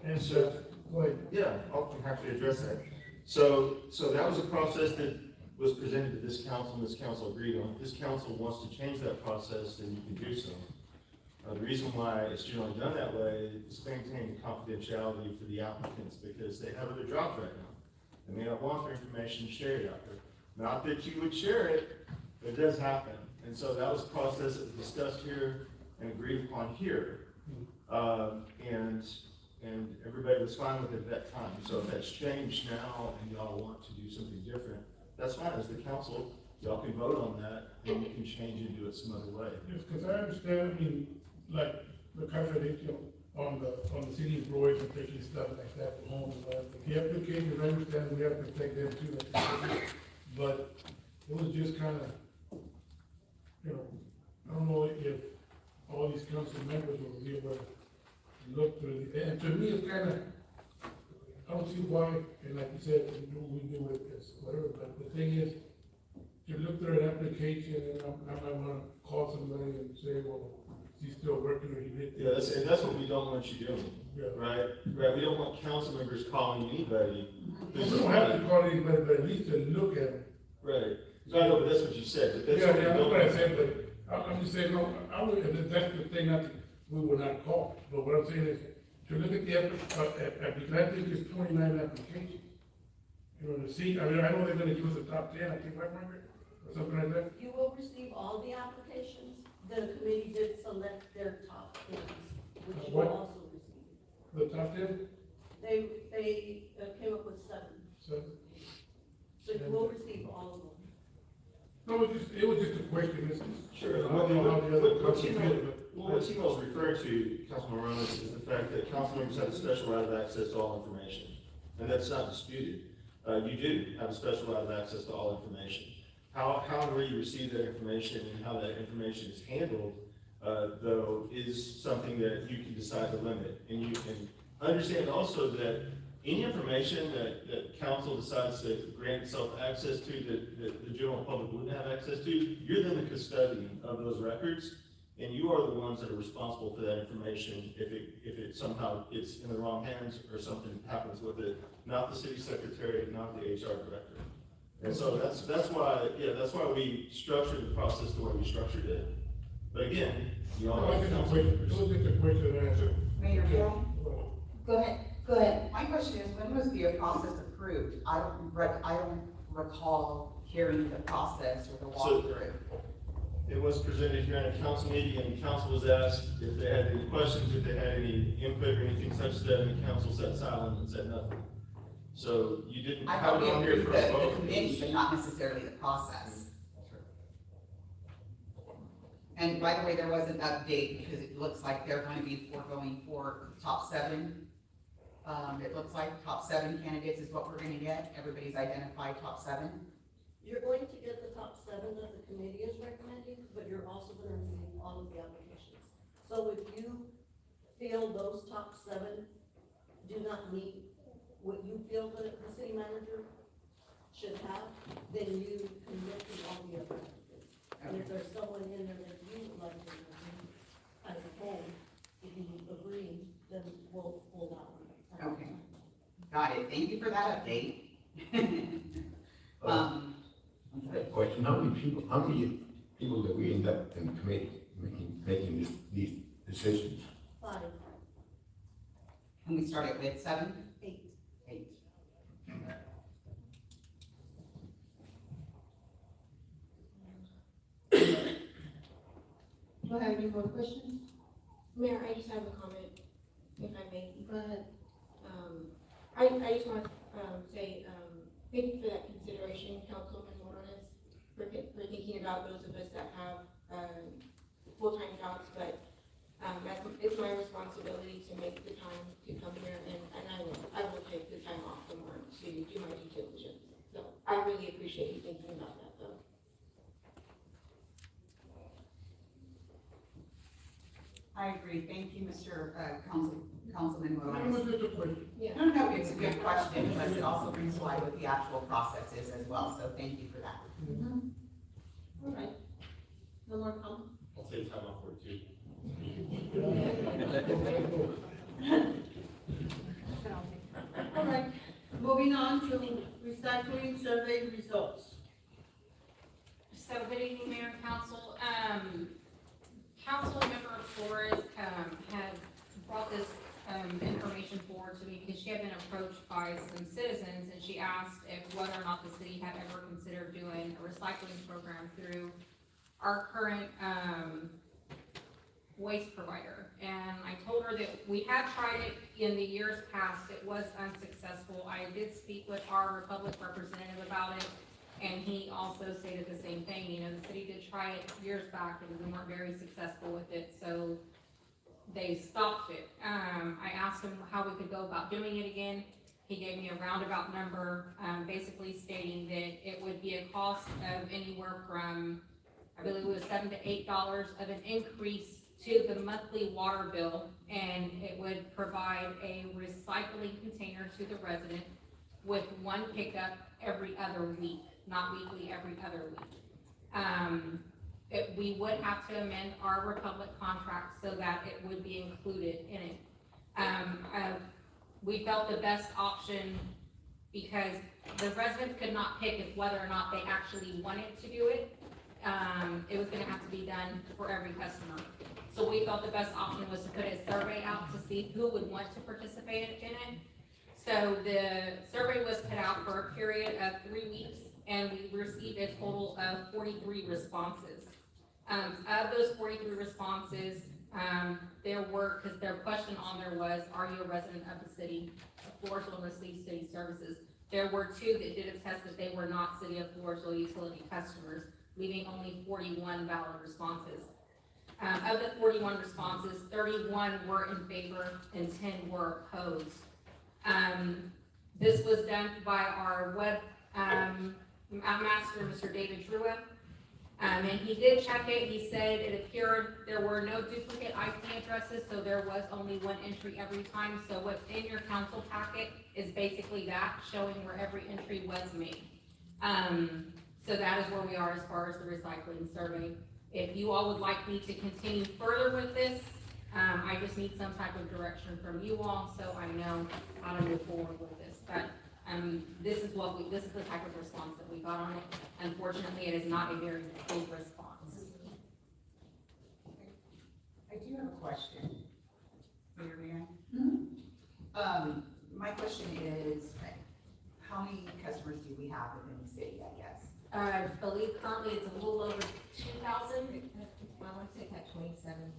Speaker 23: and
Speaker 18: So-
Speaker 23: go ahead.
Speaker 18: Yeah, I'm happy to address that. So that was a process that was presented to this council, and this council agreed on. If this council wants to change that process, then you can do so. The reason why it's generally done that way is to maintain confidentiality for the applicants, because they have other jobs right now. They may not want their information shared out there. Not that you would share it, but it does happen. And so that was a process that was discussed here and agreed upon here. And everybody was fine with it at that time. So if that's changed now and y'all want to do something different, that's fine. As the council, y'all can vote on that and you can change and do it some other way.
Speaker 23: Yes, because I understand, I mean, like, the confidential on the city employees and taking stuff like that from home, the applications, I understand we have to protect them too, like you said. But it was just kind of, you know, I don't know if all these council members will be able to look through it, and to me, it's kind of, I don't see why, and like you said, we do it as whatever, but the thing is, to look through an application, and I might wanna call somebody and say, well, he's still working, or he did.
Speaker 18: Yeah, that's what we don't want you doing,
Speaker 23: Yeah.
Speaker 18: right? Right, we don't want council members calling anybody.
Speaker 23: We don't have to call anybody, but at least to look at it.
Speaker 18: Right, so I know, but that's what you said, but that's
Speaker 23: Yeah,
Speaker 18: what we
Speaker 23: yeah, that's
Speaker 18: don't
Speaker 23: what I
Speaker 18: want.
Speaker 23: said, but I'm just saying, no, I would, and that's the thing, not, we will not call, but what I'm saying is, to look at the application, I think there's 29 applications. You know, to see, I mean, I know they're gonna give us a top 10, I think, right, Margaret, or something like that.
Speaker 7: You will receive all the applications. The committee did select their top 10s, which you will
Speaker 23: What?
Speaker 7: also receive.
Speaker 23: The top 10,
Speaker 7: They came up with 7,
Speaker 23: so,
Speaker 7: so you will receive all of them.
Speaker 23: no, it was just a question, it's just.
Speaker 18: Sure,
Speaker 23: I don't know how the other
Speaker 18: what
Speaker 23: council
Speaker 18: Timo,
Speaker 23: did, but.
Speaker 18: what Timo's referring to, Councilman Ronis, is the fact that council members have a special right of access to all information. And that's not disputed. You do have a special right of access to all information. However you receive that information and how that information is handled, though, is something that you can decide to limit. And you can understand also that any information that council decides to grant itself access to that the general public wouldn't have access to, you're then the custodian of those records, and you are the ones that are responsible for that information if it somehow gets in the wrong hands or something happens with it, not the city secretary, not the HR director. And so that's why we structured the process the way we structured it. But again, you all have council members.
Speaker 23: It was just a question and answer.
Speaker 12: Mayor Hill?
Speaker 1: Go ahead.
Speaker 12: My question is, when was the process approved? I don't recall hearing the process or the walkthrough.
Speaker 18: It was presented here in a council meeting, and the council was asked if they had any questions, if they had any input or anything such as that, and the council sat silent and said nothing. So you didn't
Speaker 12: I
Speaker 18: have
Speaker 12: thought
Speaker 18: it
Speaker 12: we
Speaker 18: on here
Speaker 12: approved
Speaker 18: for a
Speaker 12: the
Speaker 18: vote.
Speaker 12: committee, but not necessarily the process. And by the way, there was an update because it looks like they're going to be foregoing for top 7. It looks like top 7 candidates is what we're going to get. Everybody's identified top 7.
Speaker 7: You're going to get the top 7 that the committee is recommending, but you're also going to receive all of the applications. So if you feel those top 7 do not meet what you feel that the city manager should have, then you can look at all the other applicants. And if there's someone in there that you would like to review as a whole, if you agree, then we'll pull that one.
Speaker 12: Okay. Got it. Thank you for that update.
Speaker 11: I have a question, how many people that we end up in the committee making these decisions?
Speaker 7: 5.
Speaker 12: Can we start it with 7?
Speaker 7: 8.
Speaker 12: 8.
Speaker 1: Do I have any more questions?
Speaker 3: Mayor, I just have a comment, if I may.
Speaker 1: Go ahead.
Speaker 3: I just want to say, thank you for that consideration, Councilman Morones, for thinking about those of us that have full-time jobs, but it's my responsibility to make the time to come here, and I will take the time off from work to do my due diligence. So I really appreciate you thinking about that, though.
Speaker 12: I agree. Thank you, Mr. Councilman
Speaker 23: It was
Speaker 12: Morales.
Speaker 23: just a question.
Speaker 3: Yeah.
Speaker 12: No, it's a good question, because it also brings to light what the actual process is as well, so thank you for that.
Speaker 1: All right. No more comments?
Speaker 16: I'll take time off work too.
Speaker 1: All right, moving on to recycling survey results.
Speaker 17: So good evening, Mayor and Council. Councilmember Flores, had brought this, information forward to me because she had been approached by some citizens and she asked if whether or not the city had ever considered doing a recycling program through our current, waste provider. And I told her that we had tried it in the years past, it was unsuccessful. I did speak with our Republic representative about it, and he also stated the same thing. You know, the city did try it years back and we weren't very successful with it, so they stopped it. I asked him how we could go about doing it again. He gave me a roundabout number, basically stating that it would be a cost of anywhere from, I believe it was $7 to $8 of an increase to the monthly water bill, and it would provide a recycling container to the resident with one pickup every other week, not weekly, every other week. We would have to amend our Republic contract so that it would be included in it. We felt the best option, because the residents could not pick if whether or not they actually wanted to do it. It was gonna have to be done for every customer. So we felt the best option was to put a survey out to see who would want to participate in it. So the survey was put out for a period of 3 weeks, and we received a total of 43 responses. Of those 43 responses, there were, because their question on there was, are you a resident of the city of Floresville and receive city services? There were 2 that did attest that they were not city of Floresville utility customers, leaving only 41 valid responses. Of the 41 responses, 31 were in favor and 10 were opposed. This was done by our web master, Mr. David Drewer. And he did check it. He said it appeared there were no duplicate IP addresses, so there was only one entry every time. So what's in your council packet is basically that, showing where every entry was made. So that is where we are as far as the recycling survey. If you all would like me to continue further with this, I just need some type of direction from you all, so I know how to move forward with this. But this is the type of response that we got on it. Unfortunately, it is not a very big response.
Speaker 12: I do have a question. Mayor, my question is, how many customers do we have within the city, I guess?
Speaker 17: I believe currently it's a little over 2,000.
Speaker 14: Well, let's say that 2,800.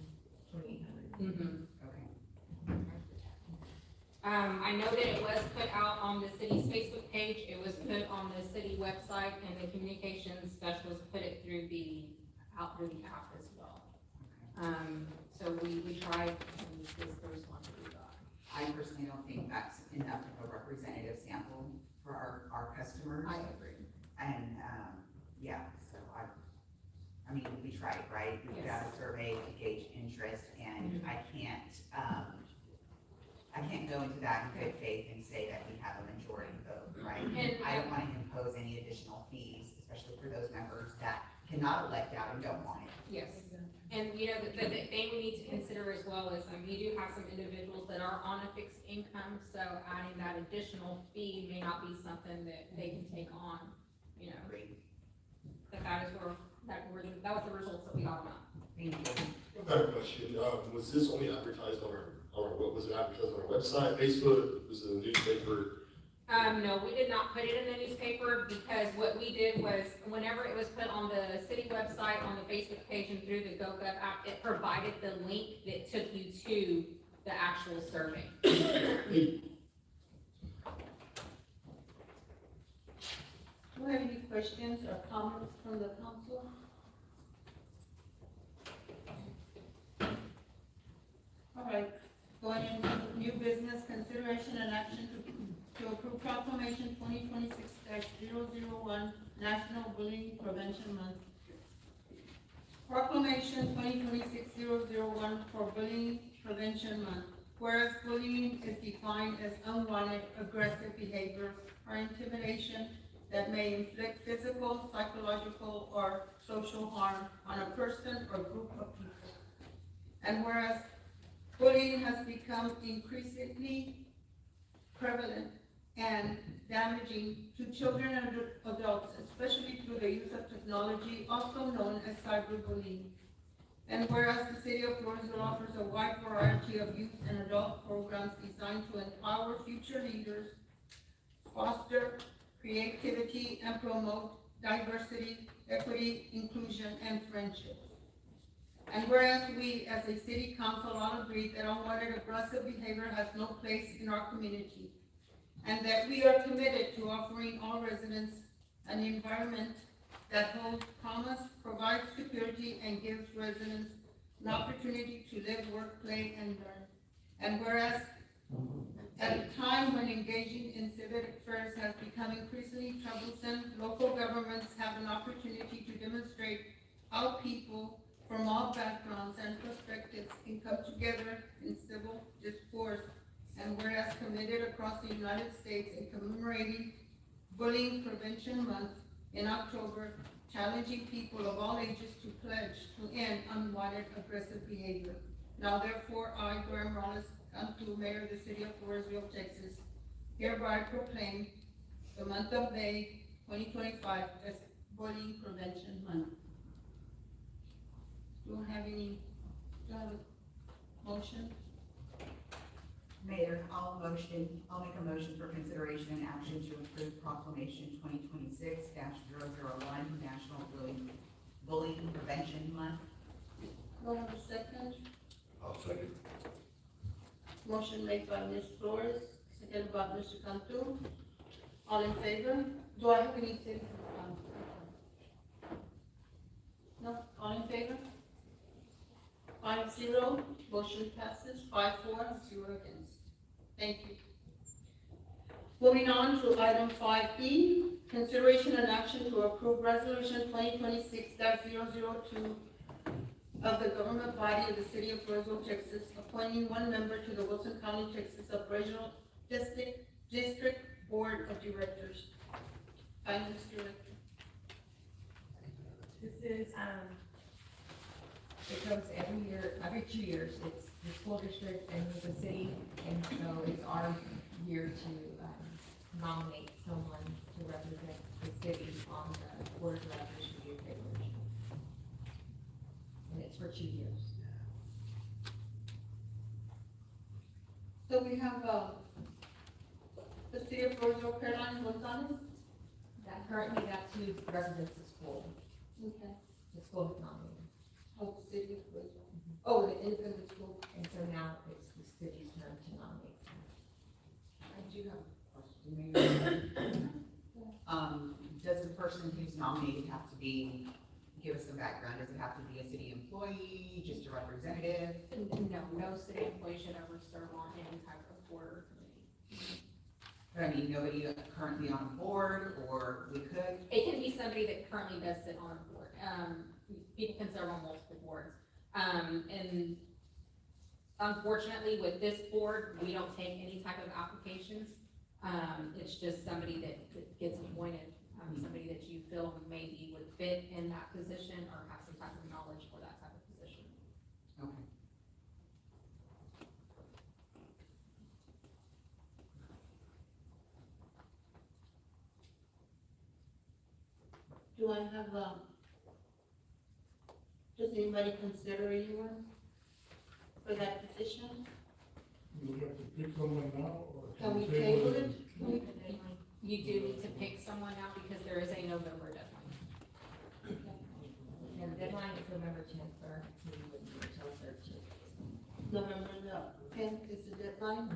Speaker 17: Mm-hmm.
Speaker 12: Okay.
Speaker 17: I know that it was put out on the city's Facebook page, it was put on the city website, and the communications specialist put it through the app as well. So we tried, and this is the response that we got.
Speaker 12: I personally don't think that's enough of a representative sample for our customers.
Speaker 17: I agree.
Speaker 12: And, yeah, so I mean, we tried, right? We put out a survey to gauge interest, and I can't go into that in good faith and say that we have a majority vote, right?
Speaker 17: And
Speaker 12: I don't want to impose any additional fees, especially for those members that cannot elect out and don't want it.
Speaker 17: Yes, and you know, the thing we need to consider as well is, you do have some individuals that are on a fixed income, so adding that additional fee may not be something that they can take on, you know. But that was the results that we got on that.
Speaker 12: Thank you.
Speaker 19: I've got a question. Was this only advertised on what was it advertised on our website, Facebook, was it a newspaper?
Speaker 17: No, we did not put it in the newspaper, because what we did was, whenever it was put on the city website, on the Facebook page, and through the GoGov app, it provided the link that took you to the actual survey.
Speaker 1: Do you have any questions or comments from the council? All right, going into new business, consideration and action to approve proclamation 2026-001 National Bullying Prevention Month. Proclamation 2026-001 for Bullying Prevention Month. Whereas bullying is defined as unwanted, aggressive behavior or intimidation that may inflict physical, psychological, or social harm on a person or group of people. And whereas bullying has become increasingly prevalent and damaging to children and adults, especially through the use of technology, also known as cyberbullying. And whereas the city of Floresville offers a wide variety of youth and adult programs designed to empower future leaders, foster creativity, and promote diversity, equity, inclusion, and friendship. And whereas we, as a city council, all agree that unwanted aggressive behavior has no place in our community, and that we are committed to offering all residents an environment that holds promise, provides security, and gives residents an opportunity to live, work, play, and learn. And whereas at a time when engaging in civic affairs has become increasingly troublesome, local governments have an opportunity to demonstrate how people from all backgrounds and perspectives can come together in civil discourse. And whereas committed across the United States in commemorating Bullying Prevention Month in October, challenging people of all ages to pledge to end unwanted aggressive behavior. Now therefore, I, Graham Morales, Cantu, Mayor of the City of Floresville, Texas, hereby proclaim the month of May 2025 as Bullying Prevention Month. Do I have a motion?
Speaker 12: Mayor, I'll make a motion for consideration and action to approve proclamation 2026-001 National Bullying Prevention Month.
Speaker 1: Do I have a second?
Speaker 11: I'll second.
Speaker 1: Motion made by Ms. Flores, seconded by Mr. Cantu. All in favor? Do I have any citizens? No, all in favor? 5-0, motion passes. 5-4, 0 against. Thank you. Moving on to item 5E, consideration and action to approve resolution 2026-002 of the government body of the city of Floresville, Texas, appointing one member to the Wilson County, Texas Operational District Board of Directors. Finance Director.
Speaker 14: This is, it comes every 2 years. It's the school district and the city, and so it's our year to nominate someone to represent the city on the board of directors for your privilege. And it's for 2 years.
Speaker 1: So we have, the city of Floresville, Caroline Gonzalez.
Speaker 14: That currently, that's who represents the school.
Speaker 1: Okay.
Speaker 14: The school is nominated.
Speaker 1: Oh, the city of Floresville. Oh, the independent school.
Speaker 14: And so now it's the city's turn to nominate.
Speaker 12: I do have a question, Mayor. Does the person who's nominated have to be, give us some background, does it have to be a city employee, just a representative?
Speaker 17: No city employee should ever serve on any type of board or committee.
Speaker 12: But I mean, nobody currently on board, or we could?
Speaker 17: It can be somebody that currently does sit on a board. People can serve on multiple boards. And unfortunately, with this board, we don't take any type of applications. It's just somebody that gets appointed, somebody that you feel maybe would fit in that position or have some type of knowledge for that type of position.
Speaker 12: Okay.
Speaker 1: Do I have, does anybody consider anyone for that position?
Speaker 23: Do we have to pick someone now, or?
Speaker 1: Can we table it?
Speaker 17: You do need to pick someone out because there is a November deadline.
Speaker 14: And the deadline is November 10th, or we wouldn't do it until 13th.
Speaker 1: November the 10th is the deadline?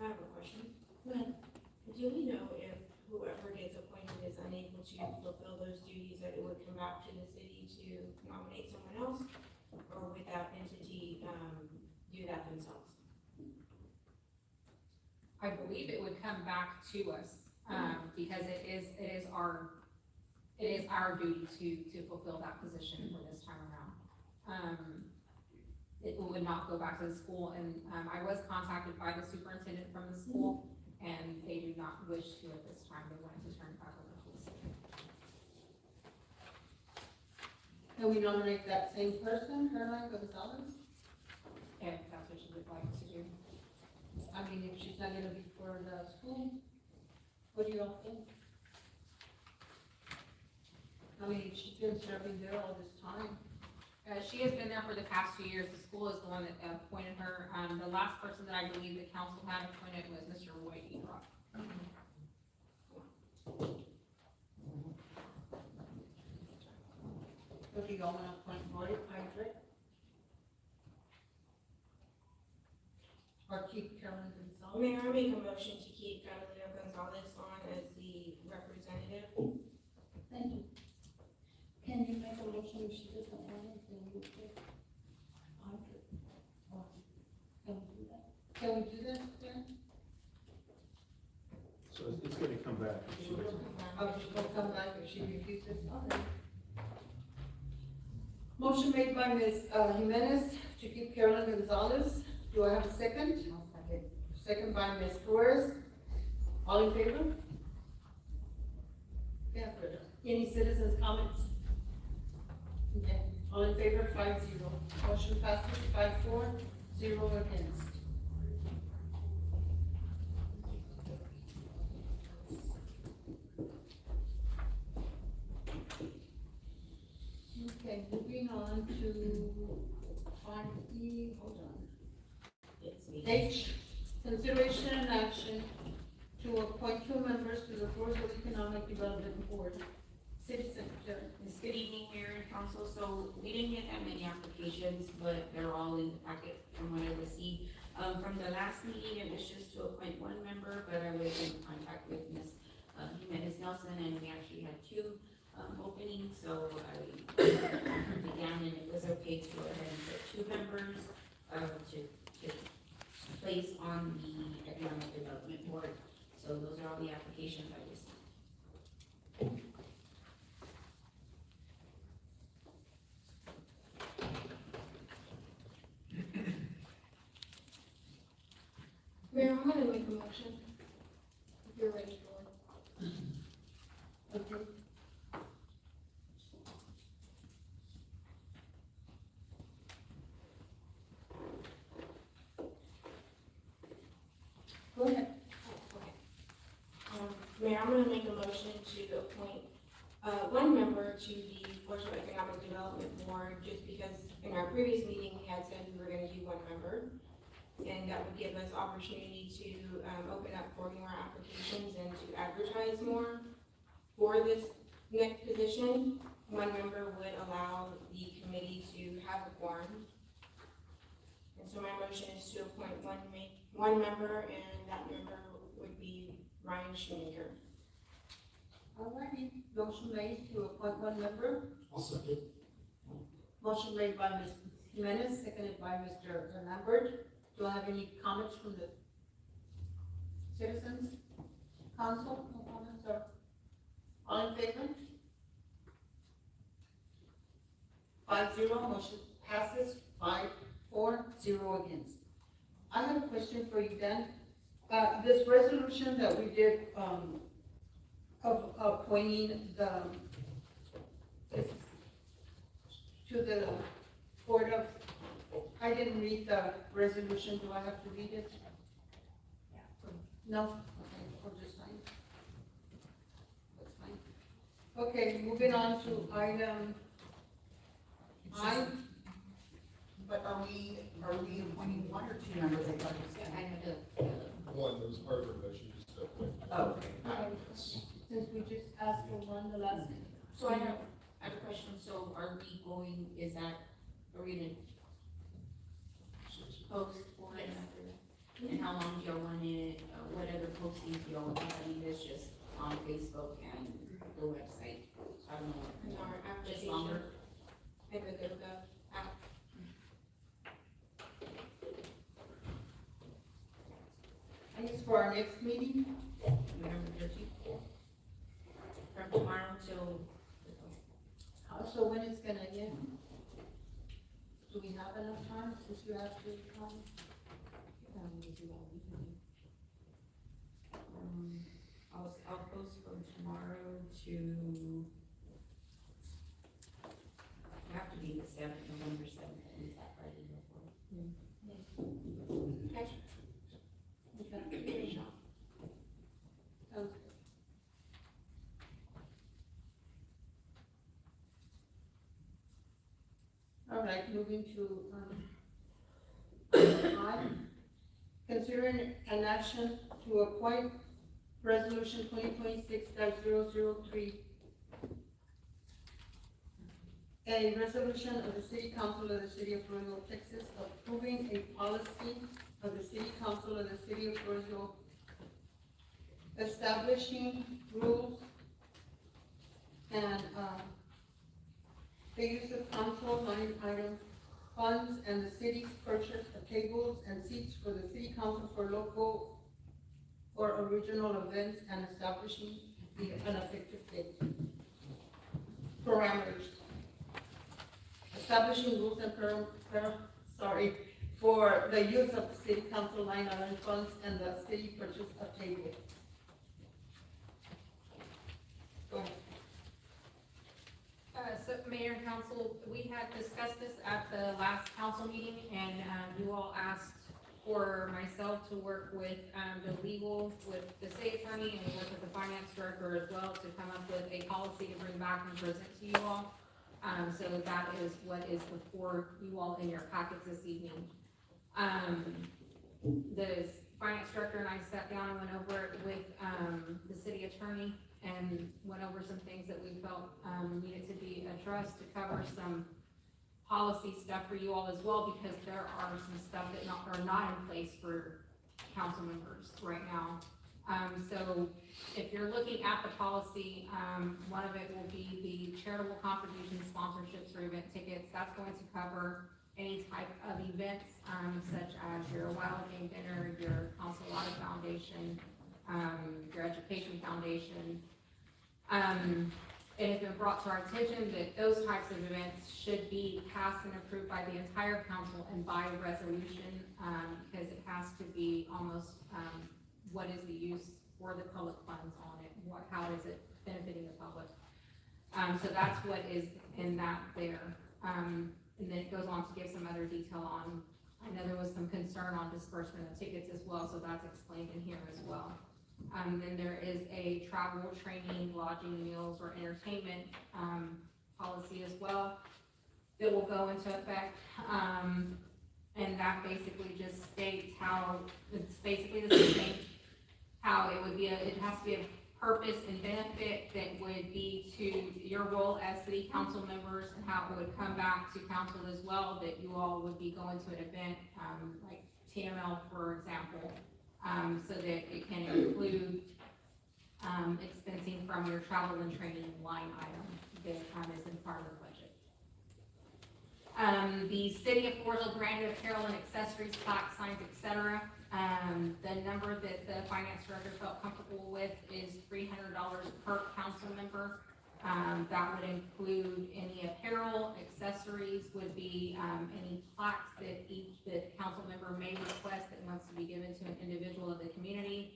Speaker 3: I have a question.
Speaker 1: Go ahead.
Speaker 3: Do we know if whoever gets appointed is unable to fulfill those duties, that it would come back to the city to nominate someone else? Or would that entity, do that themselves?
Speaker 17: I believe it would come back to us, because it is our duty to fulfill that position for this time around. It would not go back to the school, and, I was contacted by the superintendent from the school, and they do not wish to at this time. They wanted to turn it back over to the city.
Speaker 1: Can we nominate that same person, Caroline Gonzalez?
Speaker 17: If that's what she would like to do.
Speaker 1: I mean, if she's not gonna be for the school, what do you all think? I mean, she's been serving there all this time.
Speaker 17: She has been there for the past 2 years. The school is the one that appointed her. The last person that I believe the council had appointed was Mr. White Rock.
Speaker 1: So do y'all wanna appoint Roy Hydrick? Or keep Caroline Gonzalez?
Speaker 3: Mayor, I make a motion to keep Catalina Gonzalez on as the representative.
Speaker 1: Thank you. Can you make a motion if she doesn't want it, then you pick Hydrick? Or can we do that? Can we do that, Karen?
Speaker 19: So it's gonna come back.
Speaker 1: She will come back. Oh, she's gonna come back if she refuses, okay. Motion made by Ms. Jimenez to keep Caroline Gonzalez. Do I have a second? I'll second. Second by Ms. Flores. All in favor? Yeah, good. Any citizens' comments? Okay, all in favor, 5-0. Motion passes 5-4, 0 against. Okay, moving on to 5E, hold on. H, consideration and action to appoint 2 members to the Floresville Economic Development Board. City Secretary.
Speaker 8: Good evening, Mayor and Council. So we didn't get that many applications, but they're all in the packet from what I received. From the last meeting, it was just to appoint 1 member, but I was in contact with Ms. Jimenez Nelson, and we actually had 2 openings, so I began, and it was okay to go ahead and put 2 members to place on the Economic Development Board. So those are all the applications I received.
Speaker 3: Mayor, I'm gonna make a motion, if you're ready for it.
Speaker 1: Okay. Go ahead.
Speaker 3: Mayor, I'm gonna make a motion to appoint, 1 member to the Floresville Economic Development Board, just because in our previous meeting, we had said we were gonna do 1 member. And that would give us opportunity to, open up for more applications and to advertise more for this next position. 1 member would allow the committee to have a quorum. And so my motion is to appoint 1 member, and that member would be Ryan Shoemaker.
Speaker 1: All righty, motion made to appoint 1 member.
Speaker 19: I'll second.
Speaker 1: Motion made by Ms. Jimenez, seconded by Mr. Lambert. Do I have any comments from the citizens? Council, no comments, or all in favor? 5-0, motion passes 5-4, 0 against. I have a question for you, Dan. This resolution that we did, of appointing to the Board of, I didn't read the resolution, do I have to read it? No? Okay, we'll just sign. That's fine. Okay, moving on to item I.
Speaker 12: But are we appointing 1 or 2 members? I thought it was
Speaker 8: I had to,
Speaker 19: One, that was part of our motion, just to appoint.
Speaker 12: Oh,
Speaker 1: Okay. Since we just asked for 1 the last.
Speaker 8: so I have a question. So are we going, are we gonna post for it after that? And how long do y'all want it, what other postings do y'all want? I mean, it's just on Facebook and the website, so I don't know.
Speaker 3: And our
Speaker 8: Just
Speaker 3: application.
Speaker 8: longer?
Speaker 3: And the GovGov app.
Speaker 1: I guess for our next meeting,
Speaker 8: November 13th? From tomorrow till,
Speaker 1: so when it's gonna end? Do we have enough time since you have to come?
Speaker 8: I'll post from tomorrow to, I
Speaker 14: 7th, November 7th, at least that Friday before.
Speaker 1: All right, moving to, I, considering an action to appoint resolution 2026-003, a resolution of the City Council of the City of Floresville, Texas, approving a policy of the City Council of the City of Floresville establishing rules and, the use of council line item funds and the city's purchase of tables and seats for the city council for local or regional events and establishing an effective date. Parameters. Establishing rules and for the use of the city council line item funds and the city purchase of tables. Go ahead.
Speaker 17: So Mayor and Council, we had discussed this at the last council meeting, and you all asked for myself to work with the legal, with the city attorney, and work with the finance director as well to come up with a policy to bring back and present to you all. So that is what is before you all in your packets this evening. The finance director and I sat down and went over it with the city attorney and went over some things that we felt needed to be addressed to cover some policy stuff for you all as well, because there are some stuff that are not in place for council members right now. So if you're looking at the policy, one of it will be the charitable contributions, sponsorships, or event tickets. That's going to cover any type of events, such as your Wild Game Dinner, your Consolata Foundation, your Education Foundation. It has been brought to our attention that those types of events should be passed and approved by the entire council and by resolution, because it has to be almost, what is the use for the public funds on it? How is it benefiting the public? So that's what is in that there. And then it goes on to give some other detail on, I know there was some concern on disbursement of tickets as well, so that's explained in here as well. Then there is a travel, training, lodging, meals, or entertainment policy as well that will go into effect. And that basically just states how, it's basically the same thing, how it would be, it has to be a purpose and benefit that would be to your role as city council members, and how it would come back to council as well, that you all would be going to an event, like TML, for example. So that it can include expensing from your travel and training line item that is in part of the budget. The city of Floresville branded apparel and accessories, plaques, signs, etc. The number that the finance director felt comfortable with is $300 per council member. That would include any apparel, accessories would be any plaques that council member may request that wants to be given to an individual of the community,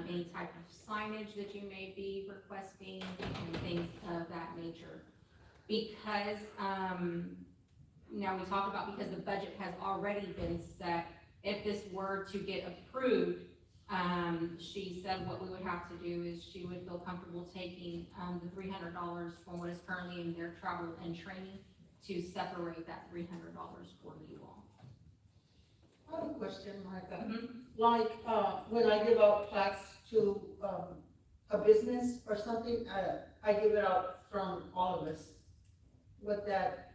Speaker 17: any type of signage that you may be requesting, and things of that nature. Because, now we talked about, because the budget has already been set, if this were to get approved, she said what we would have to do is she would feel comfortable taking the $300 from what is currently in their travel and training to separate that $300 for you all.
Speaker 1: I have a question, Martha. Like, when I give out plaques to a business or something, I give it out from all of us. Would that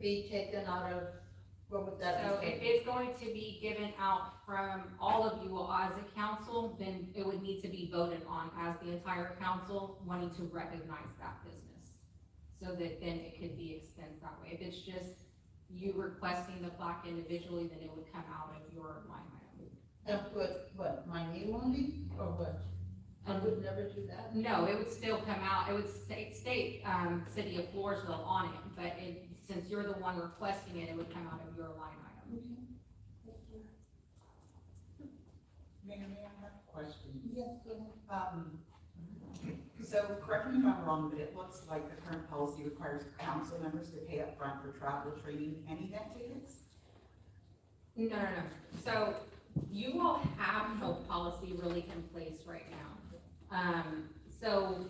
Speaker 1: be taken out of, what would that be?
Speaker 17: So if it's going to be given out from all of you all as a council, then it would need to be voted on as the entire council wanting to recognize that business, so that then it could be expensed that way. If it's just you requesting the plaque individually, then it would come out of your line item.
Speaker 1: And put, what, my name only, or what? I would never do that?
Speaker 17: No, it would still come out, it would state City of Floresville on it, but since you're the one requesting it, it would come out of your line item.
Speaker 12: Mayor, may I have a question?
Speaker 1: Yes, go ahead.
Speaker 12: So correct me if I'm wrong, but it looks like the current policy requires council members to pay up front for travel, training, and event tickets?
Speaker 17: No. So you all have no policy really in place right now. So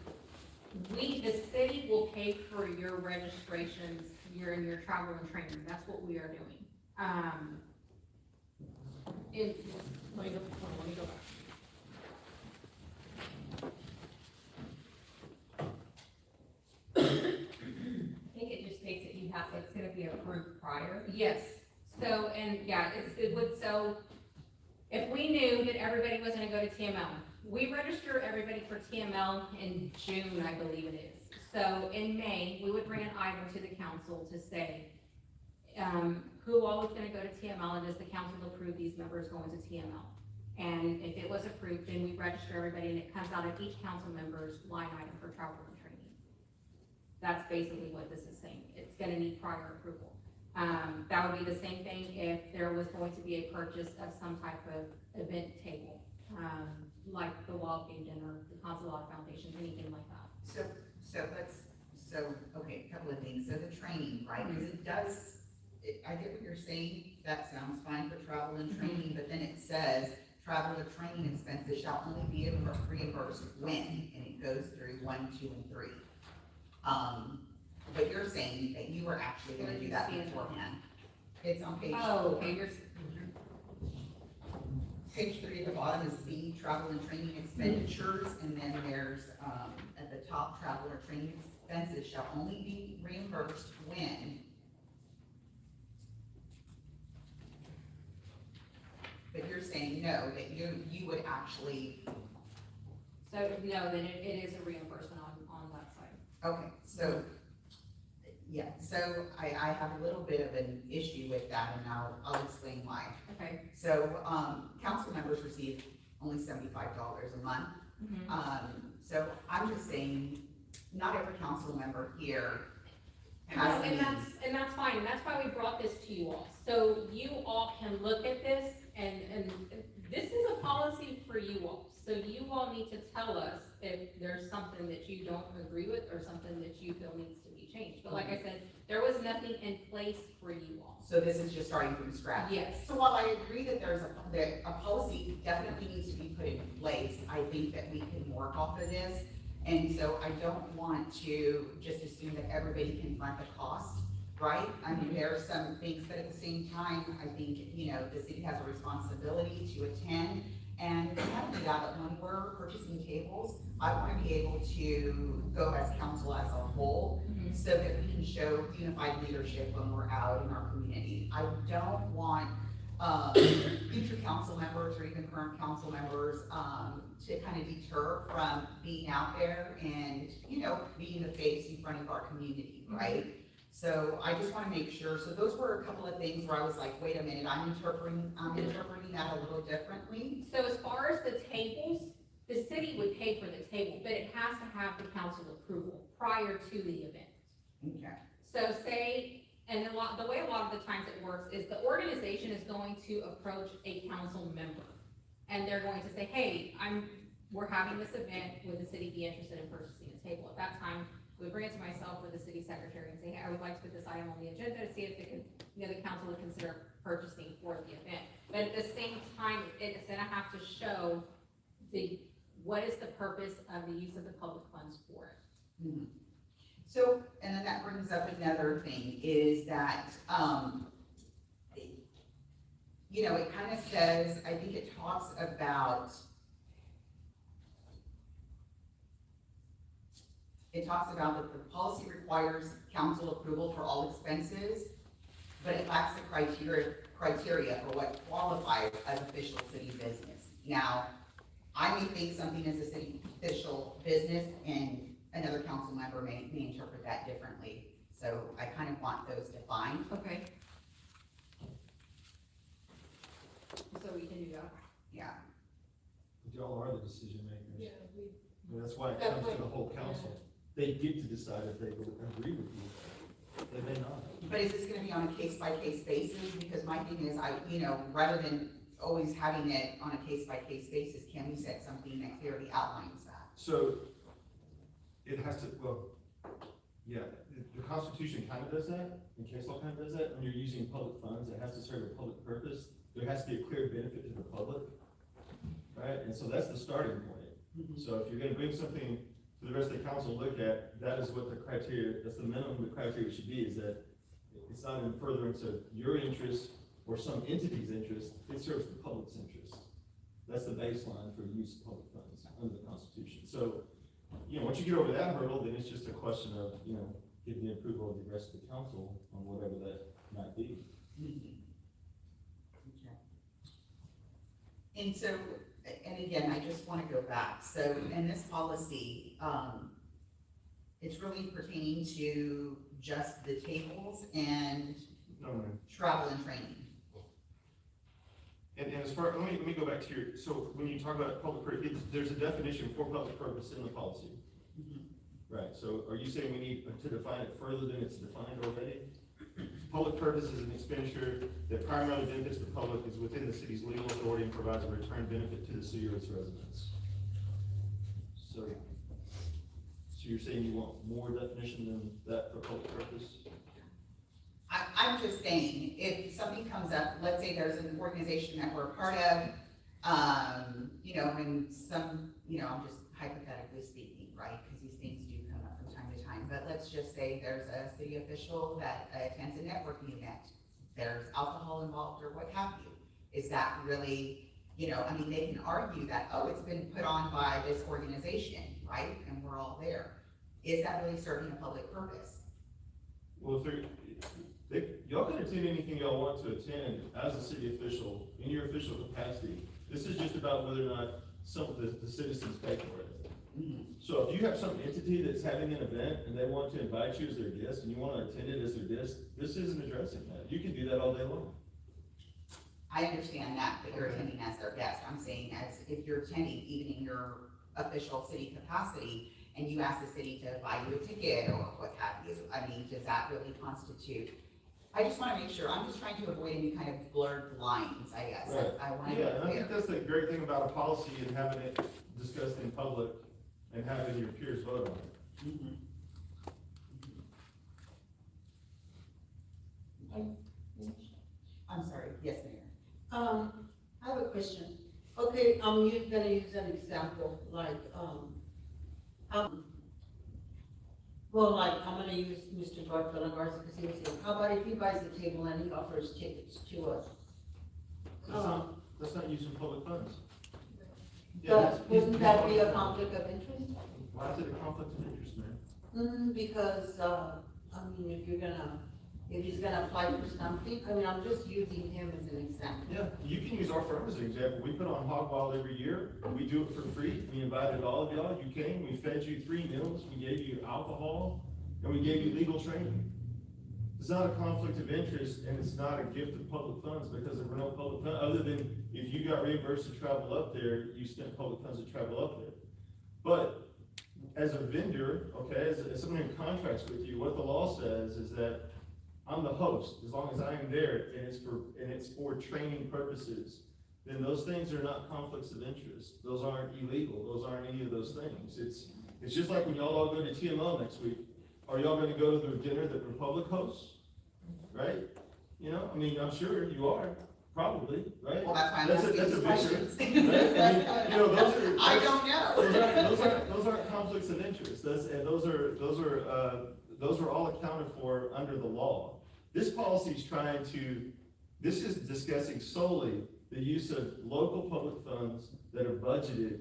Speaker 17: the city will pay for your registrations, your travel and training. That's what we are doing. Let me go back.
Speaker 6: I think it just states that you have, it's gonna be approved prior.
Speaker 17: Yes, so, and yeah, it would, so, if we knew that everybody was gonna go to TML, we register everybody for TML in June, I believe it is. So in May, we would bring an item to the council to say, who all is gonna go to TML, and does the council approve these members going to TML? And if it was approved, then we register everybody, and it comes out of each council member's line item for travel and training. That's basically what this is saying. It's gonna need prior approval. That would be the same thing if there was going to be a purchase of some type of event table, like the Wild Game Dinner, the Consulate Foundation, anything like that.
Speaker 12: Okay, a couple of things. So the training, right? Because it does, I get what you're saying. That sounds fine for travel and training, but then it says travel or training expenses shall only be reimbursed when, and it goes through 1, 2, and 3. But you're saying that you were actually gonna do that beforehand. It's on page 4.
Speaker 17: Oh, okay,
Speaker 12: Page 3 at the bottom is C, travel and training expenditures, and then there's, at the top, travel or training expenses shall only be reimbursed when. But you're saying no, that you would actually.
Speaker 17: So, no, then it is a reimbursement on that side.
Speaker 12: Okay, so, yeah, so I have a little bit of an issue with that, and I'll explain why.
Speaker 17: Okay.
Speaker 12: So, council members receive only $75 a month. So I'm just saying, not every council member here has.
Speaker 17: And that's fine, and that's why we brought this to you all. So you all can look at this, and this is a policy for you all. So you all need to tell us if there's something that you don't agree with or something that you feel needs to be changed. But like I said, there was nothing in place for you all.
Speaker 12: So this is just starting from scratch?
Speaker 17: Yes.
Speaker 12: So while I agree that that a policy definitely needs to be put in place, I think that we can work off of this. And so I don't want to just assume that everybody can front the cost, right? I mean, there are some things, but at the same time, I think, the city has a responsibility to attend. And not only that, but when we're purchasing tables, I want to be able to go as council as a whole, so that we can show unified leadership when we're out in our community. I don't want future council members or even current council members to kind of deter from being out there and, being the face in front of our community, right? So I just want to make sure, so those were a couple of things where I was like, wait a minute, I'm interpreting that a little differently.
Speaker 17: So as far as the tables, the city would pay for the table, but it has to have the council approval prior to the event.
Speaker 12: Okay.
Speaker 17: So say, and the way a lot of the times it works is the organization is going to approach a council member. And they're going to say, hey, we're having this event, would the city be interested in purchasing a table? At that time, we bring it to myself or the city secretary and say, hey, I would like to put this item on the agenda to see if the council would consider purchasing for the event. But at the same time, it's gonna have to show what is the purpose of the use of the public funds for it.
Speaker 12: So, and then that brings up another thing, is that, it kind of says, I think it talks about, that the policy requires council approval for all expenses, but it lacks the criteria for what qualifies as official city business. Now, I may think something is a city official business, and another council member may interpret that differently. So I kind of want those defined.
Speaker 17: Okay. So we can do that.
Speaker 12: Yeah.
Speaker 18: Y'all are the decision makers.
Speaker 3: Yeah,
Speaker 18: And that's why it comes to the whole council. They get to decide if they agree with you. They may not.
Speaker 12: But is this gonna be on a case-by-case basis? Because my thing is, rather than always having it on a case-by-case basis, can we set something that clearly outlines that?
Speaker 18: So it has to, well, yeah, the Constitution kind of does that, and case law kind of does that. When you're using public funds, it has to serve a public purpose. There has to be a clear benefit to the public, right? And so that's the starting point. So if you're gonna bring something for the rest of the council to look at, that is what the criteria, that's the minimum the criteria should be, is that it's not in furtherance of your interest or some entity's interest, it serves the public's interest. That's the baseline for the use of public funds under the Constitution. So, once you get over that hurdle, then it's just a question of, getting the approval of the rest of the council on whatever that might be.
Speaker 12: And so, and again, I just want to go back. So in this policy, it's really pertaining to just the tables and travel and training.
Speaker 18: And as far, let me go back to so when you talk about public purpose, there's a definition for public purpose in the policy. Right, so are you saying we need to define it further than it's defined already? Public purpose is an expenditure that primarily benefits the public, is within the city's legal authority, and provides a return benefit to the city or its residents. So you're saying you want more definition than that for public purpose?
Speaker 12: I'm just saying, if something comes up, let's say there's an organization that we're a part of, and some, I'm just hypothetically speaking, right? Because these things do come up from time to time, but let's just say there's a city official that attends a networking event. There's alcohol involved or what have you. Is that really, they can argue that, oh, it's been put on by this organization, right? And we're all there. Is that really serving a public purpose?
Speaker 18: Well, y'all can attend anything y'all want to attend as a city official, in your official capacity. This is just about whether or not some of the citizens pay for it. So if you have some entity that's having an event and they want to invite you as their guest and you want to attend it as their guest, this isn't addressing that. You can do that all day long.
Speaker 12: I understand that, but you're attending as their guest. I'm saying as if you're attending even in your official city capacity and you ask the city to buy you a ticket or what have you, does that really constitute? I just want to make sure, I'm just trying to avoid any kind of blurred lines, I guess.
Speaker 18: Right.
Speaker 12: I want to be
Speaker 18: Yeah, and I
Speaker 12: clear.
Speaker 18: think that's the great thing about a policy and having it discussed in public and having your peers vote on it.
Speaker 12: I'm sorry, yes, Mayor.
Speaker 2: I have a question. Okay, you're gonna use an example, like, I'm gonna use Mr. Garza because he was saying, how about if he buys the table and he offers tickets to us?
Speaker 18: That's not using public funds.
Speaker 2: Wouldn't that be a conflict of interest?
Speaker 18: Why is it a conflict of interest, man?
Speaker 2: Because, if he's gonna apply for something, I'm just using him as an example.
Speaker 18: Yeah, you can use our firm as an example. We put on Hog Wild every year. We do it for free. We invited all of y'all. You came, we fed you 3 meals, we gave you alcohol, and we gave you legal training. It's not a conflict of interest, and it's not a gift of public funds because there were no public funds, other than if you got reimbursed to travel up there, you spent public funds to travel up there. But as a vendor, okay, as someone who contracts with you, what the law says is that I'm the host, as long as I am there, and it's for training purposes, then those things are not conflicts of interest. Those aren't illegal. Those aren't any of those things. It's just like when y'all all go to TML next week. Are y'all going to go to the dinner that Republic hosts? Right? I'm sure you are, probably, right?
Speaker 12: Well, that's why I'm asking
Speaker 18: that's
Speaker 12: these
Speaker 18: a
Speaker 12: questions.
Speaker 18: Right?
Speaker 12: I don't know.
Speaker 18: Those aren't conflicts of interest. Those are all accounted for under the law. This policy is this is discussing solely the use of local public funds that are budgeted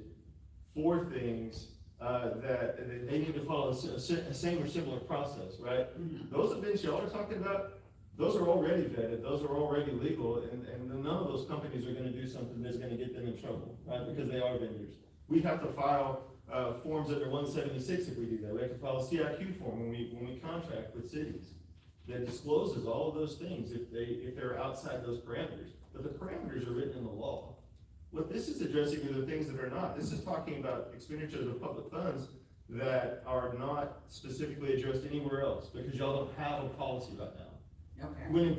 Speaker 18: for things that they need to follow a same or similar process, right? Those events y'all are talking about, those are already vetted, those are already legal, and none of those companies are gonna do something that's gonna get them in trouble, right? Because they are vendors. We have to file forms under 176 if we do that. We have to file a CIQ form when we contract with cities that discloses all of those things if they're outside those parameters. But the parameters are written in the law. What this is addressing are the things that are not. This is talking about expenditures of public funds that are not specifically addressed anywhere else because y'all don't have a policy right now.
Speaker 12: Okay.
Speaker 18: When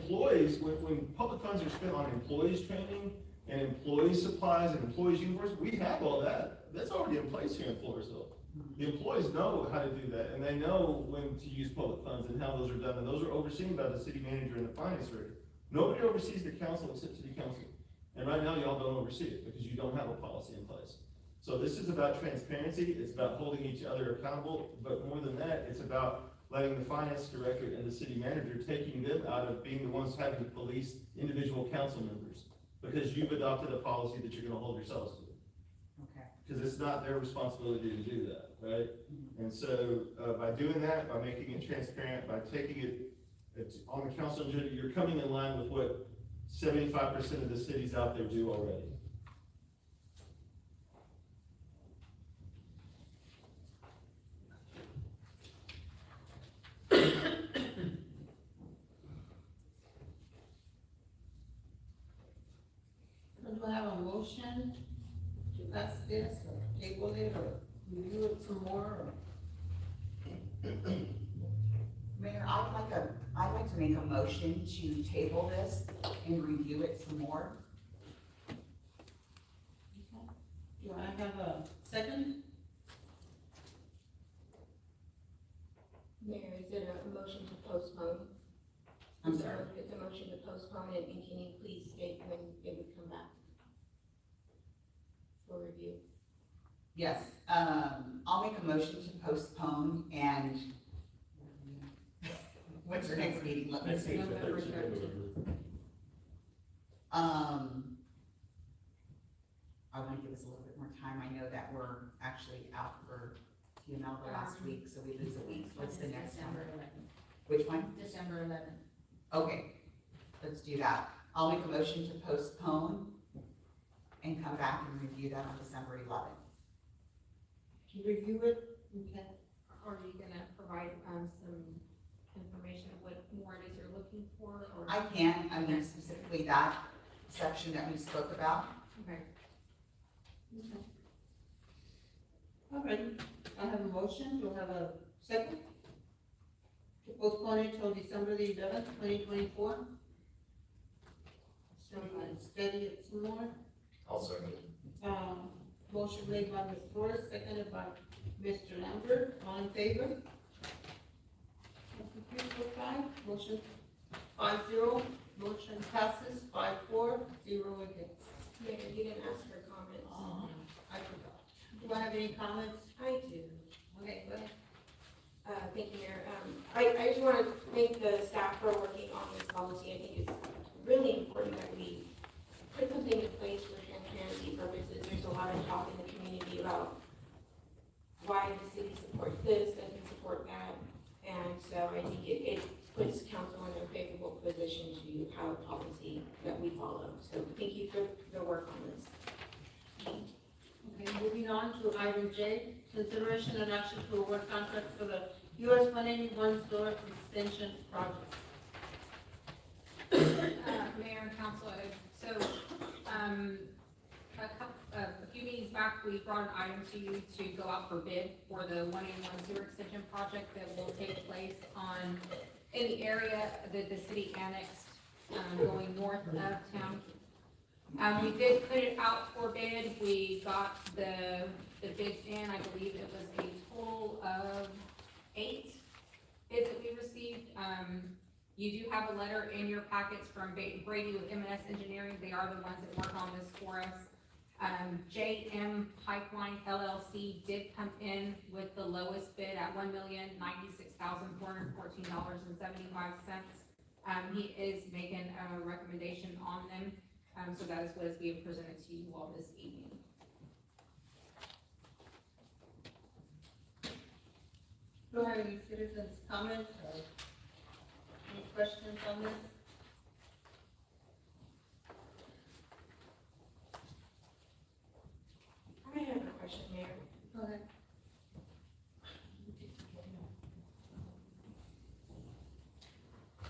Speaker 18: public funds are spent on employees training and employee supplies and employees uniforms, we have all that. That's already in place here in Floresville. The employees know how to do that, and they know when to use public funds and how those are done, and those are overseen by the city manager and the finance director. Nobody oversees the council except city council, and right now y'all don't oversee it because you don't have a policy in place. So this is about transparency, it's about holding each other accountable, but more than that, it's about letting the finance director and the city manager, taking them out of being the ones having to police individual council members, because you've adopted a policy that you're gonna hold yourselves to.
Speaker 12: Okay.
Speaker 18: Because it's not their responsibility to do that, right? And so, by doing that, by making it transparent, by taking it's on the council agenda, you're coming in line with what 75% of the cities out there do already.
Speaker 1: Do I have a motion to pass this, or table it, or review it some more, or?
Speaker 12: Mayor, I'd like to make a motion to table this and review it some more.
Speaker 1: Do I have a second?
Speaker 3: Mayor, is it a motion to postpone?
Speaker 12: I'm sorry.
Speaker 3: It's a motion to postpone it, and can you please state when it would come back for review?
Speaker 12: Yes, I'll make a motion to postpone and what's your next meeting? Let me see. I want to give us a little bit more time. I know that we're actually out for TML the last week, so we lose a week. What's the next one?
Speaker 6: December 11th.
Speaker 12: Which one?
Speaker 6: December 11th.
Speaker 12: Okay, let's do that. I'll make a motion to postpone and come back and review that on December 11th.
Speaker 1: To review it, okay.
Speaker 17: Are you gonna provide, some information of what more it is you're looking for, or?
Speaker 12: I can, I mean specifically that section that we spoke about.
Speaker 17: Okay.
Speaker 1: Okay. All right, I have a motion, do I have a second? To postpone it till December the 11th, 2024? So I study it some more.
Speaker 16: I'll second it.
Speaker 1: Motion made by Ms. Flores, seconded by Mr. Lambert, all in favor? Motion 5-0, motion passes 5-4, 0 against.
Speaker 3: Mayor, you didn't ask for comments.
Speaker 1: I forgot. Do I have any comments?
Speaker 3: I do.
Speaker 1: Okay, go ahead.
Speaker 3: Thank you, Mayor. I just want to thank the staff for working on this policy. I think it's really important that we put something in place for transparency purposes. There's a lot of talk in the community about why the city supports this, doesn't support that. And so I think it puts council in a favorable position to have a policy that we follow. So thank you for the work on this.
Speaker 1: Okay, moving on to item J, consideration and action to award contract for the US 181 store extension project.
Speaker 17: Mayor and council, a few meetings back, we brought an item to you to go out for bid for the 181 sewer extension project that will take place in the area that the city annexed, going north of town. We did put it out for bid, we got the bids in, I believe it was a total of 8 bids that we received. You do have a letter in your packets from Brady with M&S Engineering, they are the ones that work on this for us. JM Pipeline LLC did come in with the lowest bid at $1,096,414.75. He is making a recommendation on them. So that is what is being presented to you all this evening.
Speaker 1: Do I have any citizens' comments or any questions on this?
Speaker 3: I have a question, Mayor.
Speaker 1: Go ahead.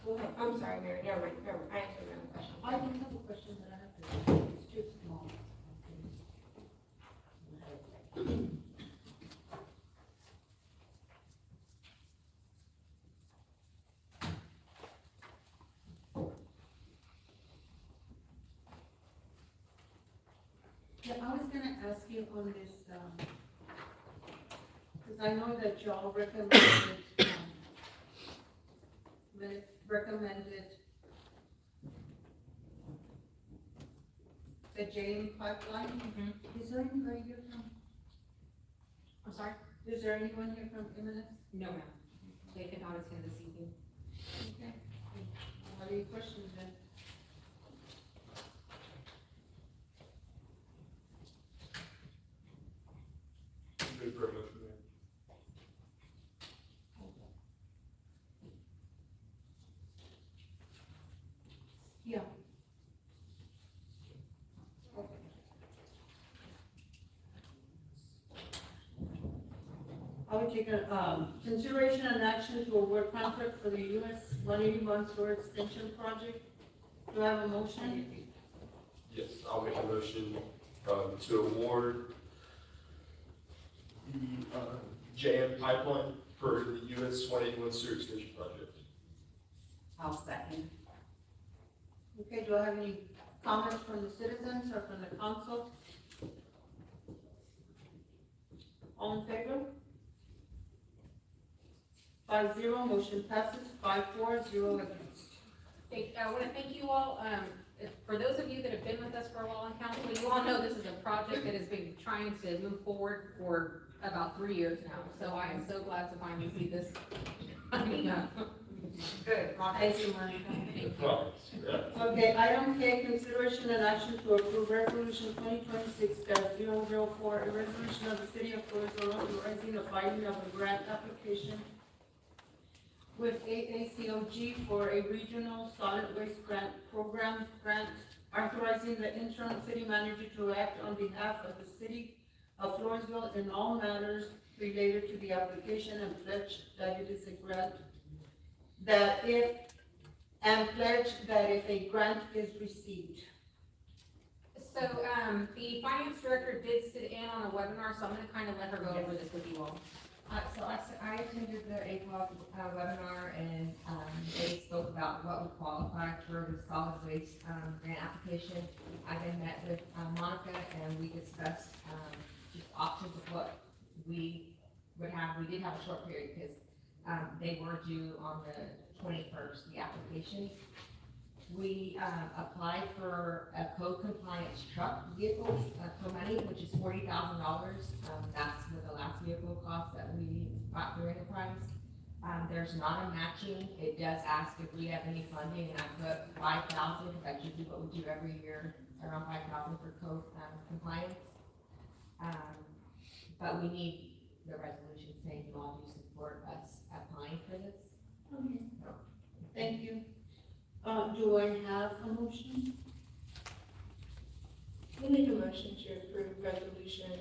Speaker 3: Go ahead. I'm sorry, Mayor. Never mind. I answered my own question.
Speaker 1: I don't have a question that I have to, it's too small. Yeah, I was gonna ask you on this, because I know that y'all recommended, recommended the Jane pipeline. Is there anybody here from,
Speaker 17: I'm sorry?
Speaker 1: is there anyone here from Eminence?
Speaker 17: No, ma'am. They could not attend this evening.
Speaker 1: Okay. Are there any questions then?
Speaker 19: Good for a motion, Mayor.
Speaker 1: Yeah. I would take a, consideration and action to award contract for the US 181 sewer extension project. Do I have a motion?
Speaker 19: Yes, I'll make a motion, to award the, JM pipeline for the US 181 sewer extension project.
Speaker 12: I'll second.
Speaker 1: Okay, do I have any comments from the citizens or from the council? All in favor? 5-0, motion passes. 5-4, 0 against.
Speaker 17: I want to thank you all. For those of you that have been with us for a while on council, you all know this is a project that has been trying to move forward for about 3 years now. So I am so glad to finally see this coming up.
Speaker 1: Good. Thank you, Monica.
Speaker 19: Yeah.
Speaker 1: Okay, item K, consideration and action to approve resolution 2026-004, a resolution of the city of Floresville authorizing the filing of a grant application with AACOG for a regional solid waste grant program grant, authorizing the interim city manager to act on behalf of the city of Floresville in all matters related to the application and pledge that it is a grant pledge that if a grant is received.
Speaker 17: So, the finance director did sit in on a webinar, so I'm gonna kind of let her go over this with you all.
Speaker 6: I attended the APOC webinar, and they spoke about what would qualify for the solid waste grant application. I then met with Monica, and we discussed just options of what we would have. We did have a short period because they were due on the 21st, the applications. We applied for a code compliance truck vehicle for money, which is $40,000. That's what the last vehicle cost that we got through Enterprise. There's not a matching. It does ask if we have any funding, and I put 5,000, because that's usually what we do every year, around 5,000 for code compliance. But we need the resolution saying you all do support us applying for this.
Speaker 1: Okay. Thank you. Do I have a motion?
Speaker 3: I make a motion to approve resolution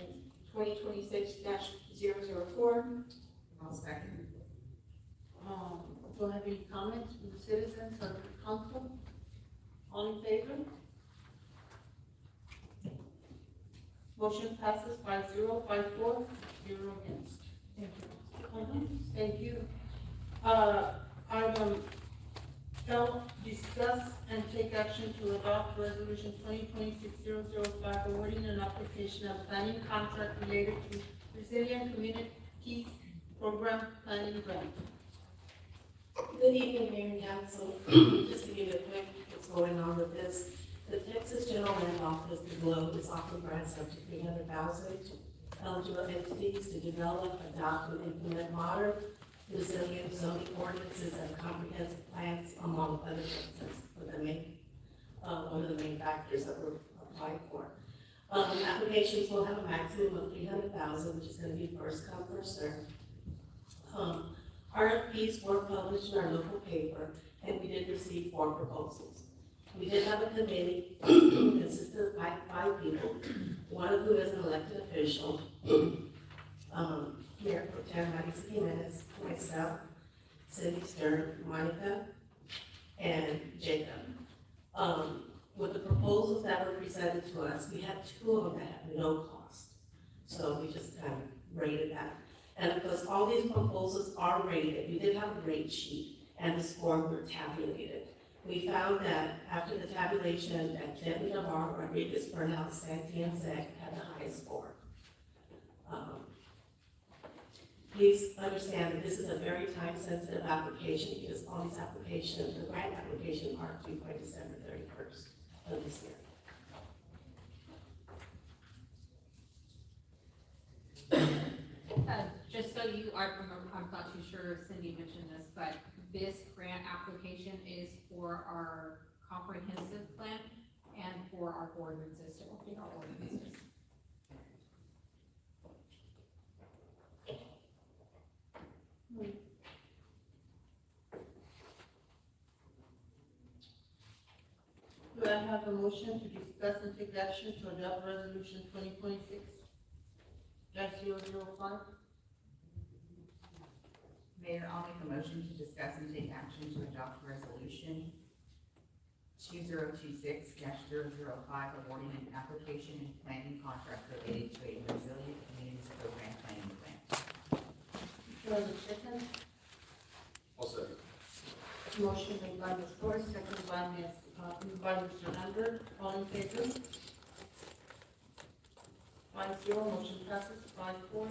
Speaker 3: 2026-004.
Speaker 12: I'll second.
Speaker 1: Do I have any comments from the citizens or the council? All in favor? Motion passes 5-0, 5-4, 0 against. Thank you. Thank you. Item L, discuss and take action to adopt resolution 2026-005, awarding an application of planning contract related to resilient communities program planning grant.
Speaker 14: Good evening, Mayor and Council. Just to give you a quick what's going on with this, the Texas General Land Office, the GLOBE, is offering grants up to $300,000 to eligible entities to develop, adopt, and implement modern resilient zoning ordinances and comprehensive plans, among other things. One of the main factors that we're applying for. Applications will have a maximum of $300,000, which is going to be first come, first served. RFPs were published in our local paper, and we did receive 4 proposals. We did have a committee consisting of 5 people, one of whom is an elected official, Mayor Pro Tem Marisa Jimenez, myself, Cindy Stern, Monica, and Jacob. With the proposals that were presented to us, we had 2 of them that had no cost. So we just kind of rated that. And because all these proposals are rated, we did have a rate sheet and the score were tabulated. We found that after the tabulation, that Denton Navarro, Rodriguez, Burnell, Santee, and Zek had the highest score.
Speaker 21: please understand that this is a very time-sensitive application because all these applications, the grant application are due by December 31st of this year.
Speaker 17: Just so you are, I'm not too sure if Cindy mentioned this, but this grant application is for our comprehensive plan and for our ordinances, to update our ordinances.
Speaker 1: Do I have a motion to discuss and take action to adopt resolution 2026-005?
Speaker 12: Mayor, I'll make a motion to discuss and take action to adopt resolution 2026-005, awarding an application and planning contract related to a resilient communities program planning grant.
Speaker 1: Do I have a second?
Speaker 16: I'll second.
Speaker 1: Motion made by Ms. Flores, second by Mr. Lambert. All in favor? 5-0, motion passes 5-4.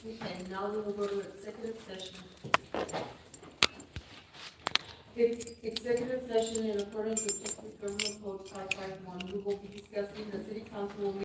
Speaker 1: Okay, now we will go to executive session. Executive session in accordance with Texas Government Code 551, we will be discussing the city council will